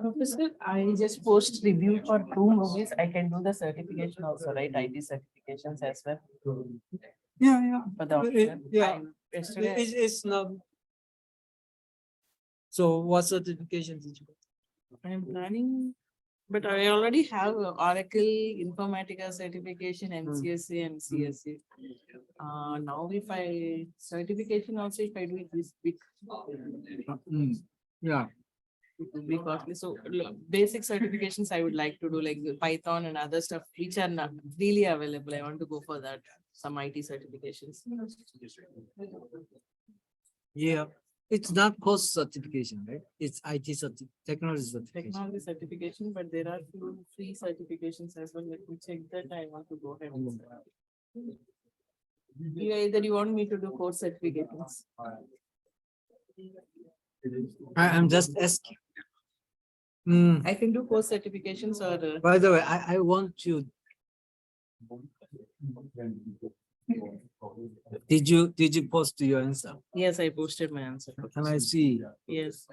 Professor, I just post review for 2 movies. I can do the certification also, right? IT certifications as well. yeah. For the Yeah, yesterday, it's not. So what certification did you get? I'm planning But I already have a Oracle Informatica certification, MCSA and CSA. Now if I certification also, if I do it this week, Yeah. it will be costly. So basic certifications I would like to do, like the Python and other stuff which are not really available. I want to go for that, some IT certifications. Yeah. It's not post certification, right? It's IT technology certification. Technology certification, but there are few free certifications as well. Let me check that. I want to go ahead. with that. Either you want me to do course certifications. I'm just asking. I can do course certifications or By the way, I want to. Did you post your answer? yes, I posted my answer. Can I see? Yes.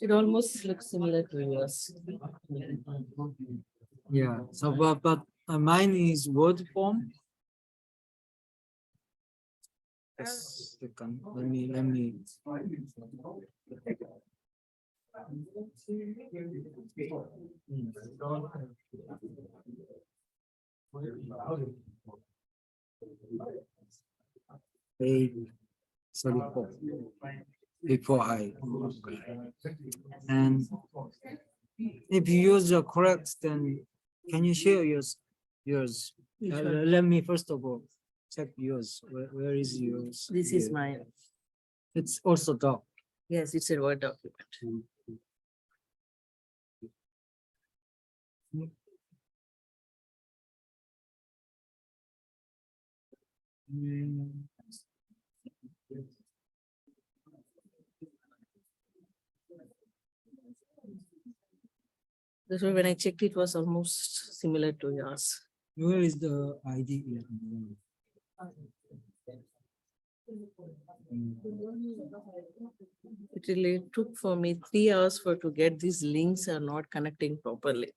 It almost looks similar to yours. Yeah. So, but mine is word form. Yes, let me. Sorry before I. And if you use the correct, then can you share yours? Let me first of all check yours. Where is yours? This is mine. It's also doc. Yes, it's a Word document. That's why when I checked, it was almost similar to yours. Where is the ID? It really took for me 3 hours to get these links are not connecting properly.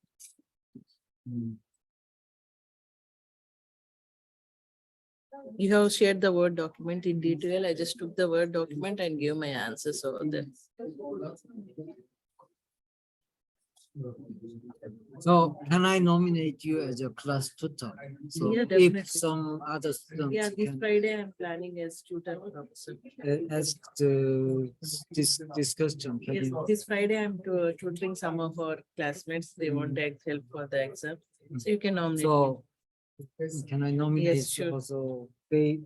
You have shared the Word document in detail. I just took the Word document and gave my answers over there. So can I nominate you as a class tutor? So Yeah, if definitely. some other students Yeah, this can Friday I'm planning as tutor professor. ask this question. Can Yes, you- this Friday I'm tutoring some of our classmates. They want help for the exam. So you can nominate. So can I nominate? Yes, sure. Also, they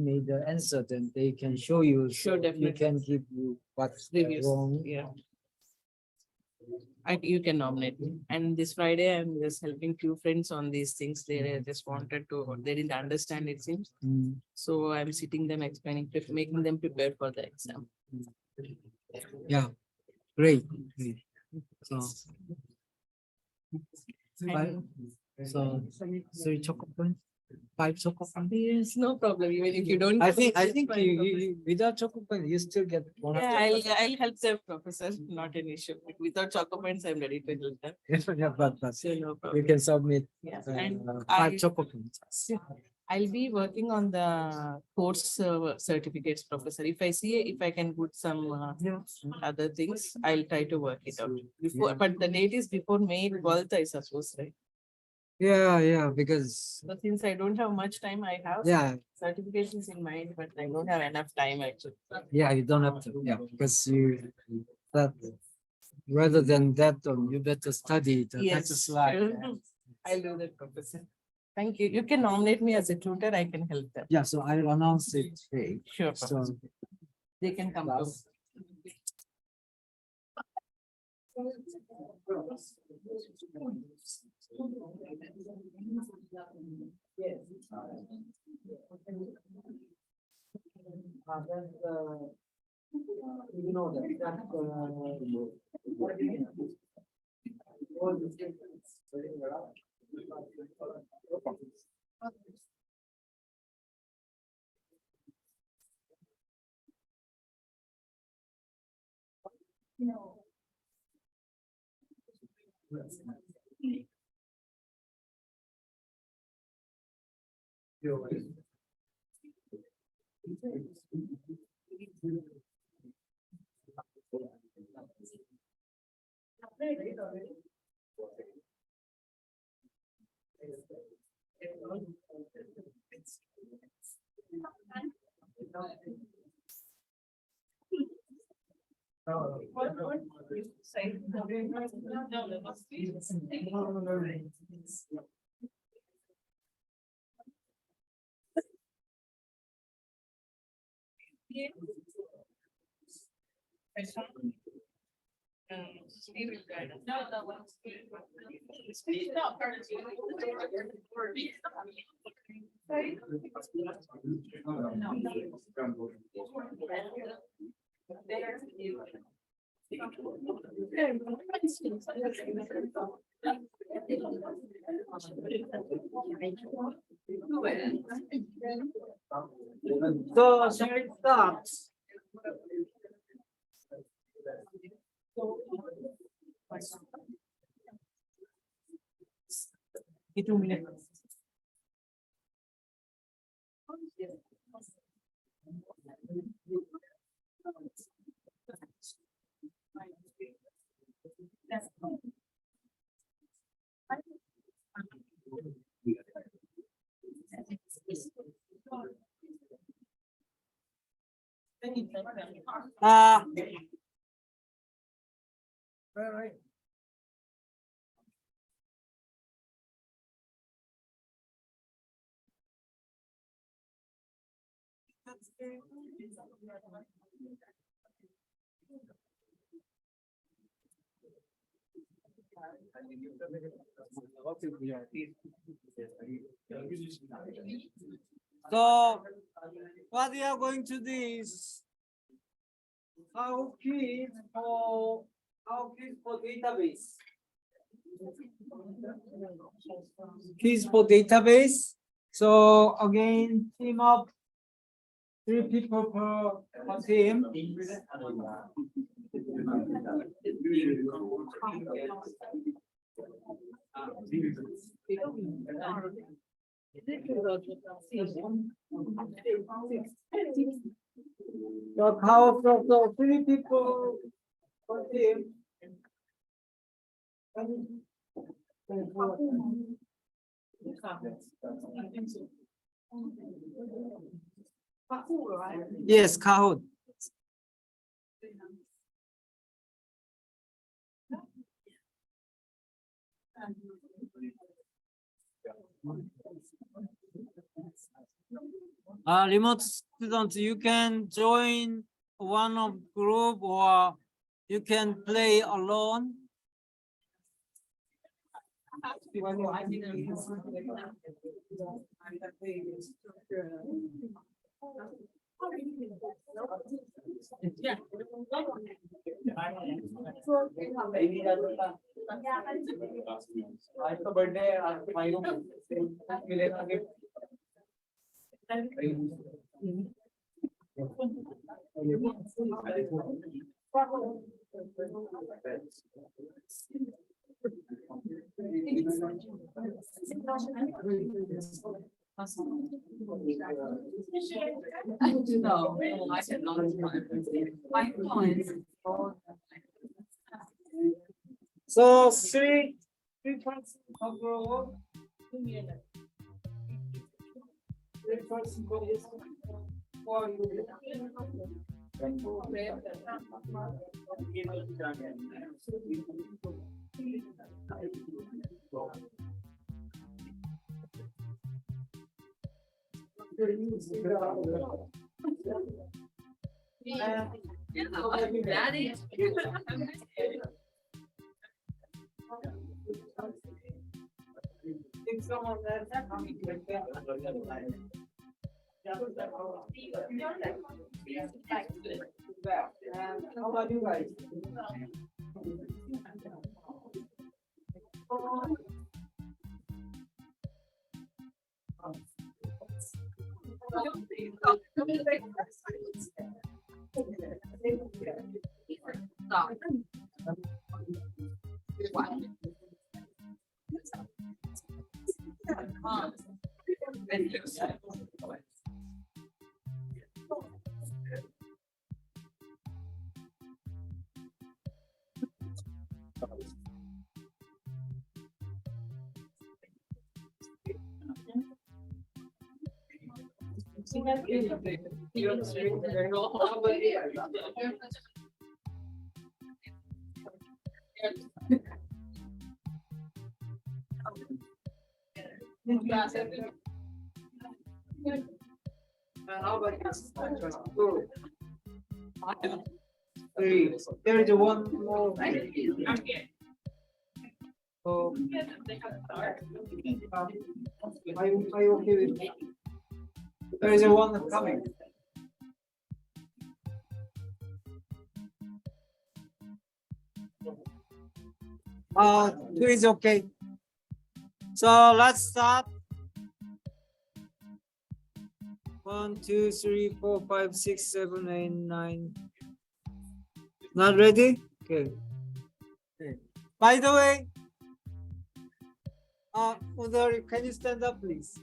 made the answer, then they can show you. Sure, so definitely. You can give you what's Reviews. wrong. Yeah. You can nominate me. And this Friday, I'm just helping few friends on these things. They just wanted to, they didn't understand it seems. So I'm sitting them explaining, making them prepare for the exam. Yeah, great. So, And- so 3 choco points, 5 choco points. Yes, no problem. Even if you don't. I think it's fine, you without choco points, you still get 100. Yeah, I'll help them, professor. Not an issue. Without choco points, I'm ready to help them. Yeah, but So no you problem. can submit Yeah, and 5 choco points. I'll be working on the course certificates, professor. If I see if I can put some other things, I'll try to work it out before. But the date is before May 12th, I suppose, right? Yeah, because So since I don't have much time, I have certifications in mind, but I don't have enough time actually. yeah, you don't have to. Yeah, because that rather than that, you better study the better Yes, slide. sure. I'll do that, professor. Thank you. You can nominate me as a tutor. I can help them. Yeah, so I'll announce it today. Sure, So professor. They can come to. you know So shall we start? Itu minutes. Right. So what we are going to do is Kahoot QUiz for database. Quiz for database. So again, team up 3 people per team. So how from the 3 people per team. Yes, Kahoot. Remote students, you can join one of group or you can play alone. So three person per group. 3 person per group. How about you guys? Three. There is one more. Oh. Are you okay with it? There is one coming. Two is okay. So let's start. 1, 2, 3, 4, 5, 6, 7, 8, 9. Not ready? Okay. By the way, Udari, can you stand up, please?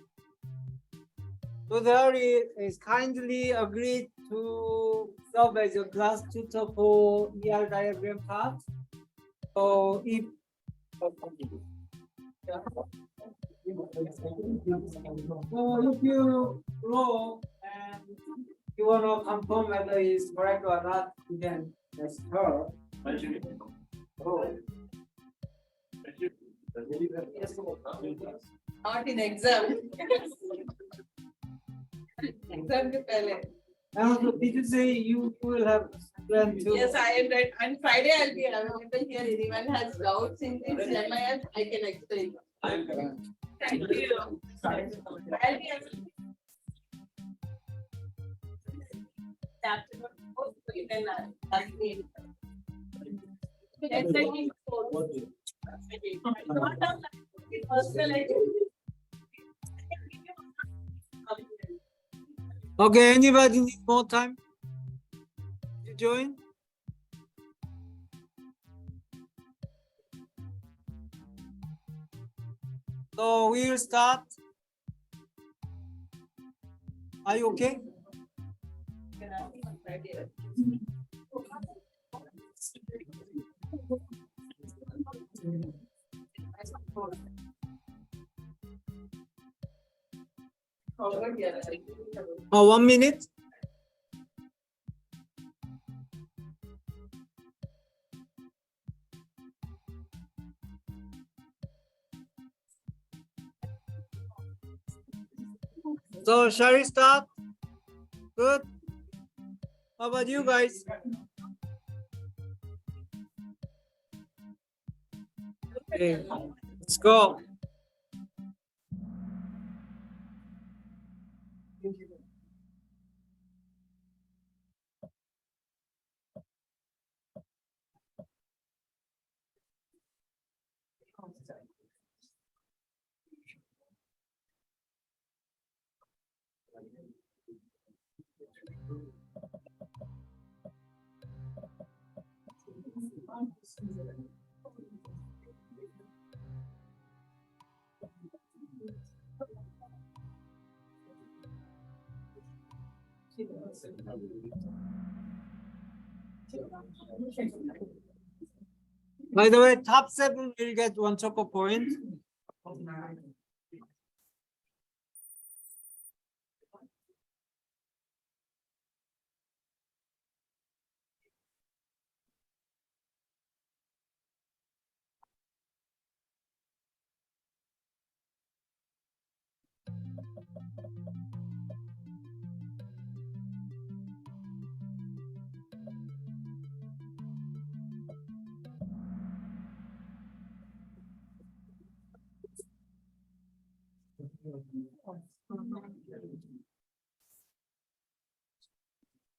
Udari is kindly agreed to serve as your class tutor for ER diagram part. So if you roll and you want to confirm whether it's correct or not, you can ask her. Not in exam. Exam ke pehle. Did you say you will have plan to? Yes, I am right. On Friday, I'll be available here. Anyone has doubts in this MIS, I can explain. Thank you. I'll be available. You can ask me. Okay, anybody need more time to join? So we will start. Are you okay? Oh, 1 minute. So shall we start? Good. How about you guys? Okay, let's go. By the way, top 7 will get 1 choco point.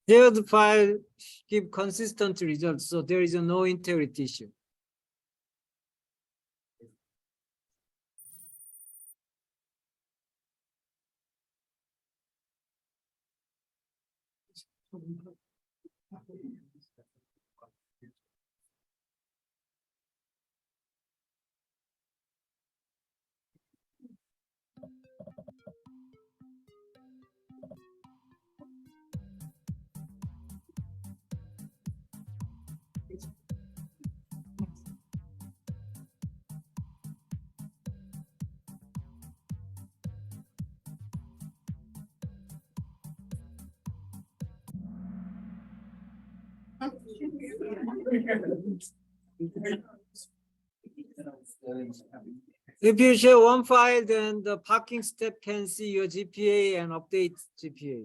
Here the file give consistent results, so there is no integrity issue. If you share one file, then the parking step can see your GPA and update GPA.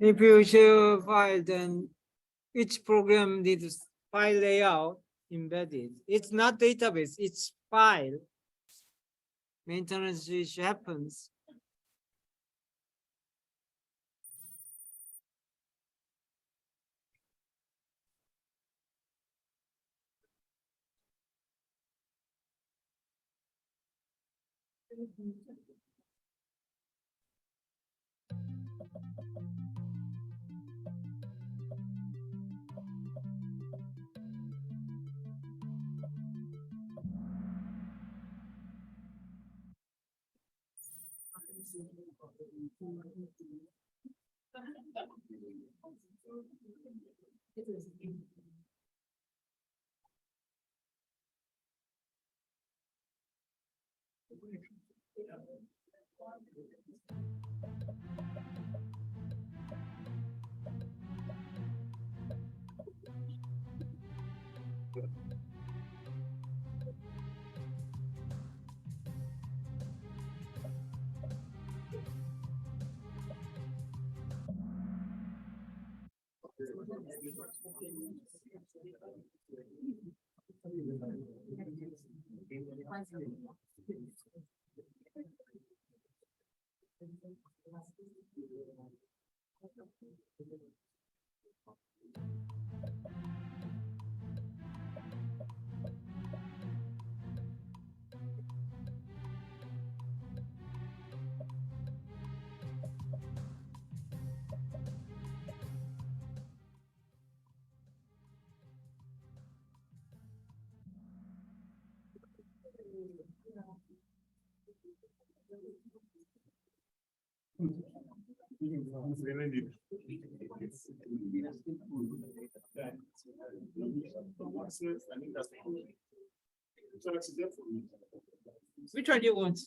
If you share a file, then each program needs file layout embedded. It's not database, it's file. Maintenance which happens. Which one do you want?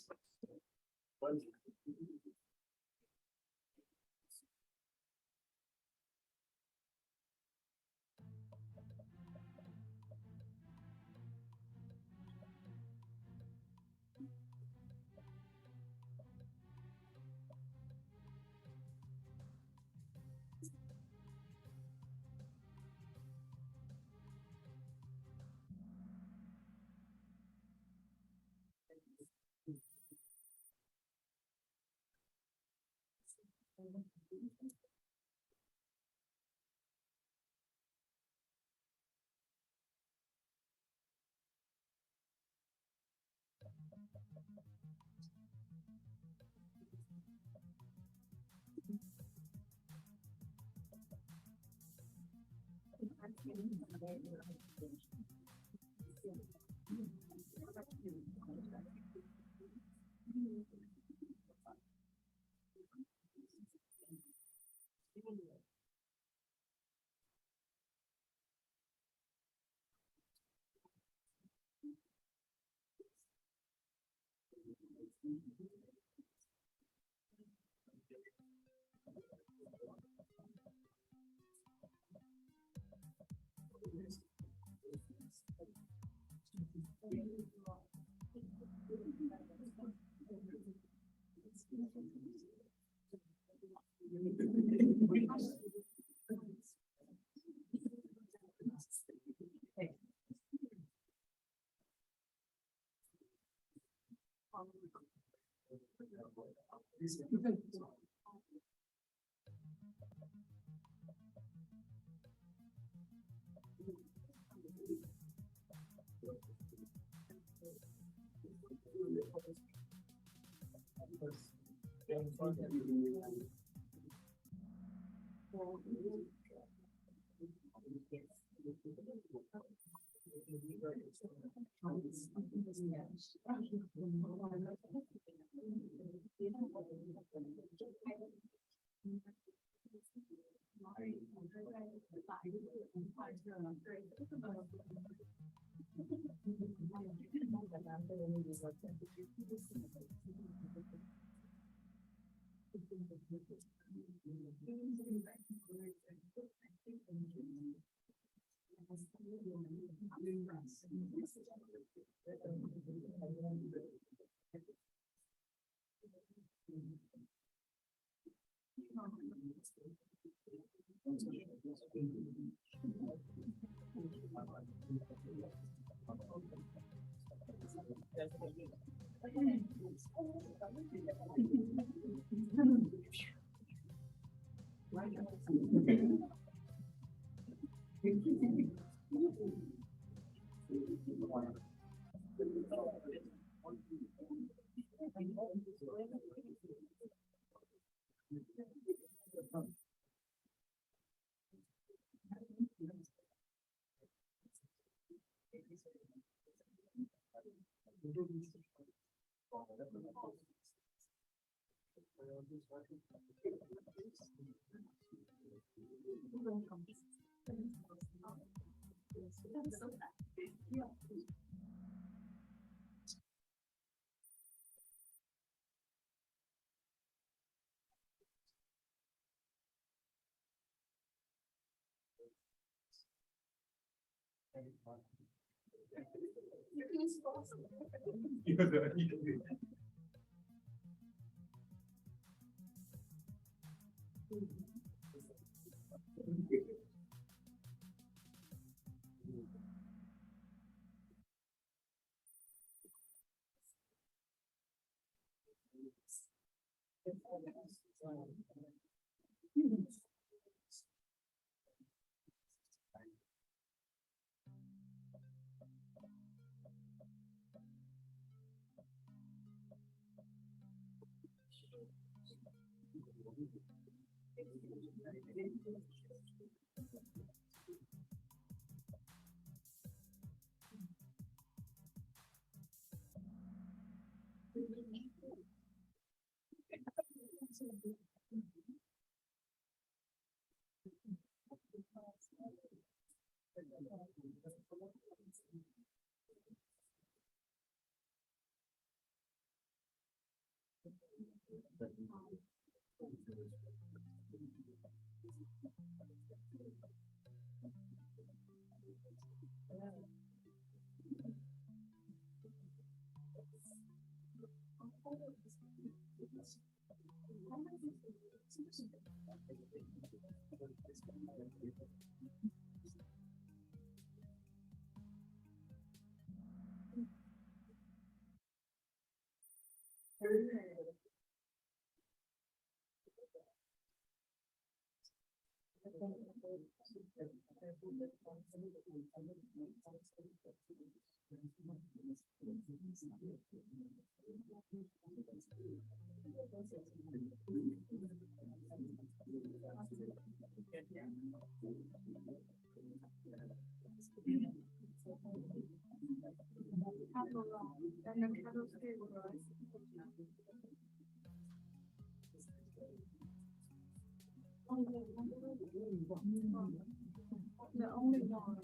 The only one.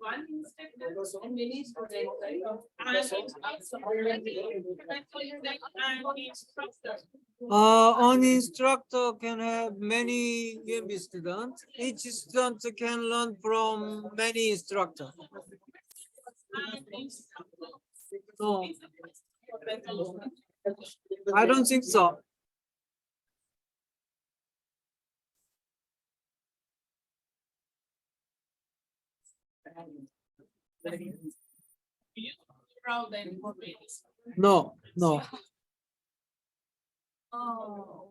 One instructor and many students, right? One instructor can have many MBA students. Each student can learn from many instructors. No, I don't think so. No, no. Oh.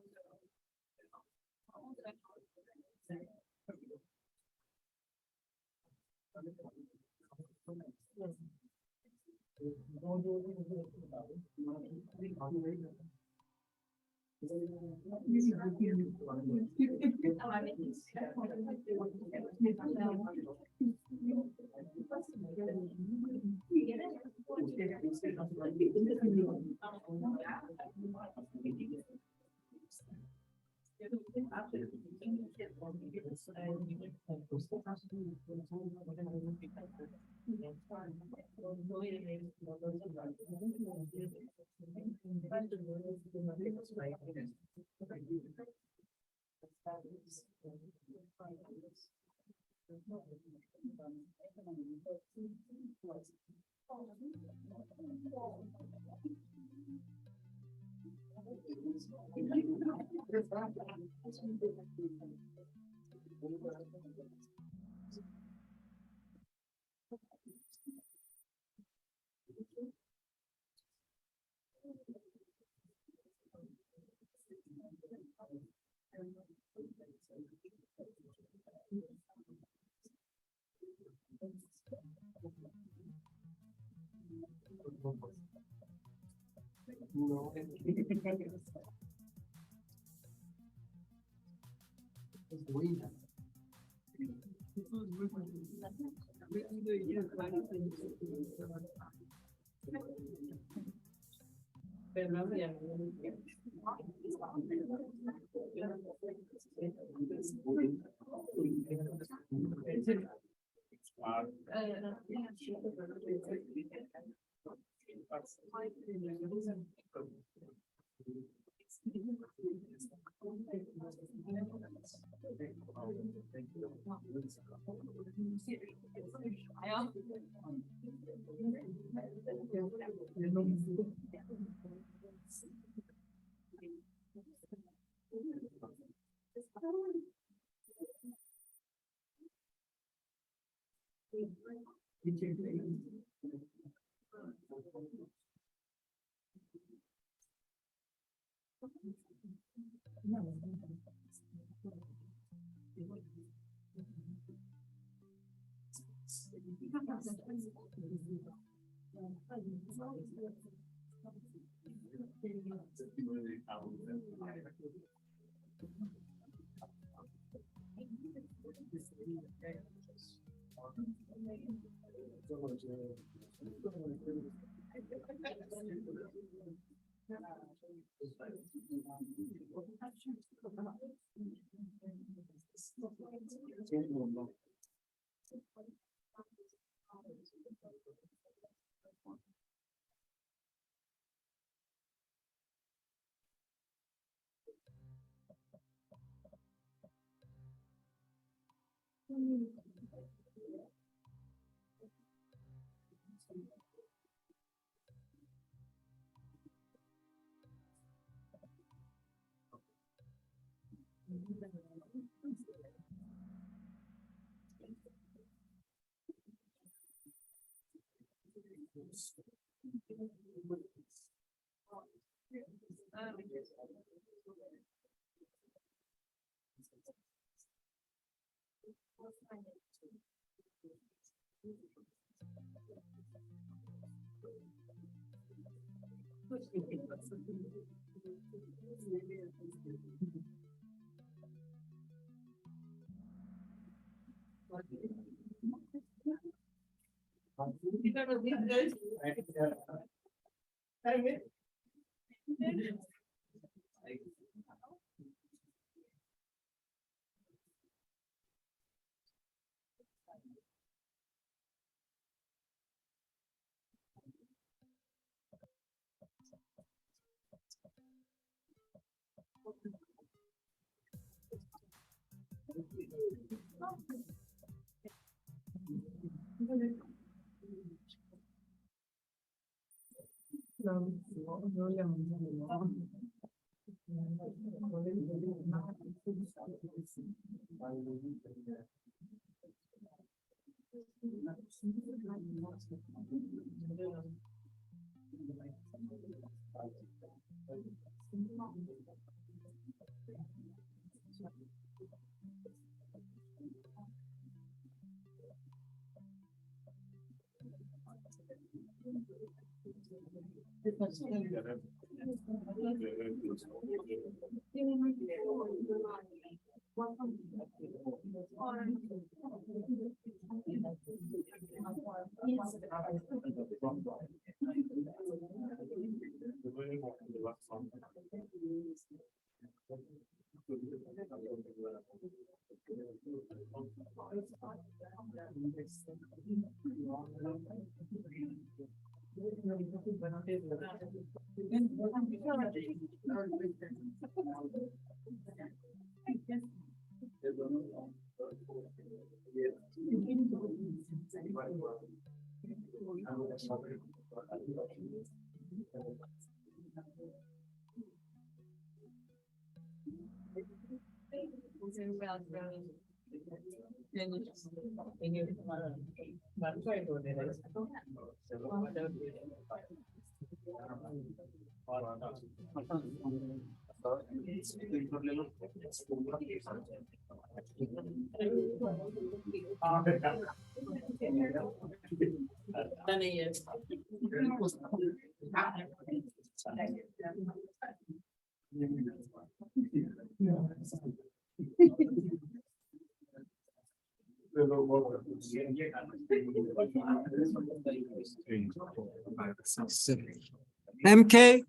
MK,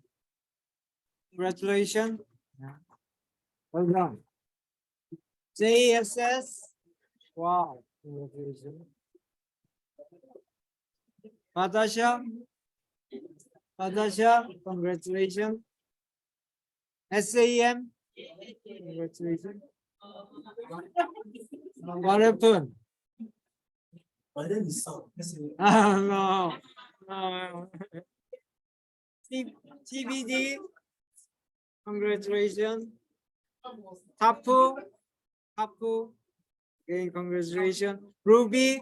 congratulations. Well done. JSS, wow, congratulations. Natasha, congratulations. SAM, congratulations. What happened? No, no. TBD, congratulations. Tapu, again, congratulations. Ruby,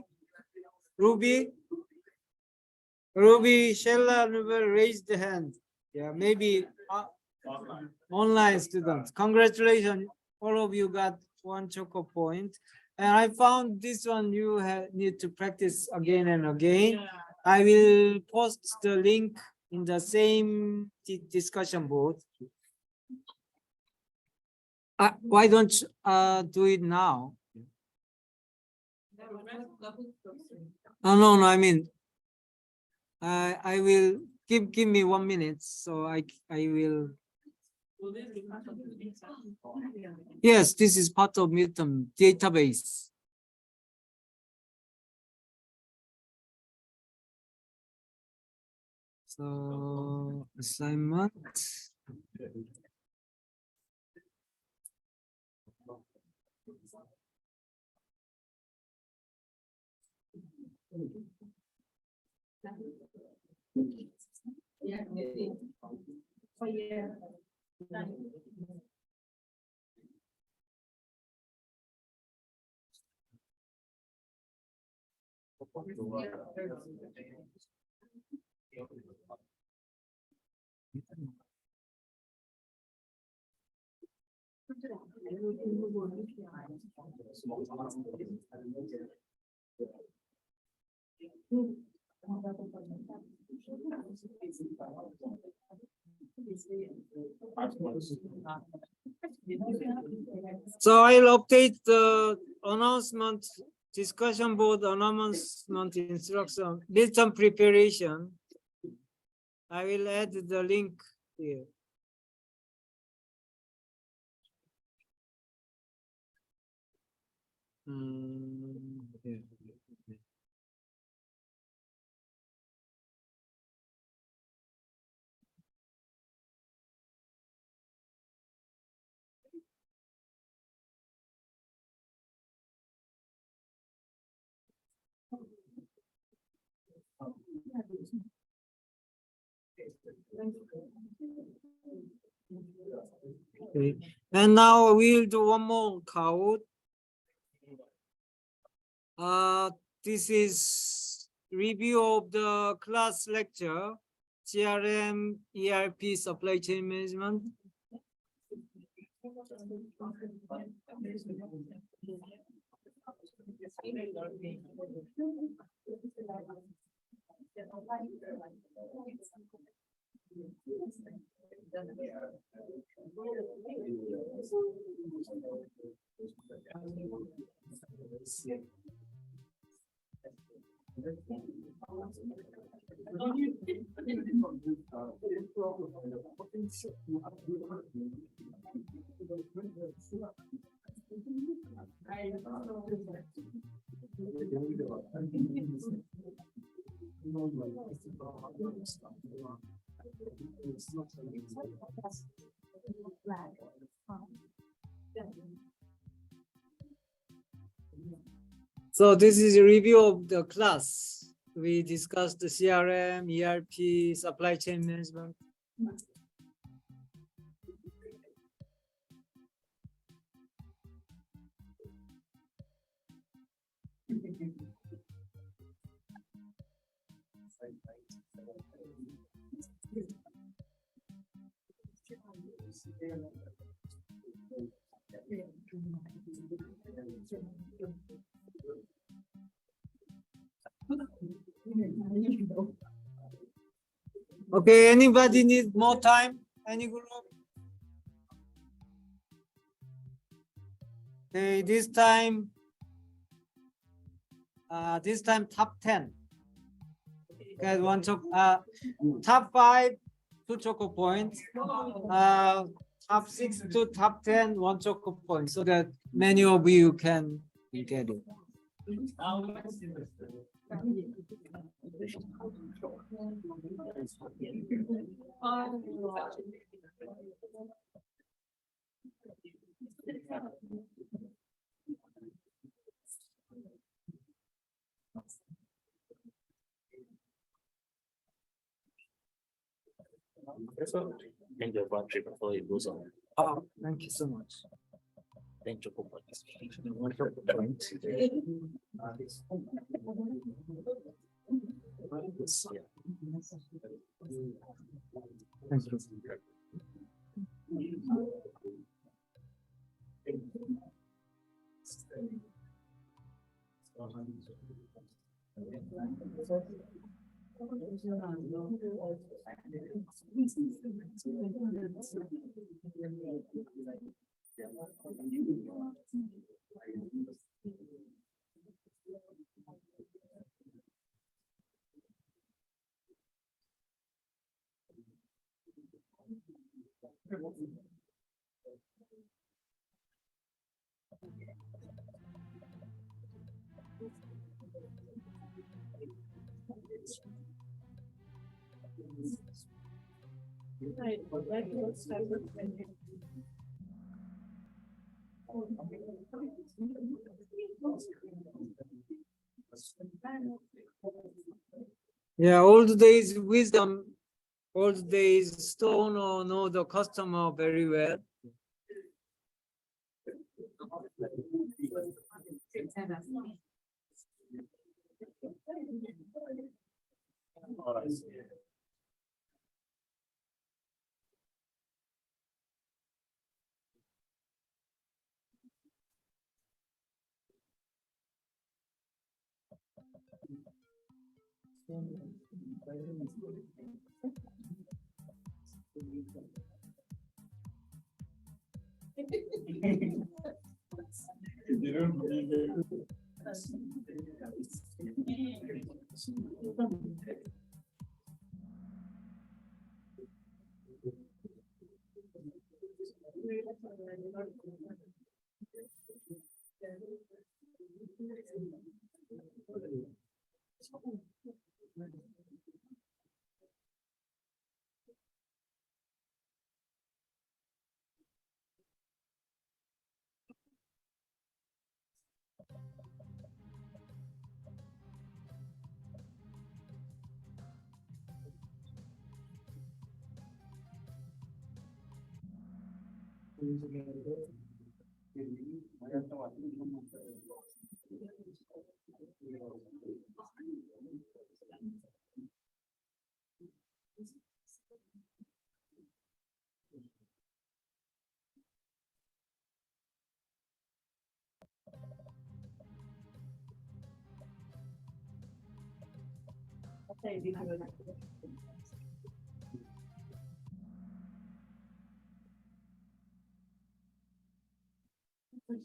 Sheila never raised the hand. Yeah, maybe online students. Congratulations, all of you got 1 choco point. And I found this one you need to practice again and again. I will post the link in the same discussion board. Why don't you do it now? No, I mean, I will give me 1 minute, so I will. Yes, this is part of Milton database. So assignment. So I'll update the announcement, discussion board announcement instruction, midterm preparation. I will add the link here. Yeah. Okay. And now we'll do one more Kahoot. This is review of the class lecture, CRM, ERP, supply chain management. So this is a review of the class. We discussed the CRM, ERP, supply chain management. Okay, anybody need more time? Any group? Okay, this time top 10. Okay, top 5, 2 choco points. Top 6 to top 10, 1 choco point, so that many of you can get it. And your battery before it goes on. Oh, thank you so much. Then choco points. Thank you. Yeah, old days wisdom, old days stone or know the customer very well. That's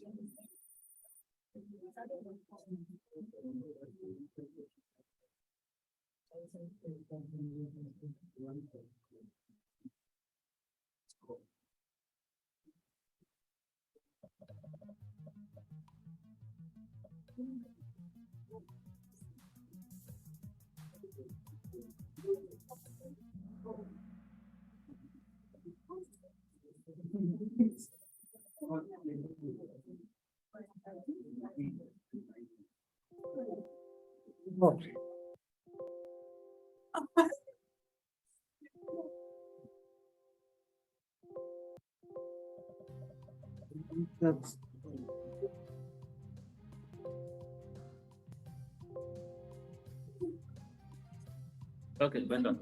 Okay, well done.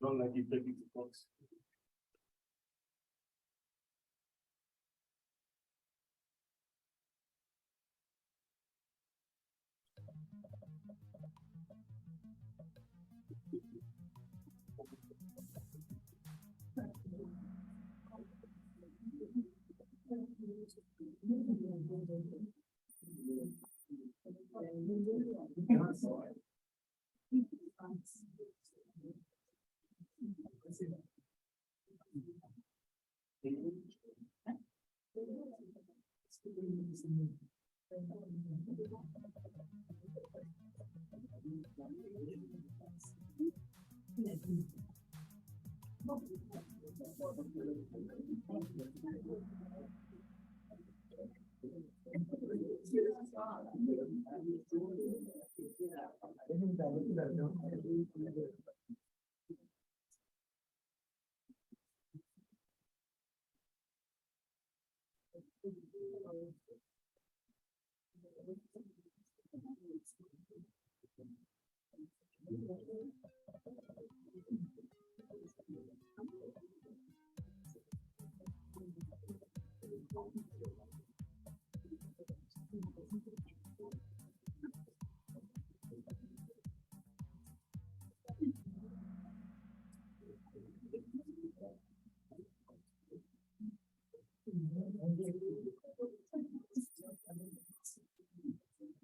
Don't like it, take it to box.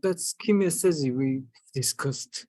That's key message we discussed.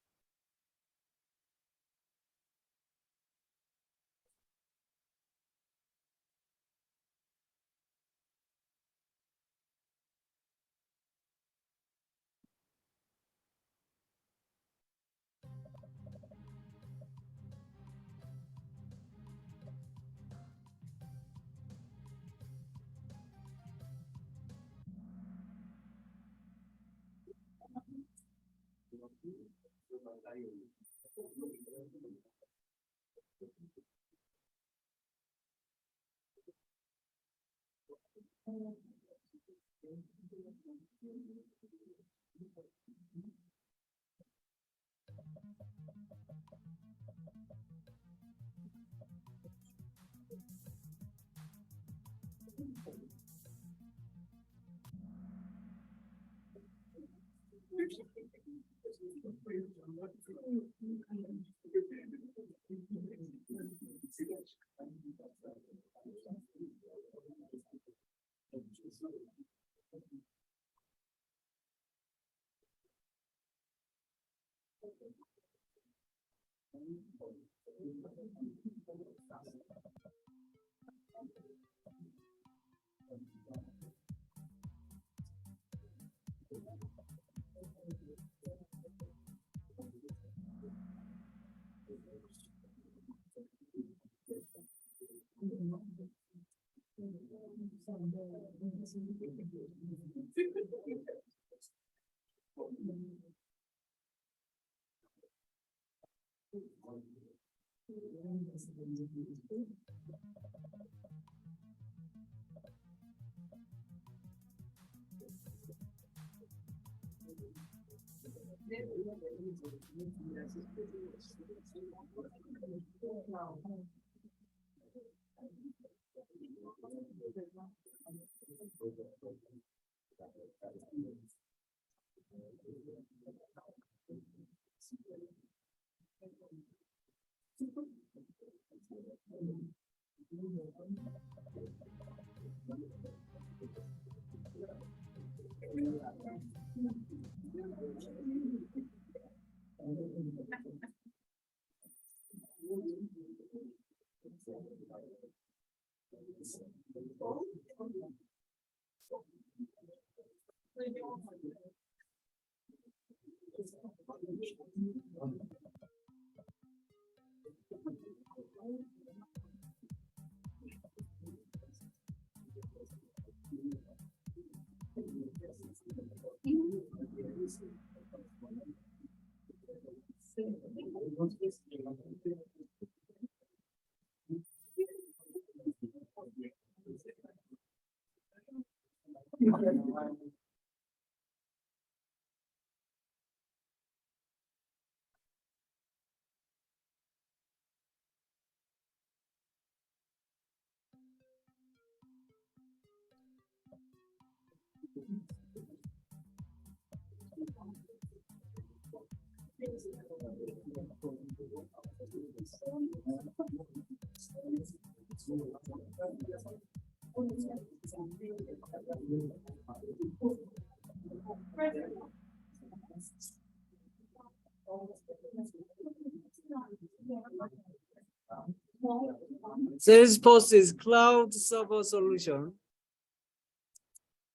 Salesforce is cloud server solution.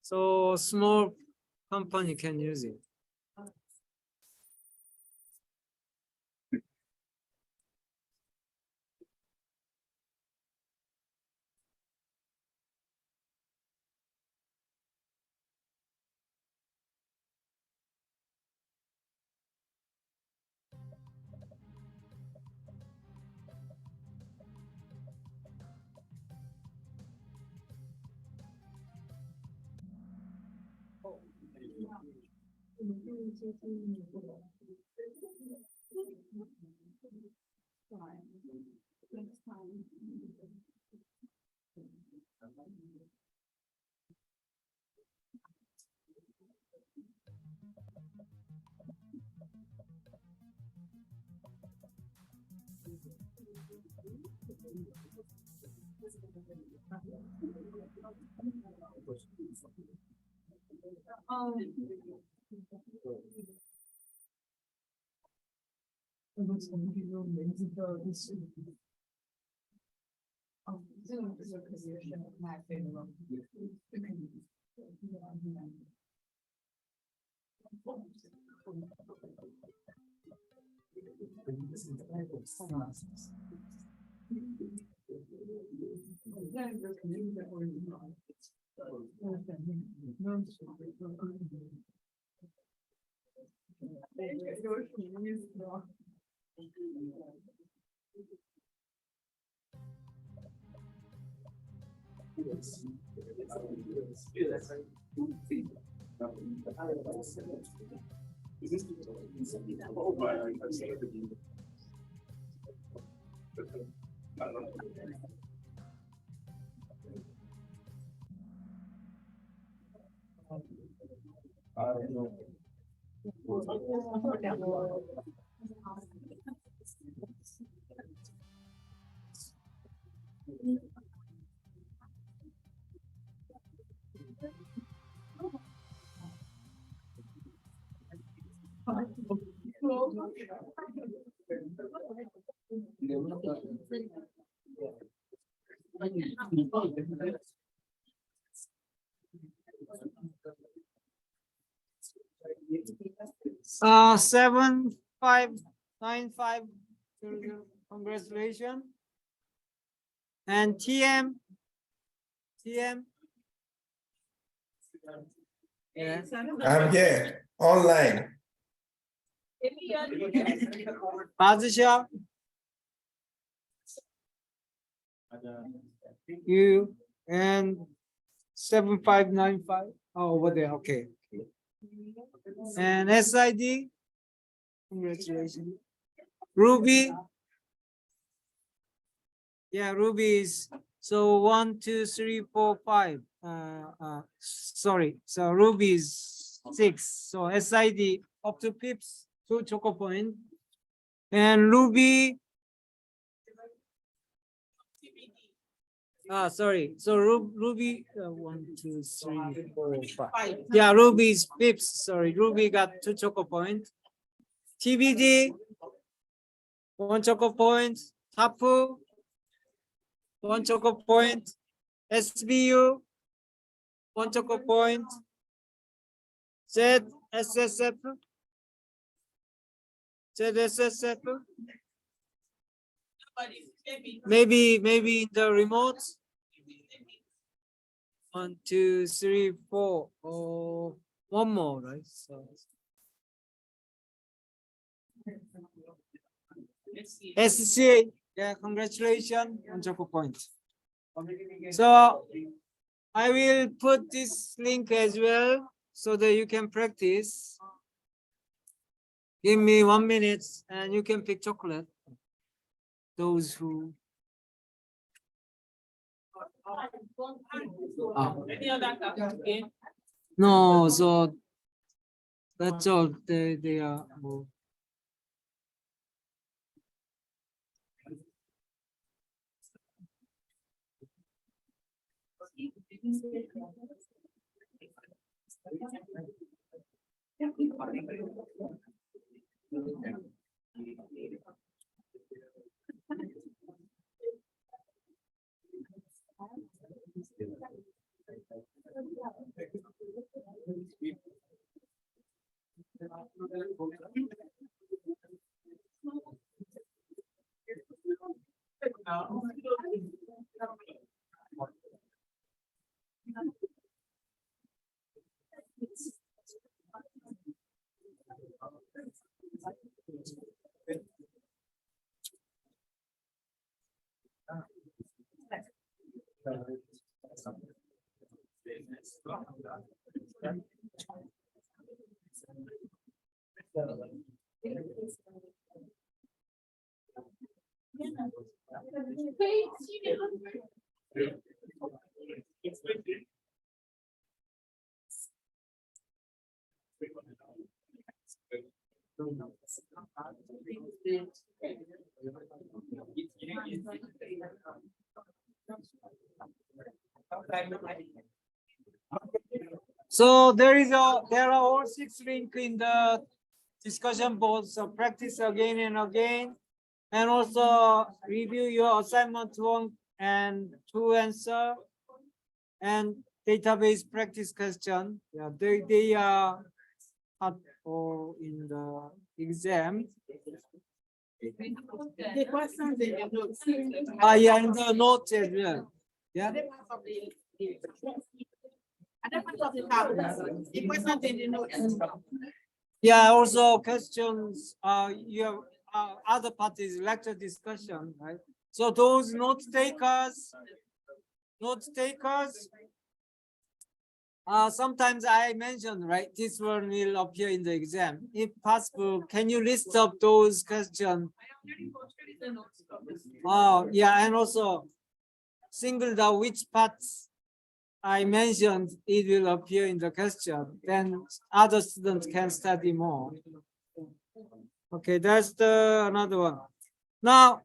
So small company can use it. Uh, 7595. Congratulations. And TM. Yeah. I'm here, online. Position. You and 7595. Oh, over there. Okay. And SID. Congratulations. Ruby. Yeah, Ruby is so 1, 2, 3, 4, 5. Sorry. So Ruby is 6. So SID up to pips, 2 choco point. And Ruby. Sorry. So Ruby 1, 2, 3, 4, 5. Yeah, Ruby is pips. Sorry, Ruby got 2 choco points. TBD 1 choco point. Tapu 1 choco point. SBU 1 choco point. ZSSF. Maybe in the remote. 1, 2, 3, 4. Oh, one more, right? So SCA, yeah, congratulations on choco point. So I will put this link as well so that you can practice. Give me 1 minute and you can pick chocolate. Those who. Any other okay? No, so that's all. They are. So there are all 6 links in the discussion board. So practice again and again, and also review your assignment 1 and 2 answer, and database practice question. Yeah, they are hard for in the exam. The questions in the notes. Yeah, in the notes as well. Yeah. The questions in the notes. Yeah, also questions, you have other parties lecture discussion, right? So those note takers, sometimes I mentioned, right, this one will appear in the exam. If possible, can you list up those questions? Yeah, and also single out which parts I mentioned, it will appear in the question. Then other students can study more. Okay, that's the another one. Now,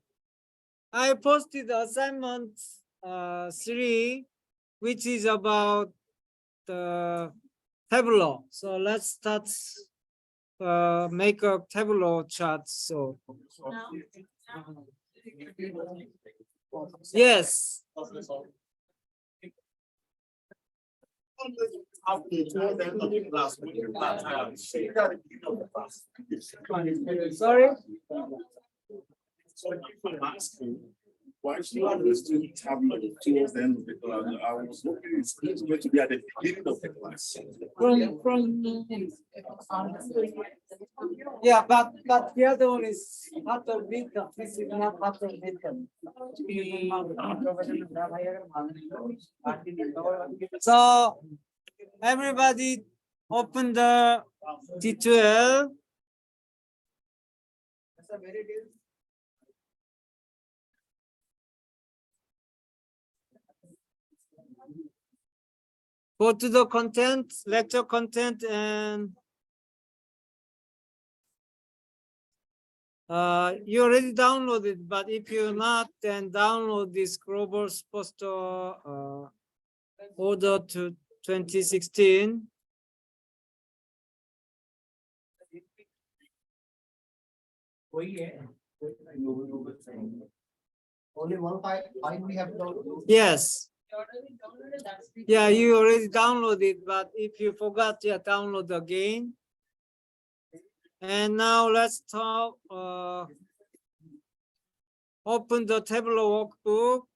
I posted assignment 3, which is about the Tableau. So let's start make a Tableau chart. So yes. Sorry. So I'm asking, why should I do Tableau towards the end of the class? I was hoping it's going to be at the beginning of the class. Yeah, but the other one is part of midterm. This is not part of midterm. So everybody open the T12. Go to the content, lecture content, and you already downloaded, but if you're not, then download this global poster order to 2016. Only one file we have downloaded? Yes. Yeah, you already downloaded, but if you forgot, yeah, download again. And now let's talk, open the Tableau workbook.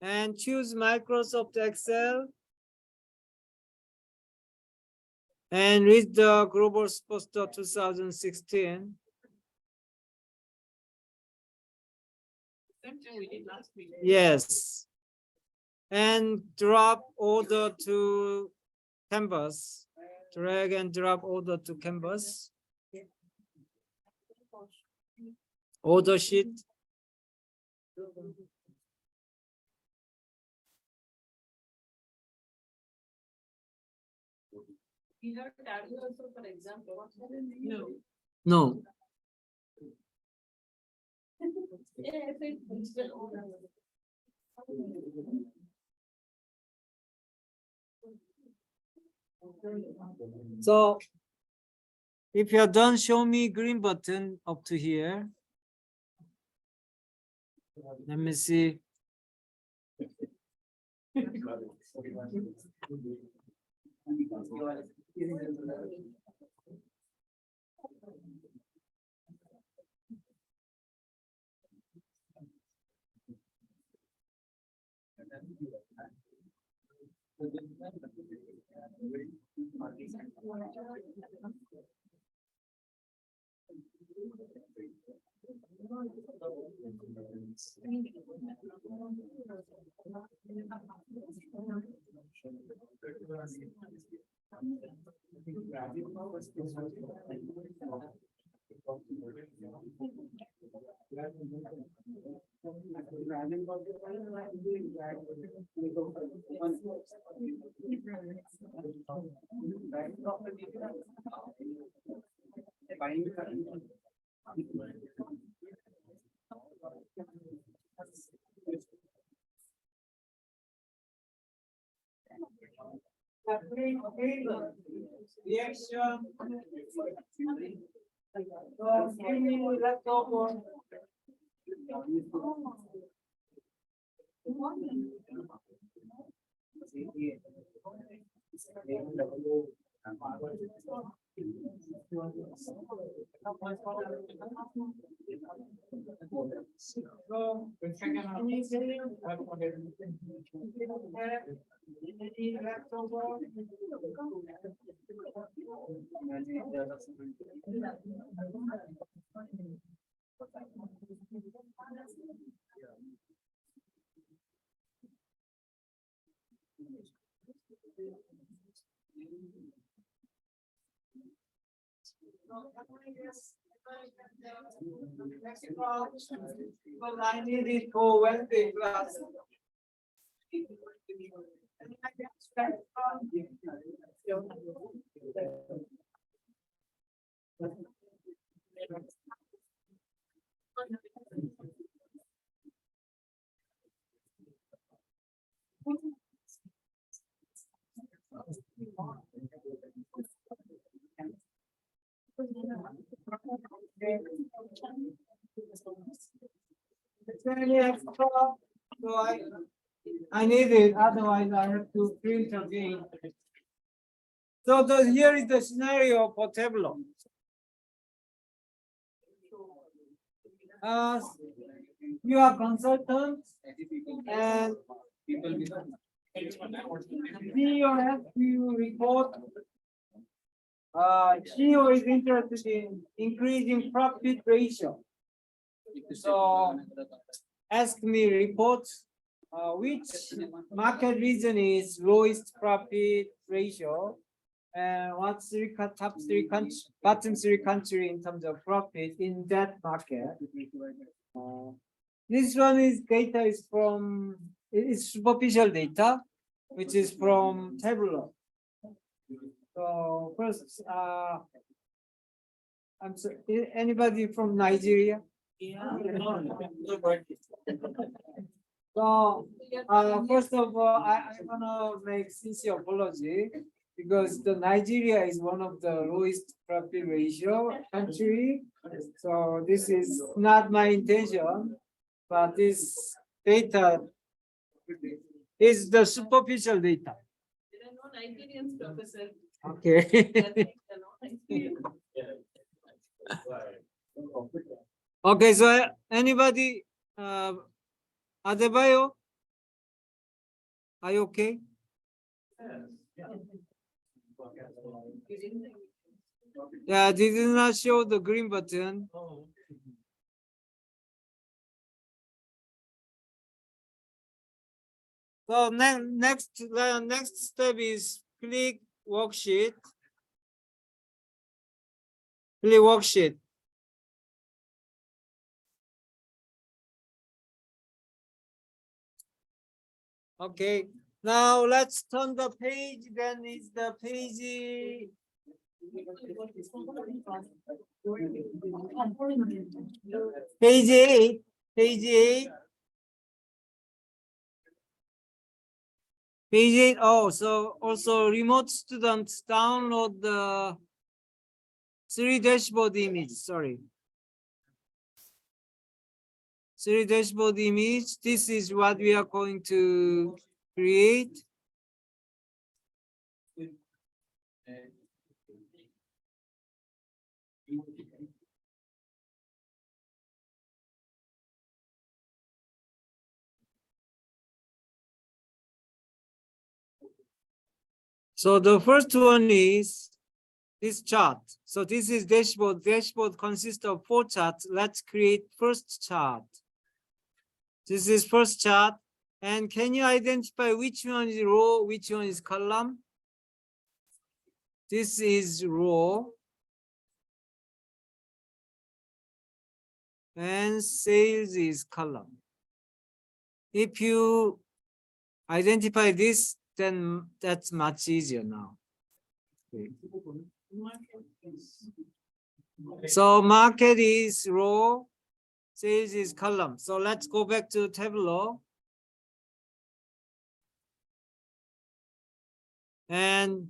And choose Microsoft Excel. And read the Global Poster 2016. Same thing we did last week. Yes. And drop order to Canvas. Drag and drop order to Canvas. Order sheet. You have Tableau also, for example. No. No. Yeah, I think it's still on. So if you're done, show me green button up to here. Let me see. Reaction. So give me leftover. Because I need it for Wednesday class. So I need it, otherwise I have to print again. So here is the scenario for Tableau. You are consultants and CEO has to report. CEO is interested in increasing profit ratio. So ask me reports which market region is lowest profit ratio and what's the top three country, bottom three country in terms of profit in that market. This one is data is from, it's superficial data, which is from Tableau. So first, I'm sorry, anybody from Nigeria? Yeah. So first of all, I wanna make sincere apology because the Nigeria is one of the lowest profit ratio country. So this is not my intention, but this data is the superficial data. Nigerians, Professor. Okay. Okay, so anybody, Adebayo, are you okay? Yeah, this did not show the green button. So next step is click worksheet. Click worksheet. Okay, now let's turn the page. Then is the page. Page 8. Page 8. Page 8. Oh, so also remote students download the 3 dashboard image. Sorry. 3 dashboard image. This is what we are going to create. So the first one is this chart. So this is dashboard. Dashboard consists of 4 charts. Let's create first chart. This is first chart. And can you identify which one is row, which one is column? This is row. And sales is column. If you identify this, then that's much easier now. Okay. So market is row, sales is column. So let's go back to Tableau. And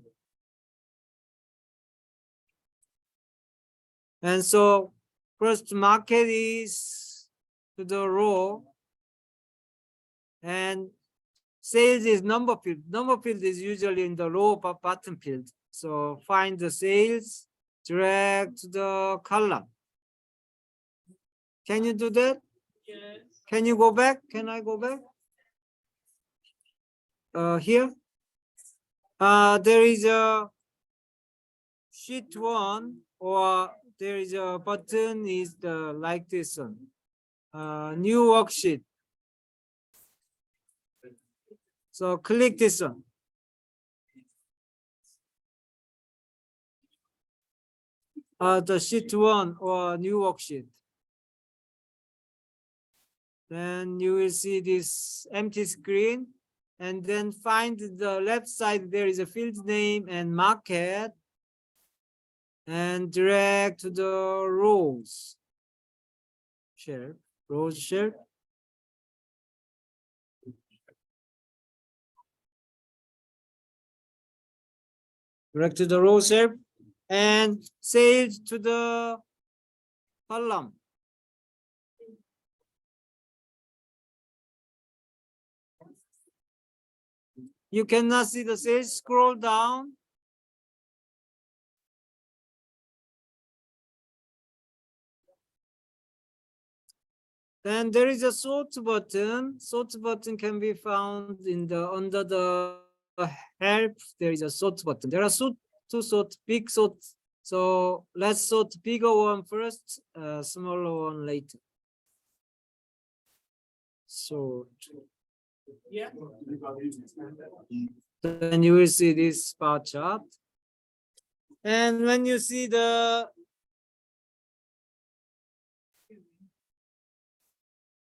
so first market is to the row and sales is number field. Number field is usually in the row but bottom field. So find the sales, drag to the column. Can you do that? Yes. Can you go back? Can I go back? Here. There is a sheet 1 or there is a button is the like this one. New worksheet. So click this one. The sheet 1 or new worksheet. Then you will see this empty screen and then find the left side. There is a field name and market and drag to the rows. Share, rows share. Drag to the row shape and sales to the column. You cannot see the sales. Scroll down. Then there is a sort button. Sort button can be found in the under the help. There is a sort button. There are two sort, big sort. So let's sort bigger one first, smaller one later. Sort. Yeah. Then you will see this bar chart. And when you see the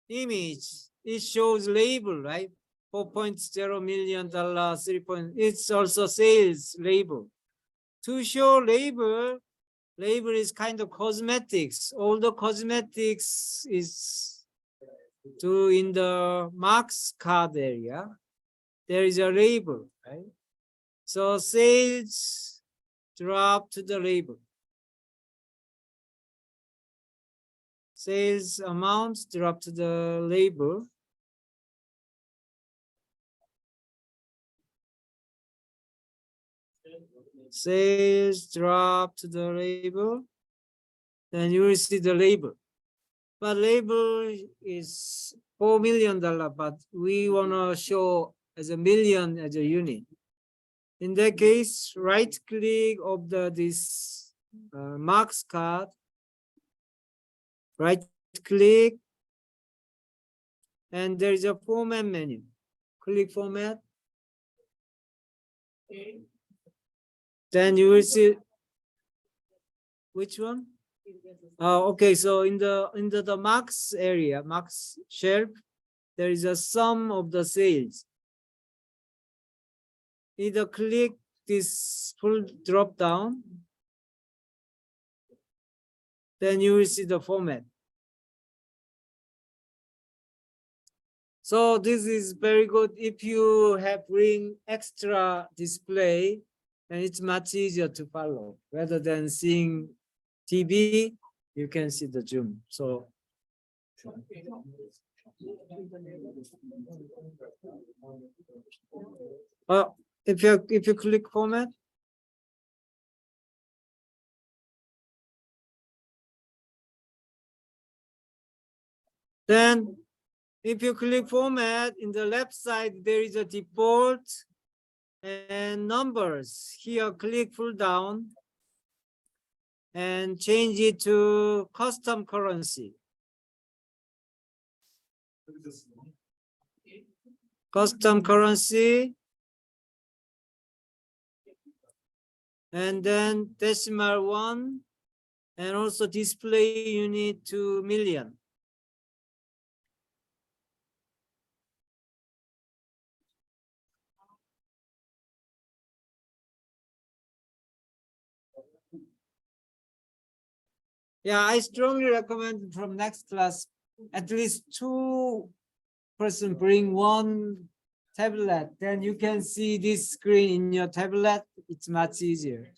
image, it shows label, right? $4.0 million, 3 point. It's also sales label. To show label is kind of cosmetics. All the cosmetics is to in the marks card area. There is a label, right? So sales drop to the label. Sales amounts drop to the label. Sales drop to the label. Then you will see the label. But label is $4 million, but we want to show as a million as a unit. In that case, right click of this marks card. Right click. And there is a format menu. Click format. Okay. Then you will see which one? Okay, so in the marks area, marks shelf, there is a sum of the sales. Either click this full drop down, then you will see the format. So this is very good. If you have bring extra display, then it's much easier to follow. Rather than seeing TV, you can see the Zoom. So if you click format, then if you click format, in the left side, there is a default and numbers. Here, click pull down and change it to custom currency. Custom currency. And then decimal 1, and also display unit to million. Yeah, I strongly recommend from next class, at least 2 person bring 1 tablet. Then you can see this screen in your tablet. It's much easier.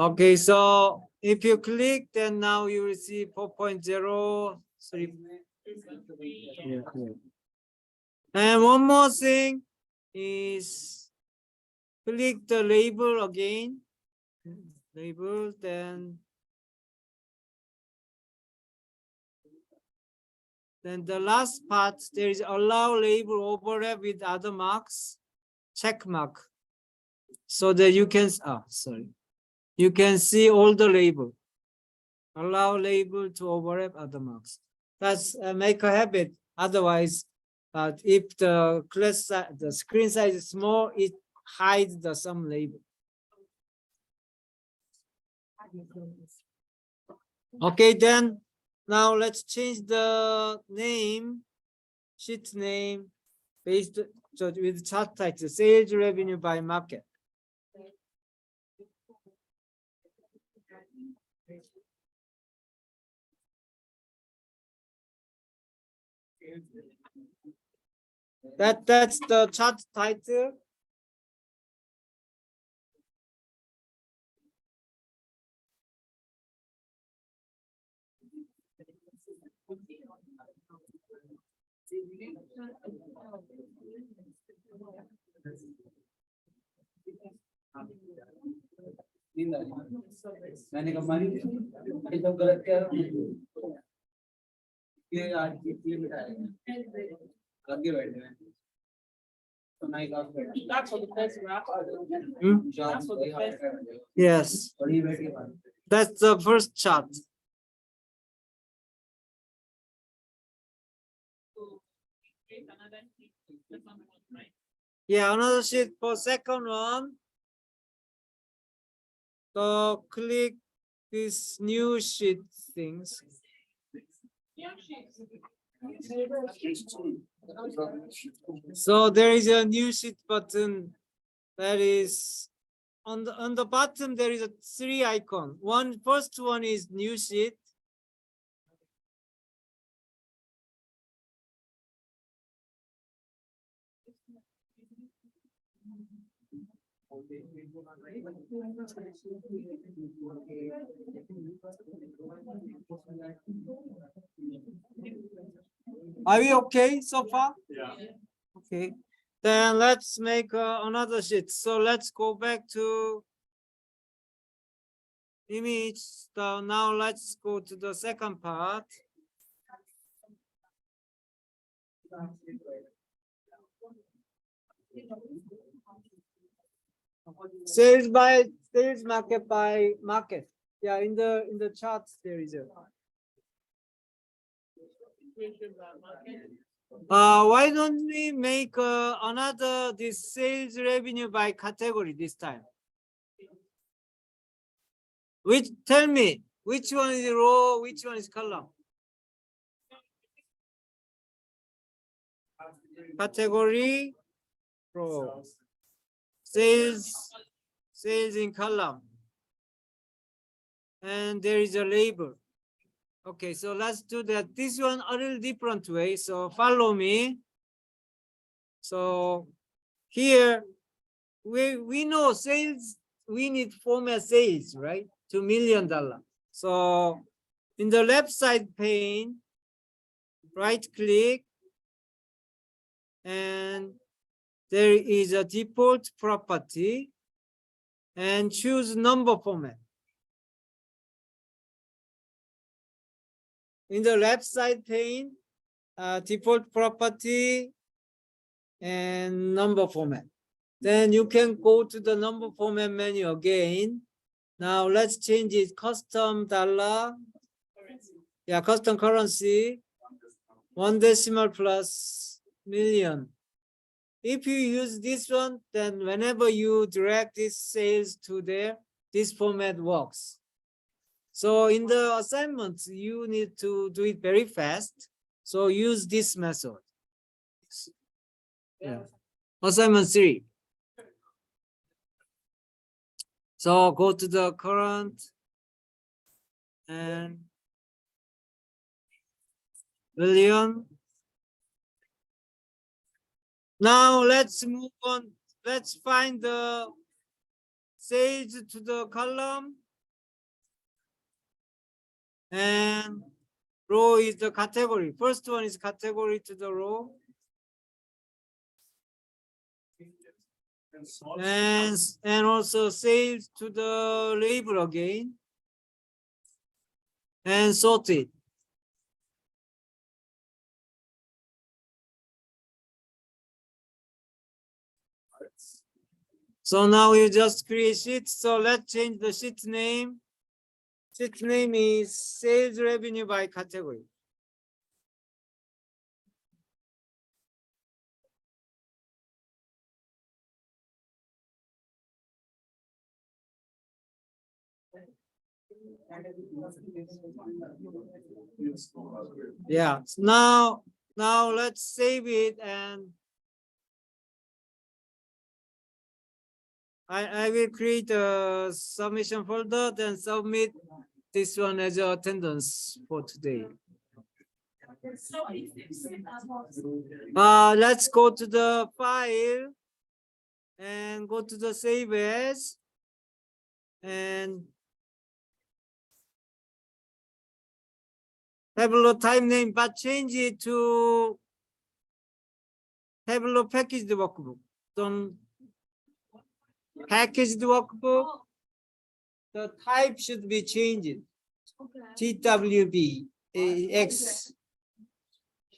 Okay, so if you click, then now you will see 4.0. Yeah. And one more thing is click the label again. Label, then the last part, there is allow label overlap with other marks, check mark, so that you can, you can see all the label. Allow label to overlap other marks. That's make a habit. Otherwise, if the class the screen size is small, it hides the some label. Okay, then now let's change the name, sheet name, based with chart title, sales revenue by market. That's the chart title. मैंने कहा मानी एकदम गलत क्या ये आज ये मिटाएगा आगे बैठे हैं तो नहीं का That's for the first graph. Hmm? That's for the first. Yes, बड़ी बैठी बात that's the first chart. Create another sheet. That's number 1, right? Yeah, another sheet for second one. So click this new sheet things. So there is a new sheet button that is on the bottom. There is a 3 icon. First one is new sheet. Are we okay so far? Yeah. Okay, then let's make another sheet. So let's go back to image. So now let's go to the second part. Sales market by market. Yeah, in the charts there is a. Why don't we make another this sales revenue by category this time? Tell me which one is row, which one is column? Category row. Sales in column. and there is a label. Okay, so let's do that. This one a little different way. So follow me. So here we know sales, we need format sales, right? $2 million. So in the left side pane, right click, and there is a default property, and choose number format. In the left side pane, default property and number format. Then you can go to the number format menu again. Now let's change it, custom dollar. Yeah, custom currency, 1 decimal plus million. If you use this one, then whenever you direct this sales to there, this format works. So in the assignments, you need to do it very fast. So use this method. Yeah. Assignment 3. So go to the current and billion. Now let's move on. Let's find the sales to the column. And row is the category. First one is category to the row. And also sales to the label again. And sort it. So now you just create sheet. So let's change the sheet name. Sheet name is sales revenue by category. Yeah, now let's save it, and I will create a submission folder, then submit this one as your attendance for today. Let's go to the file and go to the save as, and Tableau type name, but change it to Tableau packaged workbook. Don't packaged workbook. The type should be changed. TWB X.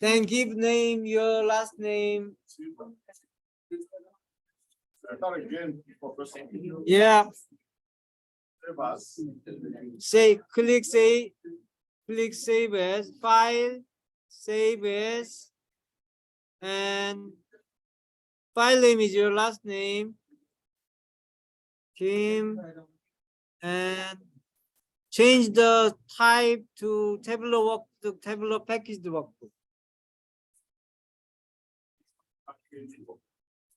Then give name, your last name. Yeah. Say click save as, file, save as, and file name is your last name, Kim, and change the type to Tableau packaged workbook.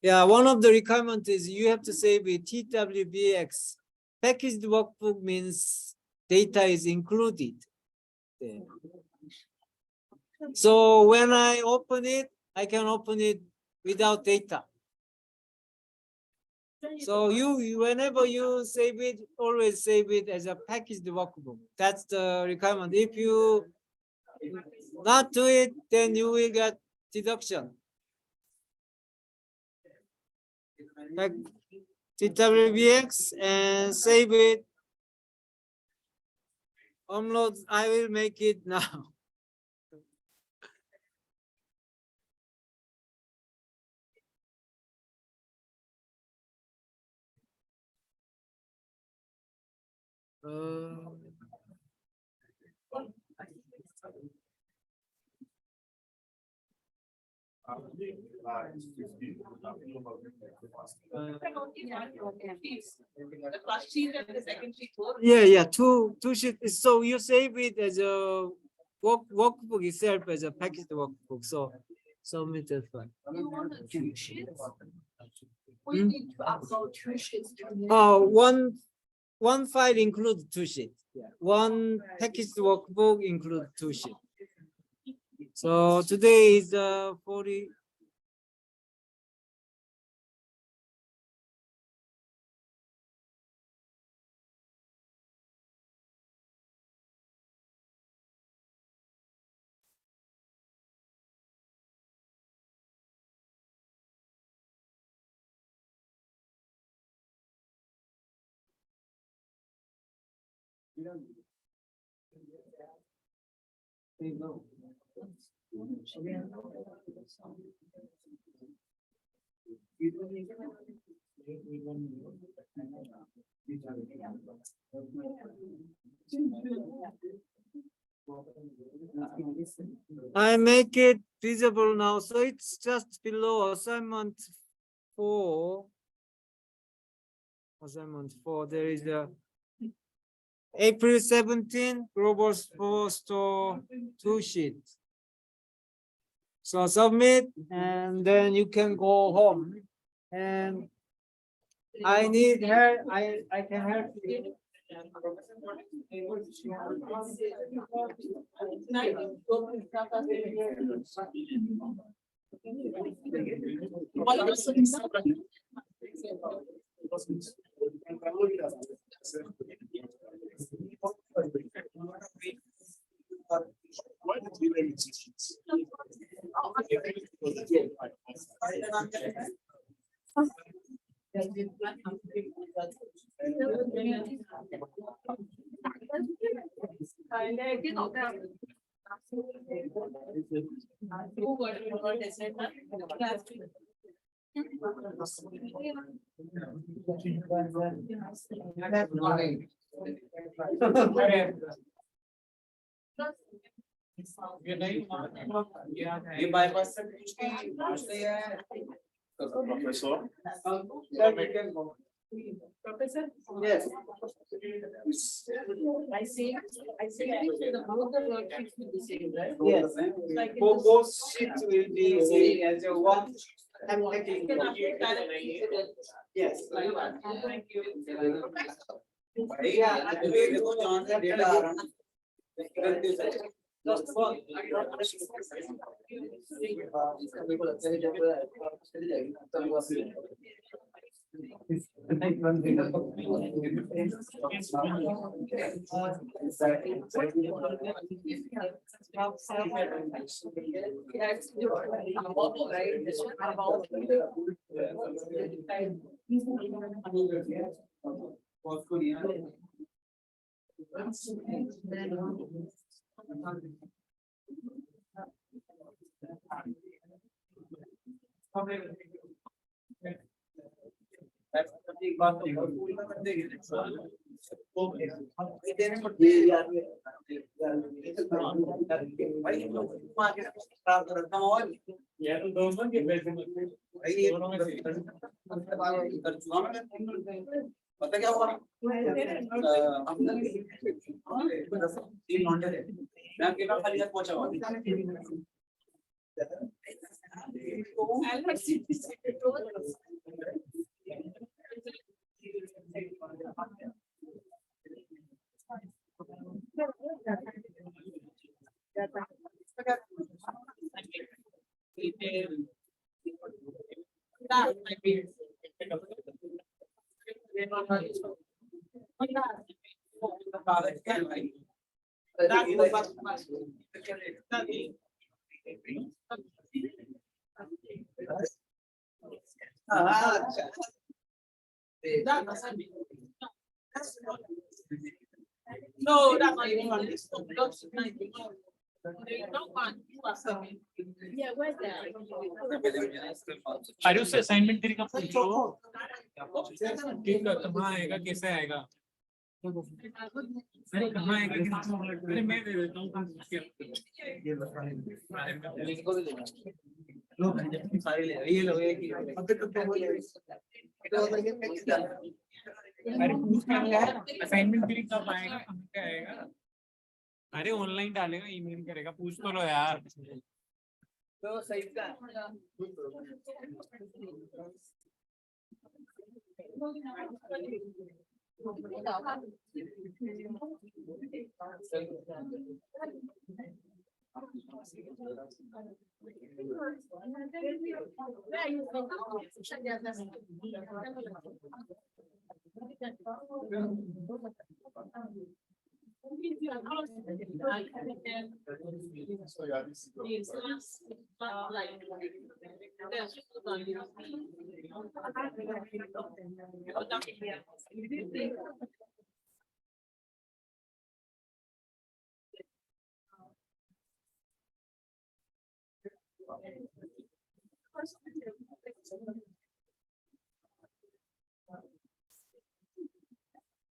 Yeah, one of the requirements is you have to save it TWBX. Packaged workbook means data is included. So when I open it, I can open it without data. So you whenever you save it, always save it as a packaged workbook. That's the requirement. If you not do it, then you will get deduction. Like TWBX and save it. Upload, I will make it now. The first sheet and the second sheet both. Yeah, two sheets. So you save it as a workbook itself as a packaged workbook. So submit that file. You want the 2 sheets? We need to upload 2 sheets to. One one file includes 2 sheets. One packaged workbook includes 2 sheets. So today is 40. I make it visible now, so it's just below assignment 4. Assignment 4, there is a April 17, global sports store 2 sheets. So submit, and then you can go home. And I need help. I can help you. Why did you name it sheets? ये bypass से कुछ नहीं पहुंचते हैं Professor? Professor? Yes. I see actually the both the worksheets will be same, right? Yes. Like in Both sheets will be same as a one. I'm You taking. can update directly to the- Yes. Thank you. Yeah, I will go on the data. Just one. पता क्या हुआ तीन घंटे थे मैं अकेला खाली हाथ पहुंचा हुआ No, that's not even on this. Yeah, where's that? Ayush से असाइनमेंट तेरी कब पूछो ठीक है कहाँ आएगा कैसे आएगा अरे कहाँ आएगा अरे मैं दे देता हूँ सारे ले ये लो एक ही अरे पूछ क्या असाइनमेंट तेरी कब आएगा कहाँ क्या आएगा अरे ऑनलाइन डालेगा ईमेल करेगा पूछ तो लो यार तो सही का So yeah, this is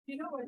You know what?